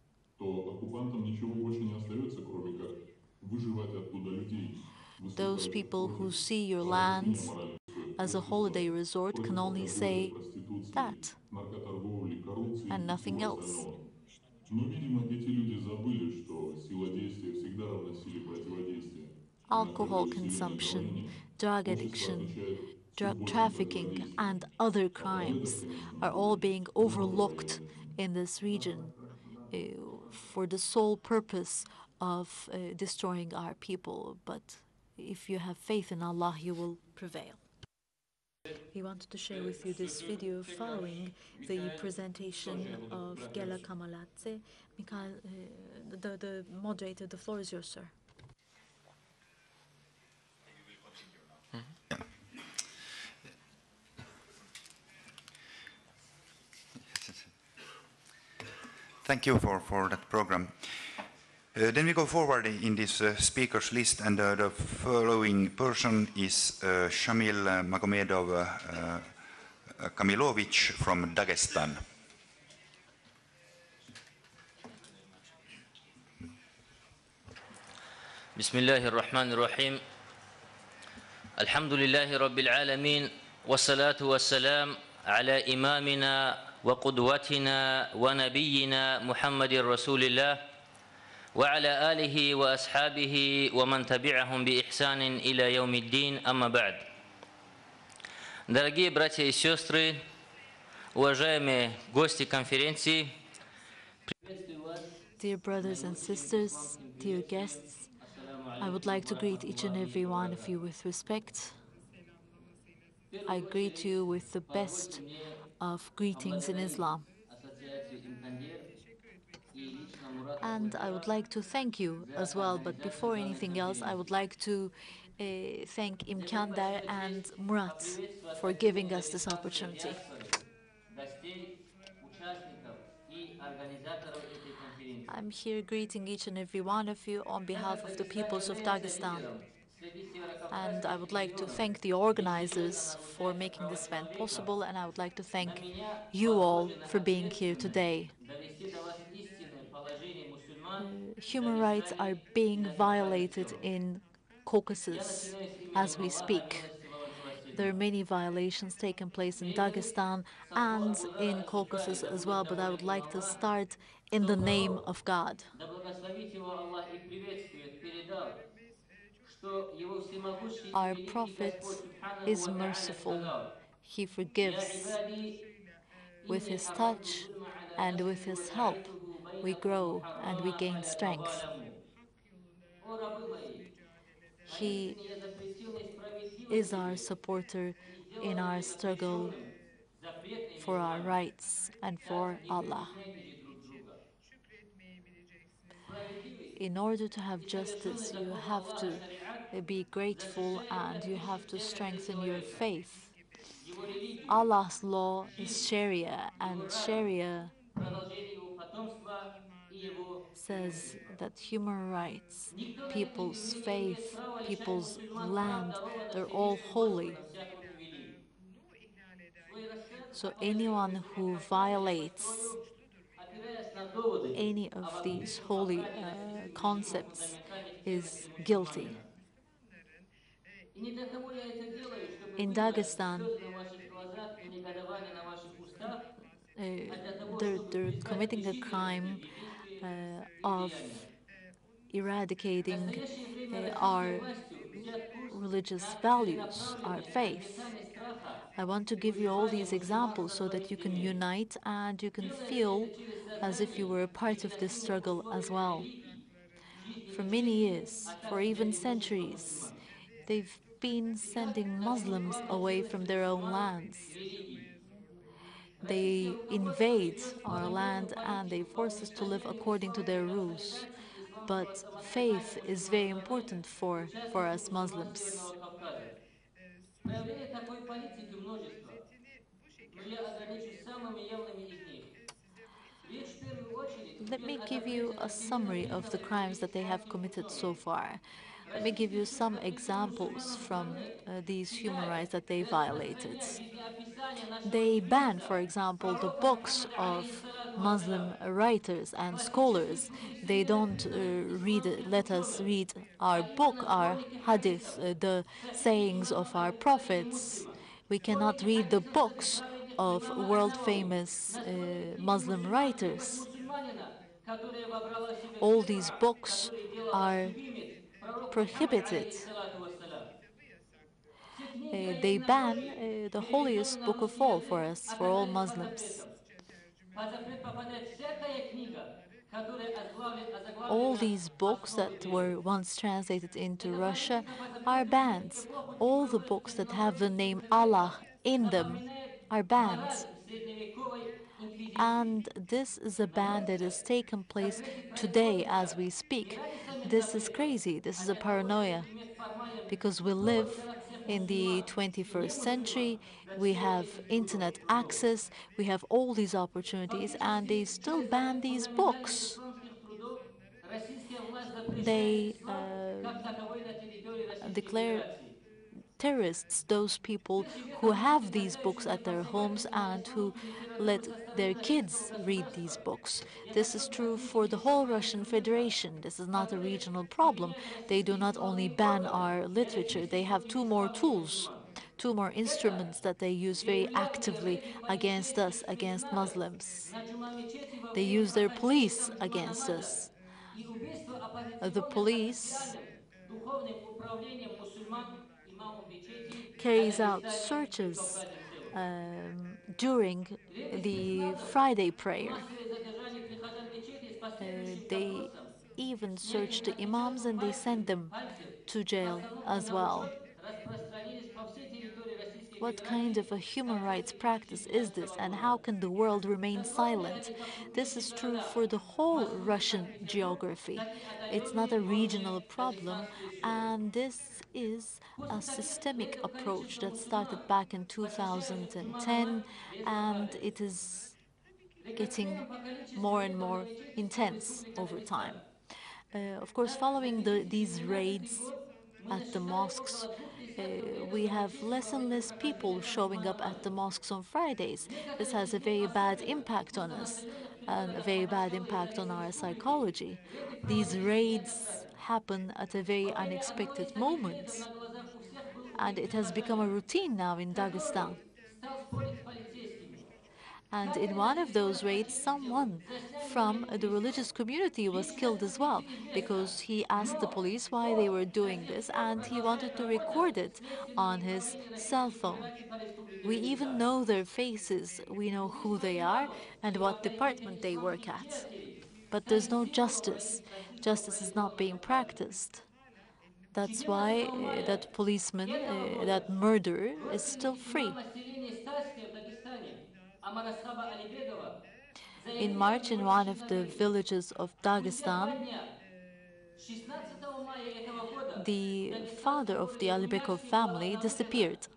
Those people who see your lands as a holiday resort can only say that and nothing else. Alcohol consumption, drug addiction, drug trafficking, and other crimes are all being overlooked in this region for the sole purpose of destroying our people. But if you have faith in Allah, you will prevail. We wanted to share with you this video following the presentation of Gela Kamaladze. Mikhail, the moderator, the floor is yours, sir. Thank you for that program. Then we go forward in this speakers list, and the following person is Shamil Magomedov Kamilovich from Dagestan. بسم الله الرحمن الرحيم الحمد لله رب العالمين والصلاة والسلام على إمامنا وقدوتنا ونبينا محمد رسول الله وعلى آله وأصحابه ومن تبعهم بإحسان إلى يوم الدين أما بعد. Дорогие братья и сестры, уважаемые гости конференции, dear brothers and sisters, dear guests, I would like to greet each and every one of you with respect. I greet you with the best of greetings in Islam. And I would like to thank you as well, but before anything else, I would like to thank İMKANDER and Murat for giving us this opportunity. I'm here greeting each and every one of you on behalf of the peoples of Dagestan. And I would like to thank the organizers for making this event possible, and I would like to thank you all for being here today. Human rights are being violated in Caucasus as we speak. There are many violations taking place in Dagestan and in Caucasus as well, but I would like to start in the name of God. Our Prophet is merciful. He forgives. With his touch and with his help, we grow and we gain strength. He is our supporter in our struggle for our rights and for Allah. In order to have justice, you have to be grateful and you have to strengthen your faith. Allah's law is Sharia, and Sharia says that human rights, people's faith, people's land, they're all holy. So anyone who violates any of these holy concepts is guilty. In Dagestan, they're committing a crime of eradicating our religious values, our faith. I want to give you all these examples so that you can unite and you can feel as if you were a part of this struggle as well. For many years, for even centuries, they've been sending Muslims away from their own lands. They invade our land and they force us to live according to their rules. But faith is very important for us Muslims. Проявление такой политики множество, но я ограничусь самыми явными из них. Let me give you a summary of the crimes that they have committed so far. Let me give you some examples from these human rights that they violated. They ban, for example, the books of Muslim writers and scholars. They don't let us read our book, our hadith, the sayings of our prophets. We cannot read the books of world-famous Muslim writers. All these books are prohibited. They ban the holiest book of all for us, for all Muslims. All these books that were once translated into Russia are banned. All the books that have the name Allah in them are banned. And this is a ban that has taken place today as we speak. This is crazy. This is a paranoia because we live in the 21st century. We have internet access. We have all these opportunities, and they still ban these books. They declare terrorists those people who have these books at their homes and who let their kids read these books. This is true for the whole Russian Federation. This is not a regional problem. They do not only ban our literature, they have two more tools, two more instruments that they use very actively against us, against Muslims. They use their police against us. The police carries out searches during the Friday prayer. They even search the imams and they send them to jail as well. What kind of a human rights practice is this, and how can the world remain silent? This is true for the whole Russian geography. It's not a regional problem, and this is a systemic approach that started back in 2010, and it is getting more and more intense over time. Of course, following these raids at the mosques, we have less and less people showing up at the mosques on Fridays. This has a very bad impact on us and a very bad impact on our psychology. These raids happen at a very unexpected moment, and it has become a routine now in Dagestan. And in one of those raids, someone from the religious community was killed as well because he asked the police why they were doing this and he wanted to record it on his cell phone. We even know their faces, we know who they are and what department they work at. But there's no justice. Justice is not being practiced. That's why that policeman, that murderer, is still free. In March, in one of the villages of Dagestan, the father of the Alibekov family disappeared.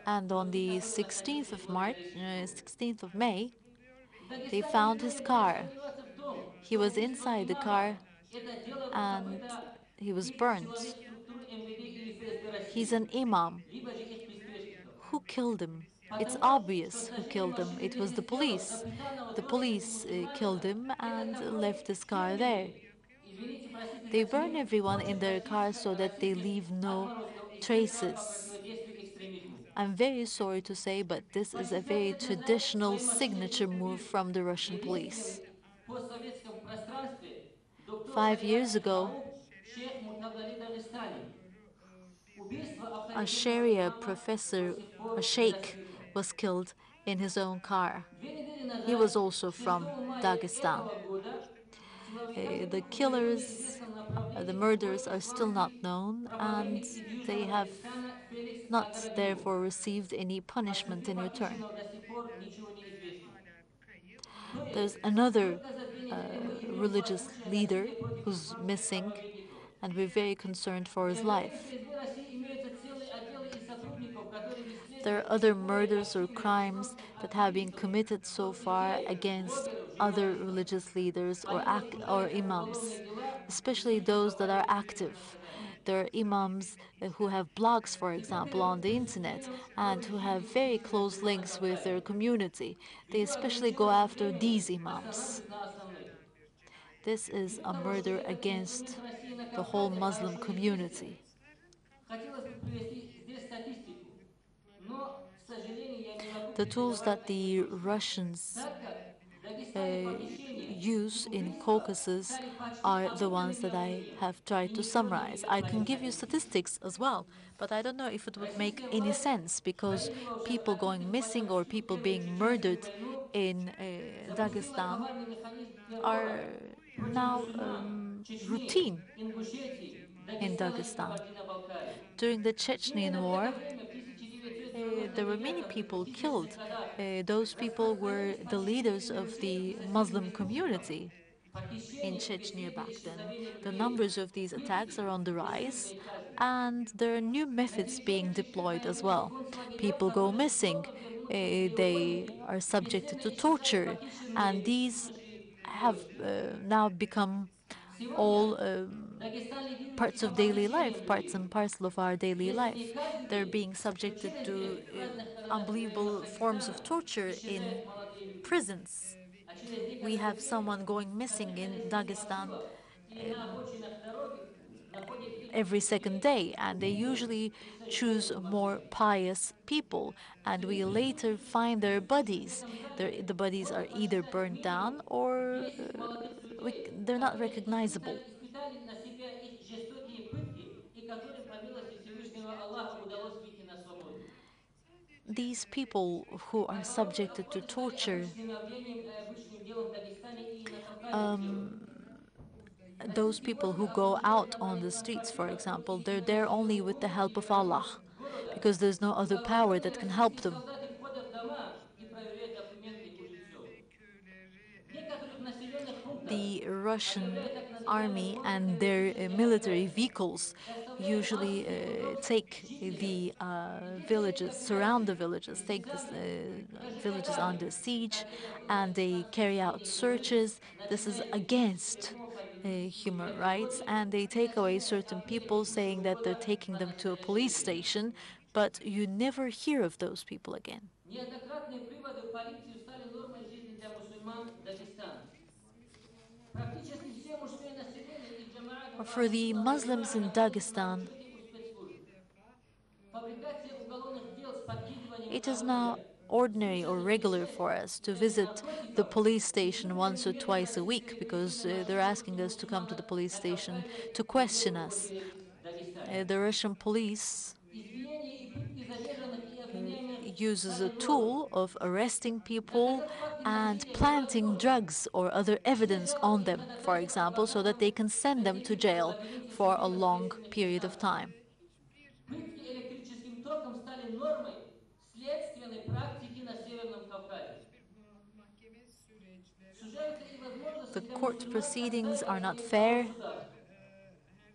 And on the 16th of May, they found his car. He was inside the car and he was burned. He's an imam. Who killed him? It's obvious who killed him. It was the police. The police killed him and left his car there. They burn everyone in their cars so that they leave no traces. I'm very sorry to say, but this is a very traditional signature move from the Russian police. 5 years ago, a Sharia professor, a sheikh, was killed in his own car. He was also from Dagestan. The killers, the murderers are still not known, and they have not therefore received any punishment in return. There's another religious leader who's missing, and we're very concerned for his life. There are other murders or crimes that have been committed so far against other religious leaders or imams, especially those that are active. There are imams who have blogs, for example, on the internet and who have very close links with their community. They especially go after these imams. This is a murder against the whole Muslim community. The tools that the Russians use in Caucasus are the ones that I have tried to summarize. I can give you statistics as well, but I don't know if it would make any sense because people going missing or people being murdered in Dagestan are now routine in Dagestan. During the Chechen War, there were many people killed. Those people were the leaders of the Muslim community in Chechnya back then. The numbers of these attacks are on the rise, and there are new methods being deployed as well. People go missing, they are subjected to torture, and these have now become all parts of daily life, parts and parcel of our daily life. They're being subjected to unbelievable forms of torture in prisons. We have someone going missing in Dagestan every second day, and they usually choose more pious people, and we later find their bodies. The bodies are either burned down or they're not recognizable. These people who are subjected to torture, those people who go out on the streets, for example, they're there only with the help of Allah, because there's no other power that can help them. The Russian army and their military vehicles usually take the villages, surround the villages, take the villages under siege, and they carry out searches. This is against human rights, and they take away certain people, saying that they're taking them to a police station, but you never hear of those people again. Неоднократные приводы в полиции стали нормой жизни для мусульман Дагестана. Практически все мужское население и джамаат For the Muslims in Dagestan, у спецслужб. Фабрикация уголовных дел с подкидыванием it is now ordinary or regular for us to visit the police station once or twice a week because they're asking us to come to the police station to question us. The Russian police uses a tool of arresting people and planting drugs or other evidence on them, for example, so that they can send them to jail for a long period of time. Пытки электрическим током стали нормой следственной практики на Северном Кавказе. Сужаются и возможности The для court мусульман proceedings are not оставить fair.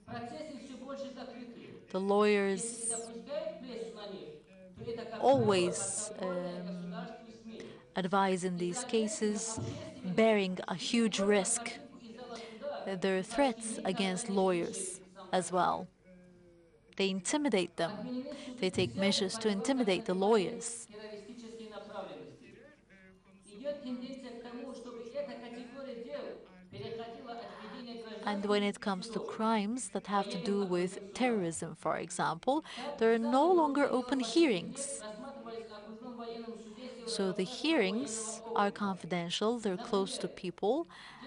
Процессы все больше закрытые. The Если lawyers допускают прессу на них, то это, как правило, always подконтрольные государству СМИ. advise in these cases, bearing a huge risk. There are threats against lawyers as well. They intimidate them. They take measures to intimidate the lawyers. Террористические направленности. Идет тенденция к тому, чтобы эта категория дел переходила от ведения And when it comes to crimes that have to do with terrorism, for example, there are no longer open hearings. рассматривались окружном So the hearings are confidential, they're close to people,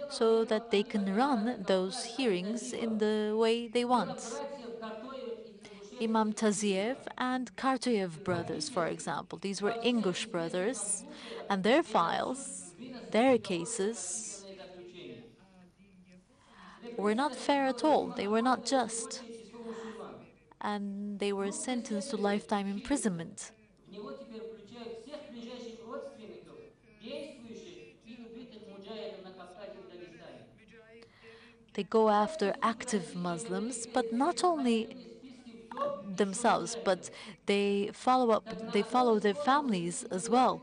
so that they can run those hearings in the way they want. Imam Taziev and Kartoyev brothers, for example, these were English brothers, and their files, their cases, were not fair at all. They were not just. And they were sentenced to lifetime imprisonment. В него теперь включают всех ближайших родственников, действующих и убитых муджахидов на Кавказе и в Дагестане. They go after active Muslims, but not only themselves, but they follow their families as well.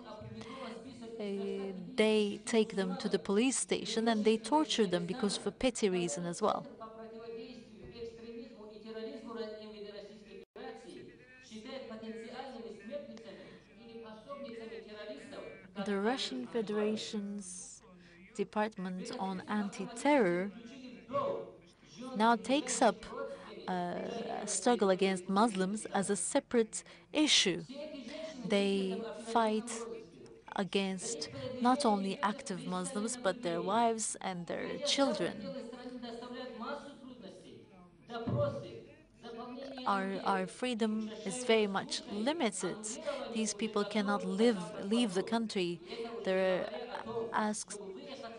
They take them to the police station and they torture them because of a petty reason as well. По противодействию экстремизму и терроризму МВД Российской Федерации считает потенциальными смертницами или пособницами террористов. The Russian Federation's Department on Anti-Terror now takes up a struggle against Muslims as a separate issue. They fight against not only active Muslims, but their wives and their children. Our freedom is very much limited. These people cannot leave the country. They're asked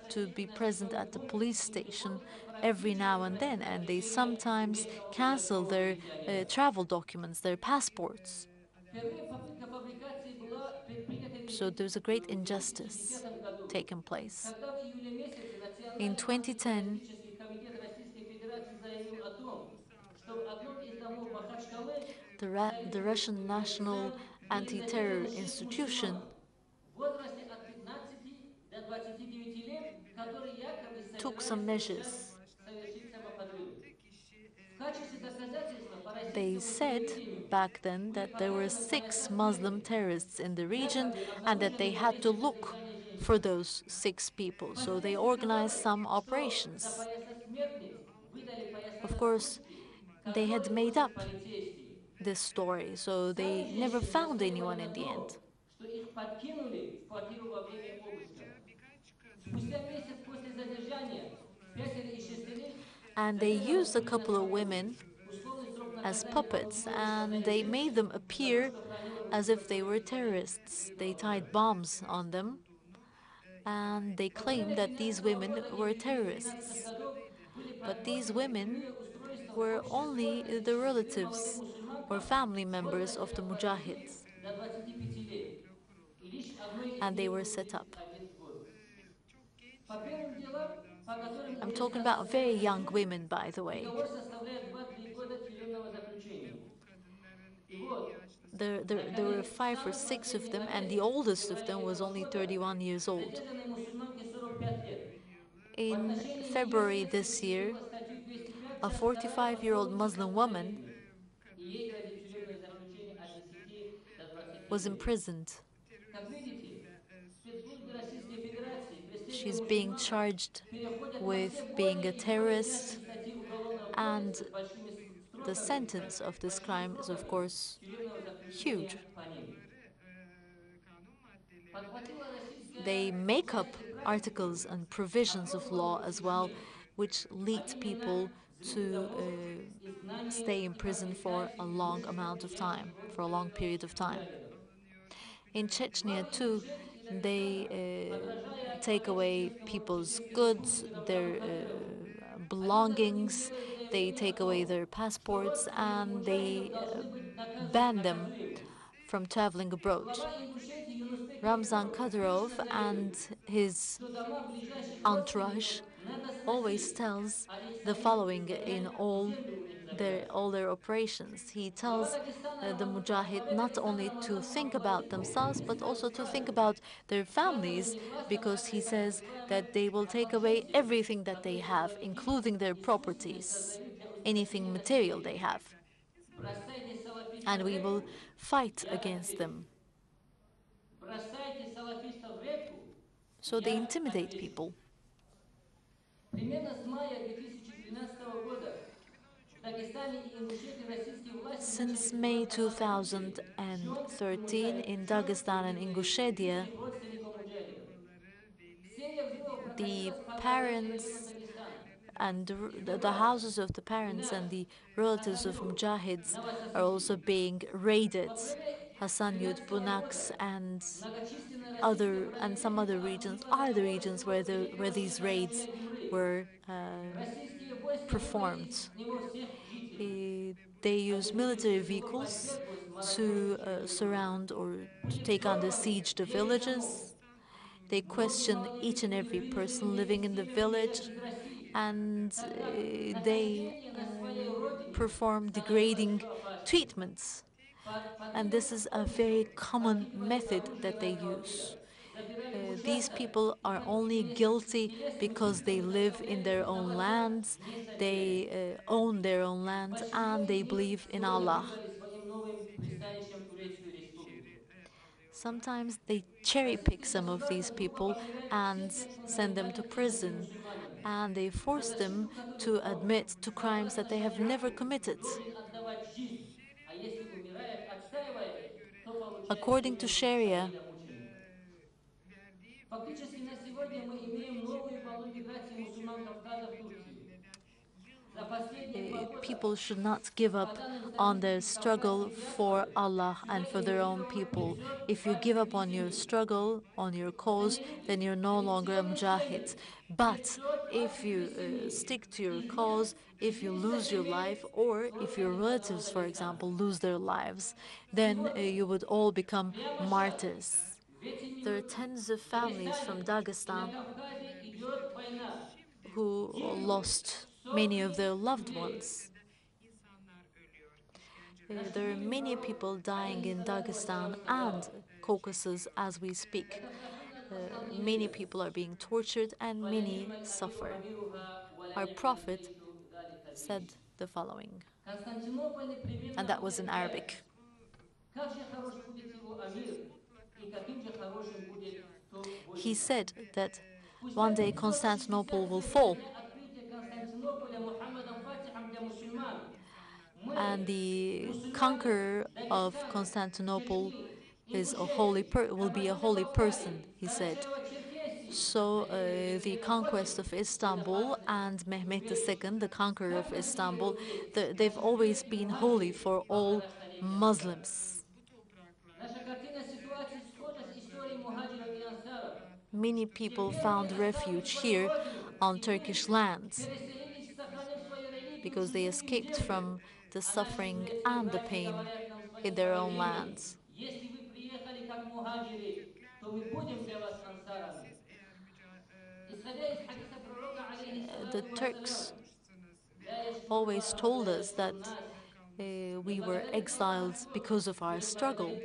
to be present at the police station every now and then, and they sometimes cancel their travel documents, their passports. So there's a great injustice taking place. In 2010, the Russian National Anti-Terror Institution took some measures. They said back then that there were 6 Muslim terrorists in the region and that they had to look for those 6 people. So they organized some operations. Of course, they had made up this story, so they never found anyone in the end. And they used a couple of women as puppets, and they made them appear as if they were terrorists. They tied bombs on them, and they claimed that these women were terrorists. But these women were only the relatives or family members of the Mujahids, and they were set up. I'm talking about very young women, by the way. There were 5 or 6 of them, and the oldest of them was only 31 years old. In February this year, a 45-year-old Muslim woman was imprisoned. She's being charged with being a terrorist, and the sentence of this crime is, of course, huge. They make up articles and provisions of law as well, which lead people to stay in prison for a long amount of time, for a long period of time. In Chechnya, too, they take away people's goods, their belongings, they take away their passports, and they ban them from traveling abroad. Ramzan Kadyrov and his entourage always tells the following in all their operations. He tells the Mujahid not only to think about themselves, but also to think about their families, because he says that they will take away everything that they have, including their properties, anything material they have. And we will fight against them. So they intimidate people. Since May 2013, in Dagestan and Ingushetia, the parents and the houses of the parents and the relatives of mujahids are also being raided. Hasan Yud, Bunaks, and some other regions are the regions where these raids were performed. They use military vehicles to surround or to take under siege the villages. They question each and every person living in the village, and they perform degrading treatments. And this is a very common method that they use. These people are only guilty because they live in their own lands, they own their own lands, and they believe in Allah. Sometimes they cherry pick some of these people and send them to prison, and they force them to admit to crimes that they have never committed. According to Sharia, Фактически на сегодня мы имеем новую волну миграции мусульман Кавказа в Турцию. people should not give up on their struggle for Allah and for their own people. If you give up on your struggle, on your cause, then you're no longer a mujahid. But if you stick to your cause, if you lose your life, or if your relatives, for example, lose their lives, then you would all become martyrs. There are tens of families from Dagestan who lost many of their loved ones. There are many people dying in Dagestan and Caucasus as we speak. Many people are being tortured and many suffer. Our Prophet said the following, and that was in Arabic. He said that one day Constantinople will fall, and the conqueror of Constantinople will be a holy person, he said. So the conquest of Istanbul and Mehmet II, the conqueror of Istanbul, they've always been holy for all Muslims. Many people found refuge here on Turkish lands because they escaped from the suffering and the pain in their own lands. The Turks always told us that we were exiles because of our struggle,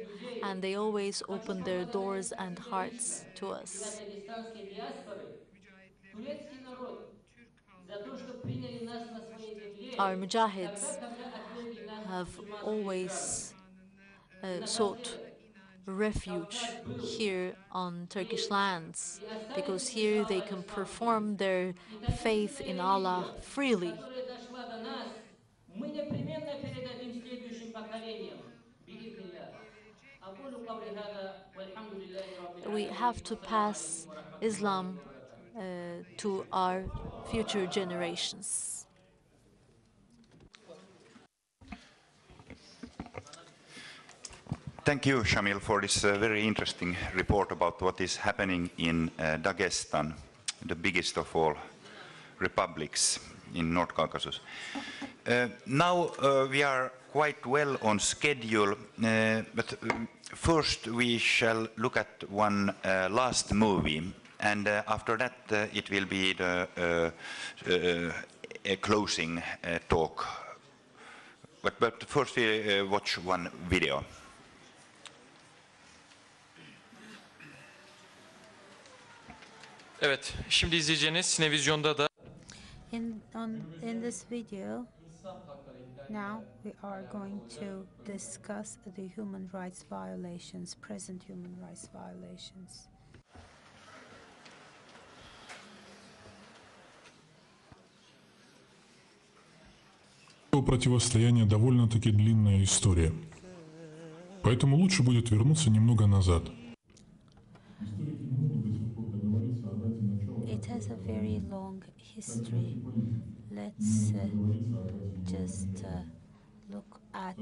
and they always opened their doors and hearts to us. Our mujahids have always sought refuge here on Turkish lands because here they can perform their faith in Allah freely. We have to pass Islam to our future generations. Thank you, Shamil, for this very interesting report about what is happening in Dagestan, the biggest of all republics in North Caucasus. Now we are quite well on schedule, but first we shall look at one last movie, and after that it will be the a closing talk. But first we watch one video. Evet, şimdi izleyeceğiniz Sinevizyon'da da in this video, now we are going to discuss the human rights violations, present human rights violations. Противостояние довольно-таки длинная история. Поэтому лучше будет вернуться немного назад. It has a very long history. Let's just look at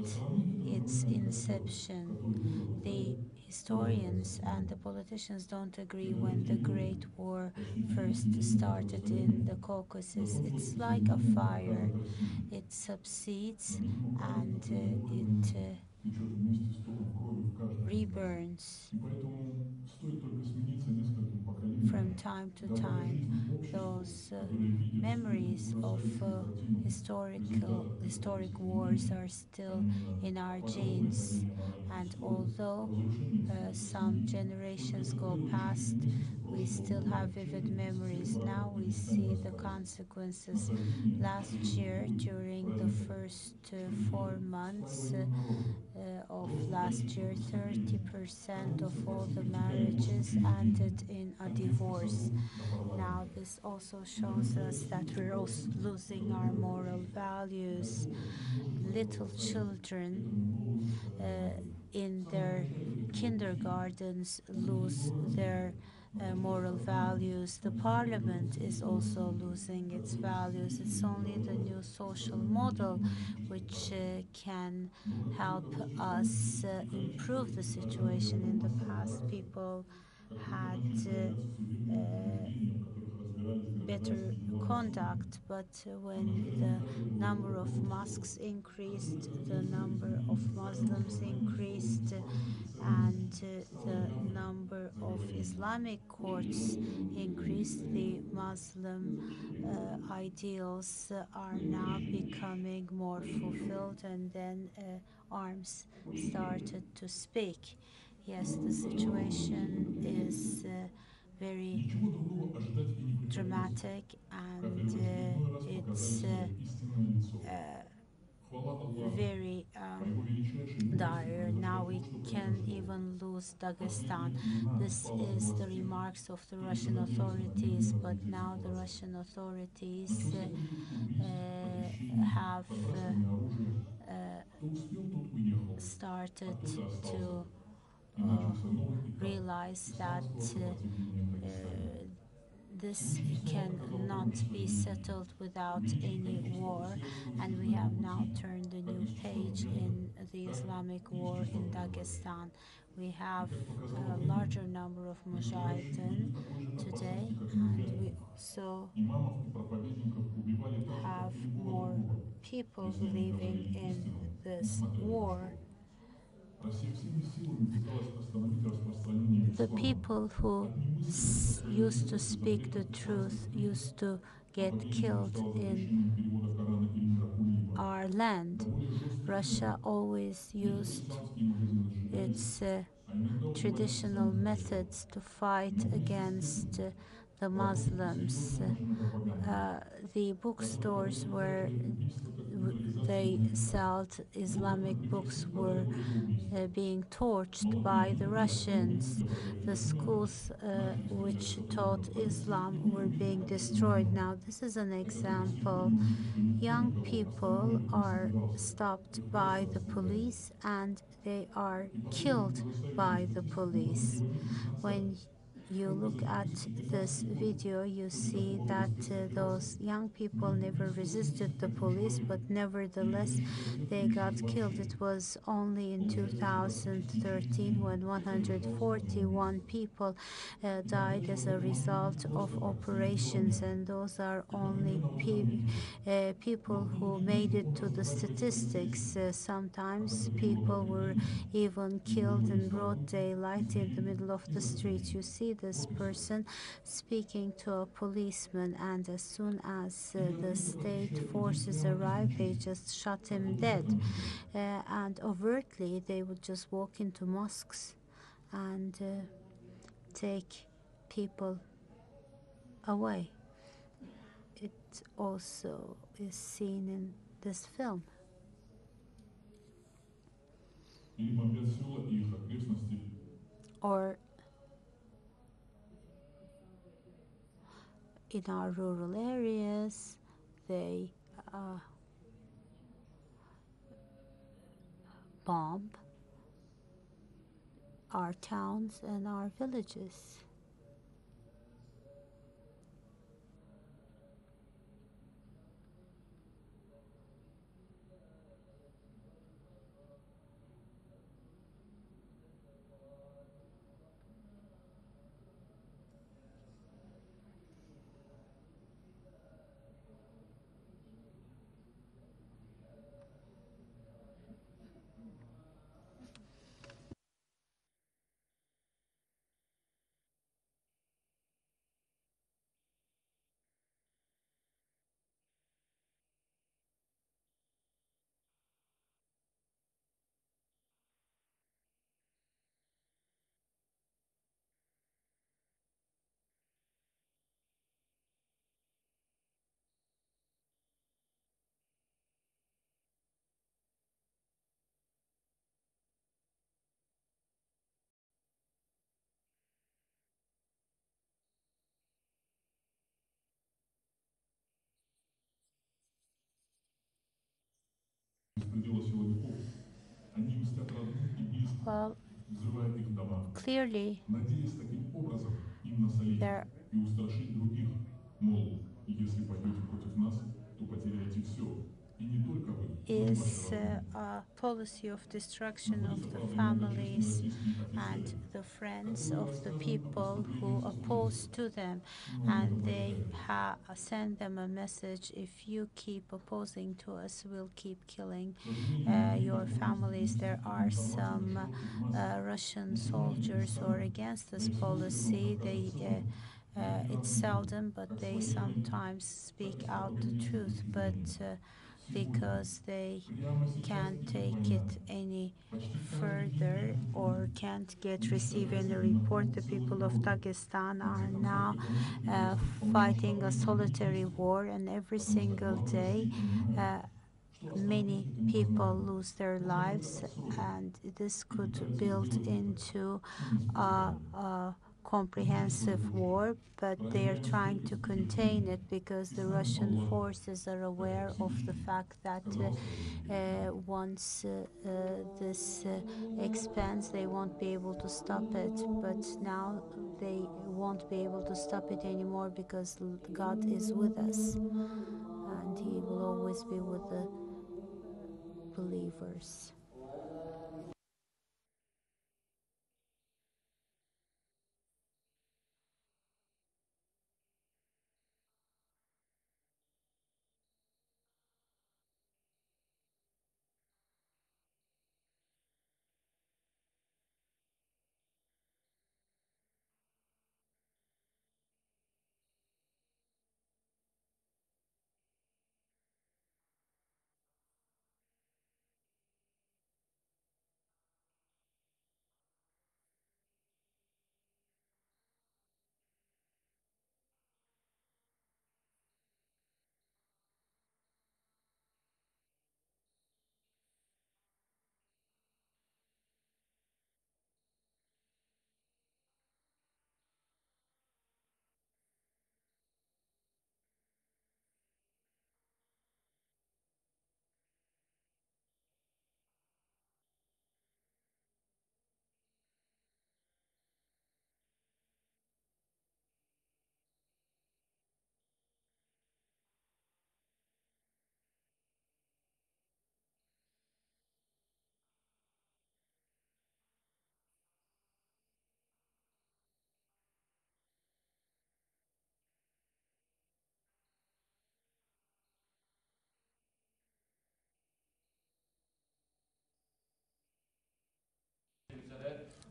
its inception. The historians and the politicians don't agree when the Great War first started in the Caucasus. It's like a fire. It subsides and it reburns from time to time. Those memories of historic wars are still in our genes, and although some generations go past, we still have vivid memories. Now we see the consequences. Last year, during the first 4 months of last year, 30% of all the marriages ended in a divorce. Now this also shows us that we're also losing our moral values. Little children in their kindergartens lose their moral values. The parliament is also losing its values. It's only the new social model which can help us improve the situation. In the past, people had better conduct, but when the number of mosques increased, the number of Muslims increased, and the number of Islamic courts increased, the Muslim ideals are now becoming more fulfilled, and then arms started to speak. Yes, the situation is very dramatic, and it's very dire. Now we can even lose Dagestan. This is the remarks of the Russian authorities, but now the Russian authorities have started to realize that this cannot be settled without any war, and we have now turned a new page in the Islamic war in Dagestan. We have a larger number of mujahideen today, and we also have more people believing in this war. The people who used to speak the truth used to get killed in our land. Russia always used its traditional methods to fight against the Muslims. The bookstores where they sold Islamic books were being torched by the Russians. The schools which taught Islam were being destroyed. Now, this is an example. Young people are stopped by the police and they are killed by the police. When you look at this video, you see that those young people never resisted the police, but nevertheless they got killed. It was only in 2013 when 141 people died as a result of operations, and those are only people who made it to the statistics. Sometimes people were even killed in broad daylight in the middle of the street. You see this person speaking to a policeman, and as soon as the state forces arrive, they just shot him dead. And overtly, they would just walk into mosques and take people away. It also is seen in this film. Or in our rural areas, they bomb our towns and our villages. Well, clearly, there is a policy of destruction of the families and the friends of the people who oppose to them, and they send them a message: if you keep opposing to us, we'll keep killing your families. There are some Russian soldiers who are against this policy. It's seldom, but they sometimes speak out the truth, but because they can't take it any further or can't receive any report, the people of Dagestan are now fighting a solitary war, and every single day many people lose their lives, and this could build into a comprehensive war, but they are trying to contain it because the Russian forces are aware of the fact that once this expands, they won't be able to stop it. But now they won't be able to stop it anymore because God is with us, and He will always be with the believers.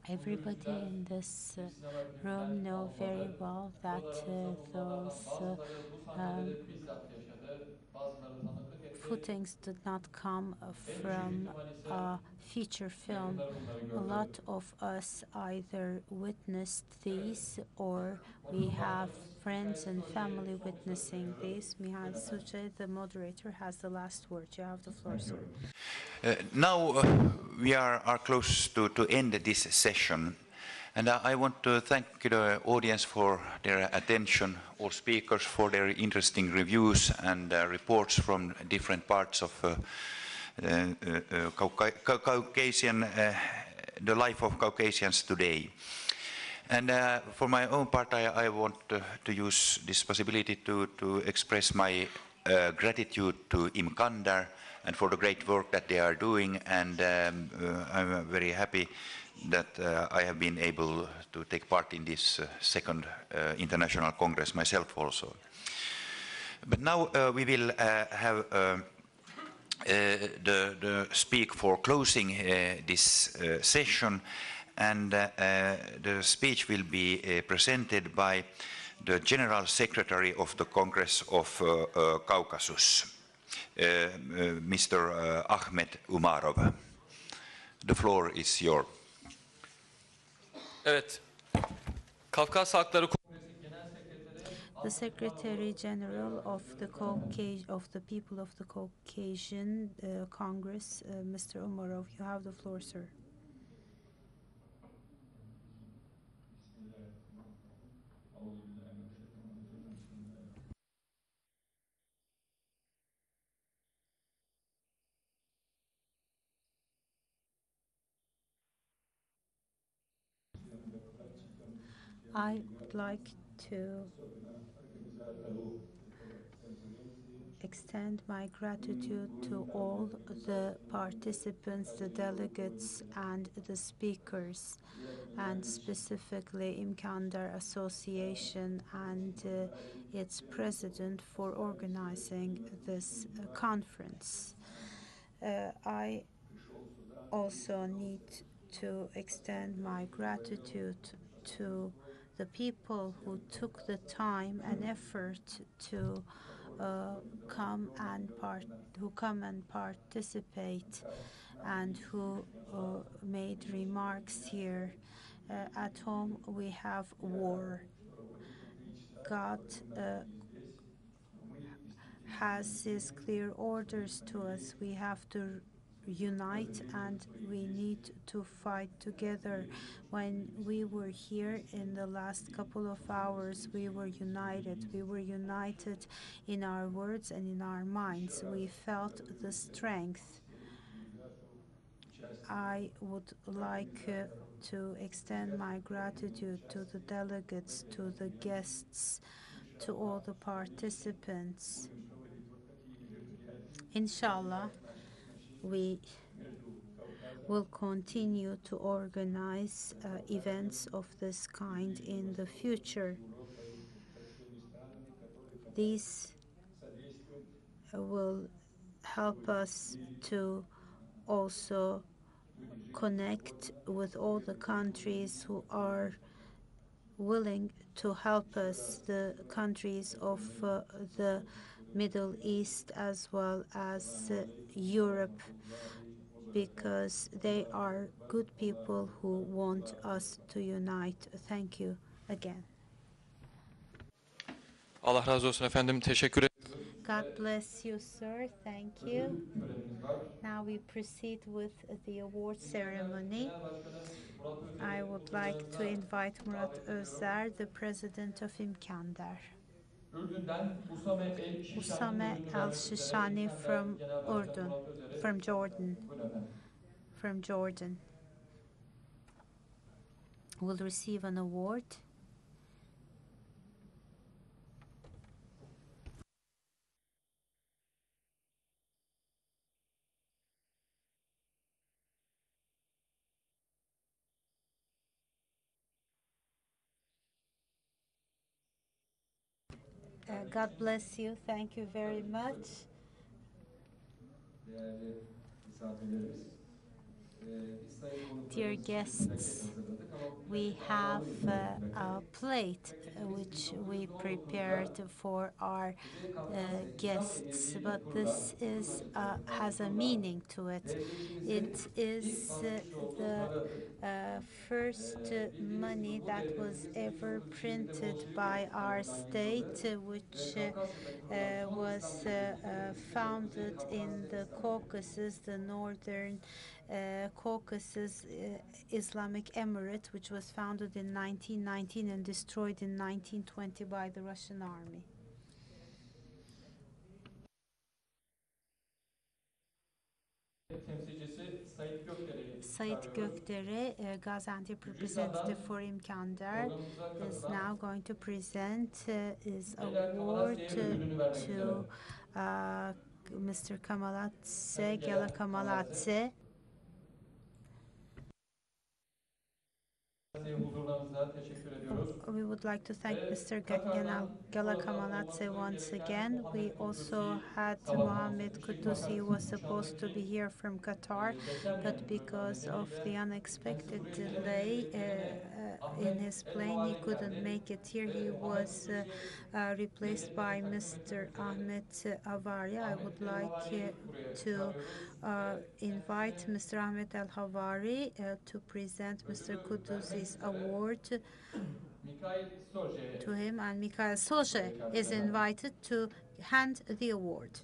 Everybody in this room know very well that those footings did not come from a feature film. A lot of us either witnessed these or we have friends and family witnessing these. Mihal Suce, the moderator, has the last word. You have the floor, sir. Now we are close to end this session, and I want to thank the audience for their attention, all speakers for their interesting reviews and reports from different parts of Caucasian, the life of Caucasians today. And for my own part, I want to use this possibility to express my gratitude to İMKANDER and for the great work that they are doing. And I'm very happy that I have been able to take part in this second International Congress myself also. But now we will have the speak for closing this session. And the speech will be presented by the General Secretary of the Congress of Caucasus, Mr. Ahmet Umarov. The floor is yours. Evet. Kafkas Halkları The Secretary General of the People of the Caucasian Congress, Mr. Umarov, you have the floor, sir. I would like to extend my gratitude to all the participants, the delegates, and the speakers, and specifically İMKANDER Association and its president for organizing this conference. I also need to extend my gratitude to the people who took the time and effort to come and participate and who made remarks here. At home we have war. God has his clear orders to us. We have to unite and we need to fight together. When we were here in the last couple of hours, we were united. We were united in our words and in our minds. We felt the strength. I would like to extend my gratitude to the delegates, to the guests, to all the participants. Inshallah, we will continue to organize events of this kind in the future. These will help us to also connect with all the countries who are willing to help us, the countries of the Middle East as well as Europe, because they are good people who want us to unite. Thank you again. Allah razı olsun efendim. Teşekkür ederim. God bless you, sir. Thank you. Now we proceed with the award ceremony. I would like to invite Murat Özer, the president of İMKANDER. Usame El-Shishani from Urdun, from Jordan. From Jordan will receive an award. God bless you. Thank you very much. Dear guests, we have a plate which we prepared for our guests, but this is has a meaning to it. It is the first money that was ever printed by our state, which was founded in the Caucasus, the northern Caucasus Islamic Emirate, which was founded in 1919 and destroyed in 1920 by the Russian army. temsilcisi Sait Gökdere'yi Sait çağırıyoruz. Gökdere, Gaziantep representative for İMKANDER, is now going to present his award to Mr. Kamaladze, Gela Kamaladze. Huzurlarınızda teşekkür ediyoruz. We would like to thank Mr. Gela Kamaladze once again. We also had Mohammed Kudusi, who was supposed to be here from Qatar, but because of the unexpected delay in his plane, he couldn't make it here. He was replaced by Mr. Ahmet Avari. I would like to invite Mr. Ahmet El Havari to present Mr. Kudusi's award to him, and Mikhail Soje is invited to hand the award.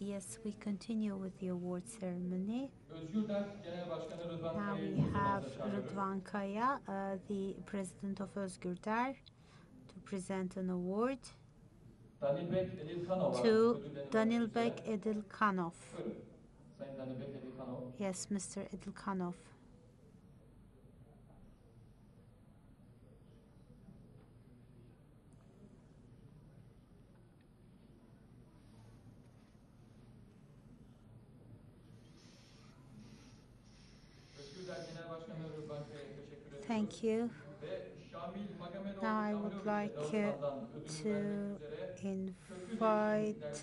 Yes, we continue with the award ceremony. Now we have Rıdvan Kaya, the president of Özgürder, to present an award to Danilbek Edilkanov. Yes, Mr. Edilkanov. Thank you. Now I would like to invite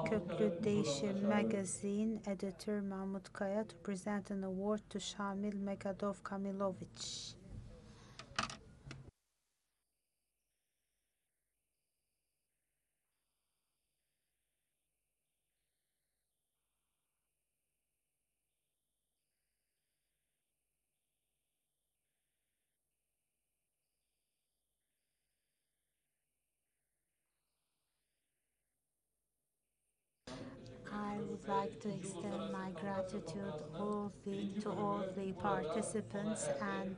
Köklü Değişim magazine editor Mahmut Kaya to present an award to Shamil Megadov Kamilovic. I would like to extend my gratitude to all the participants and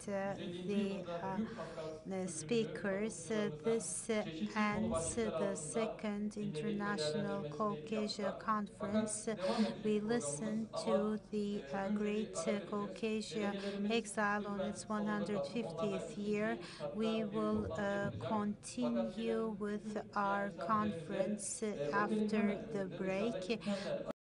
the speakers. This ends the second International Caucasia Conference. We listened to the Great Caucasia Exile on its 150th year. We will continue with our conference after the break.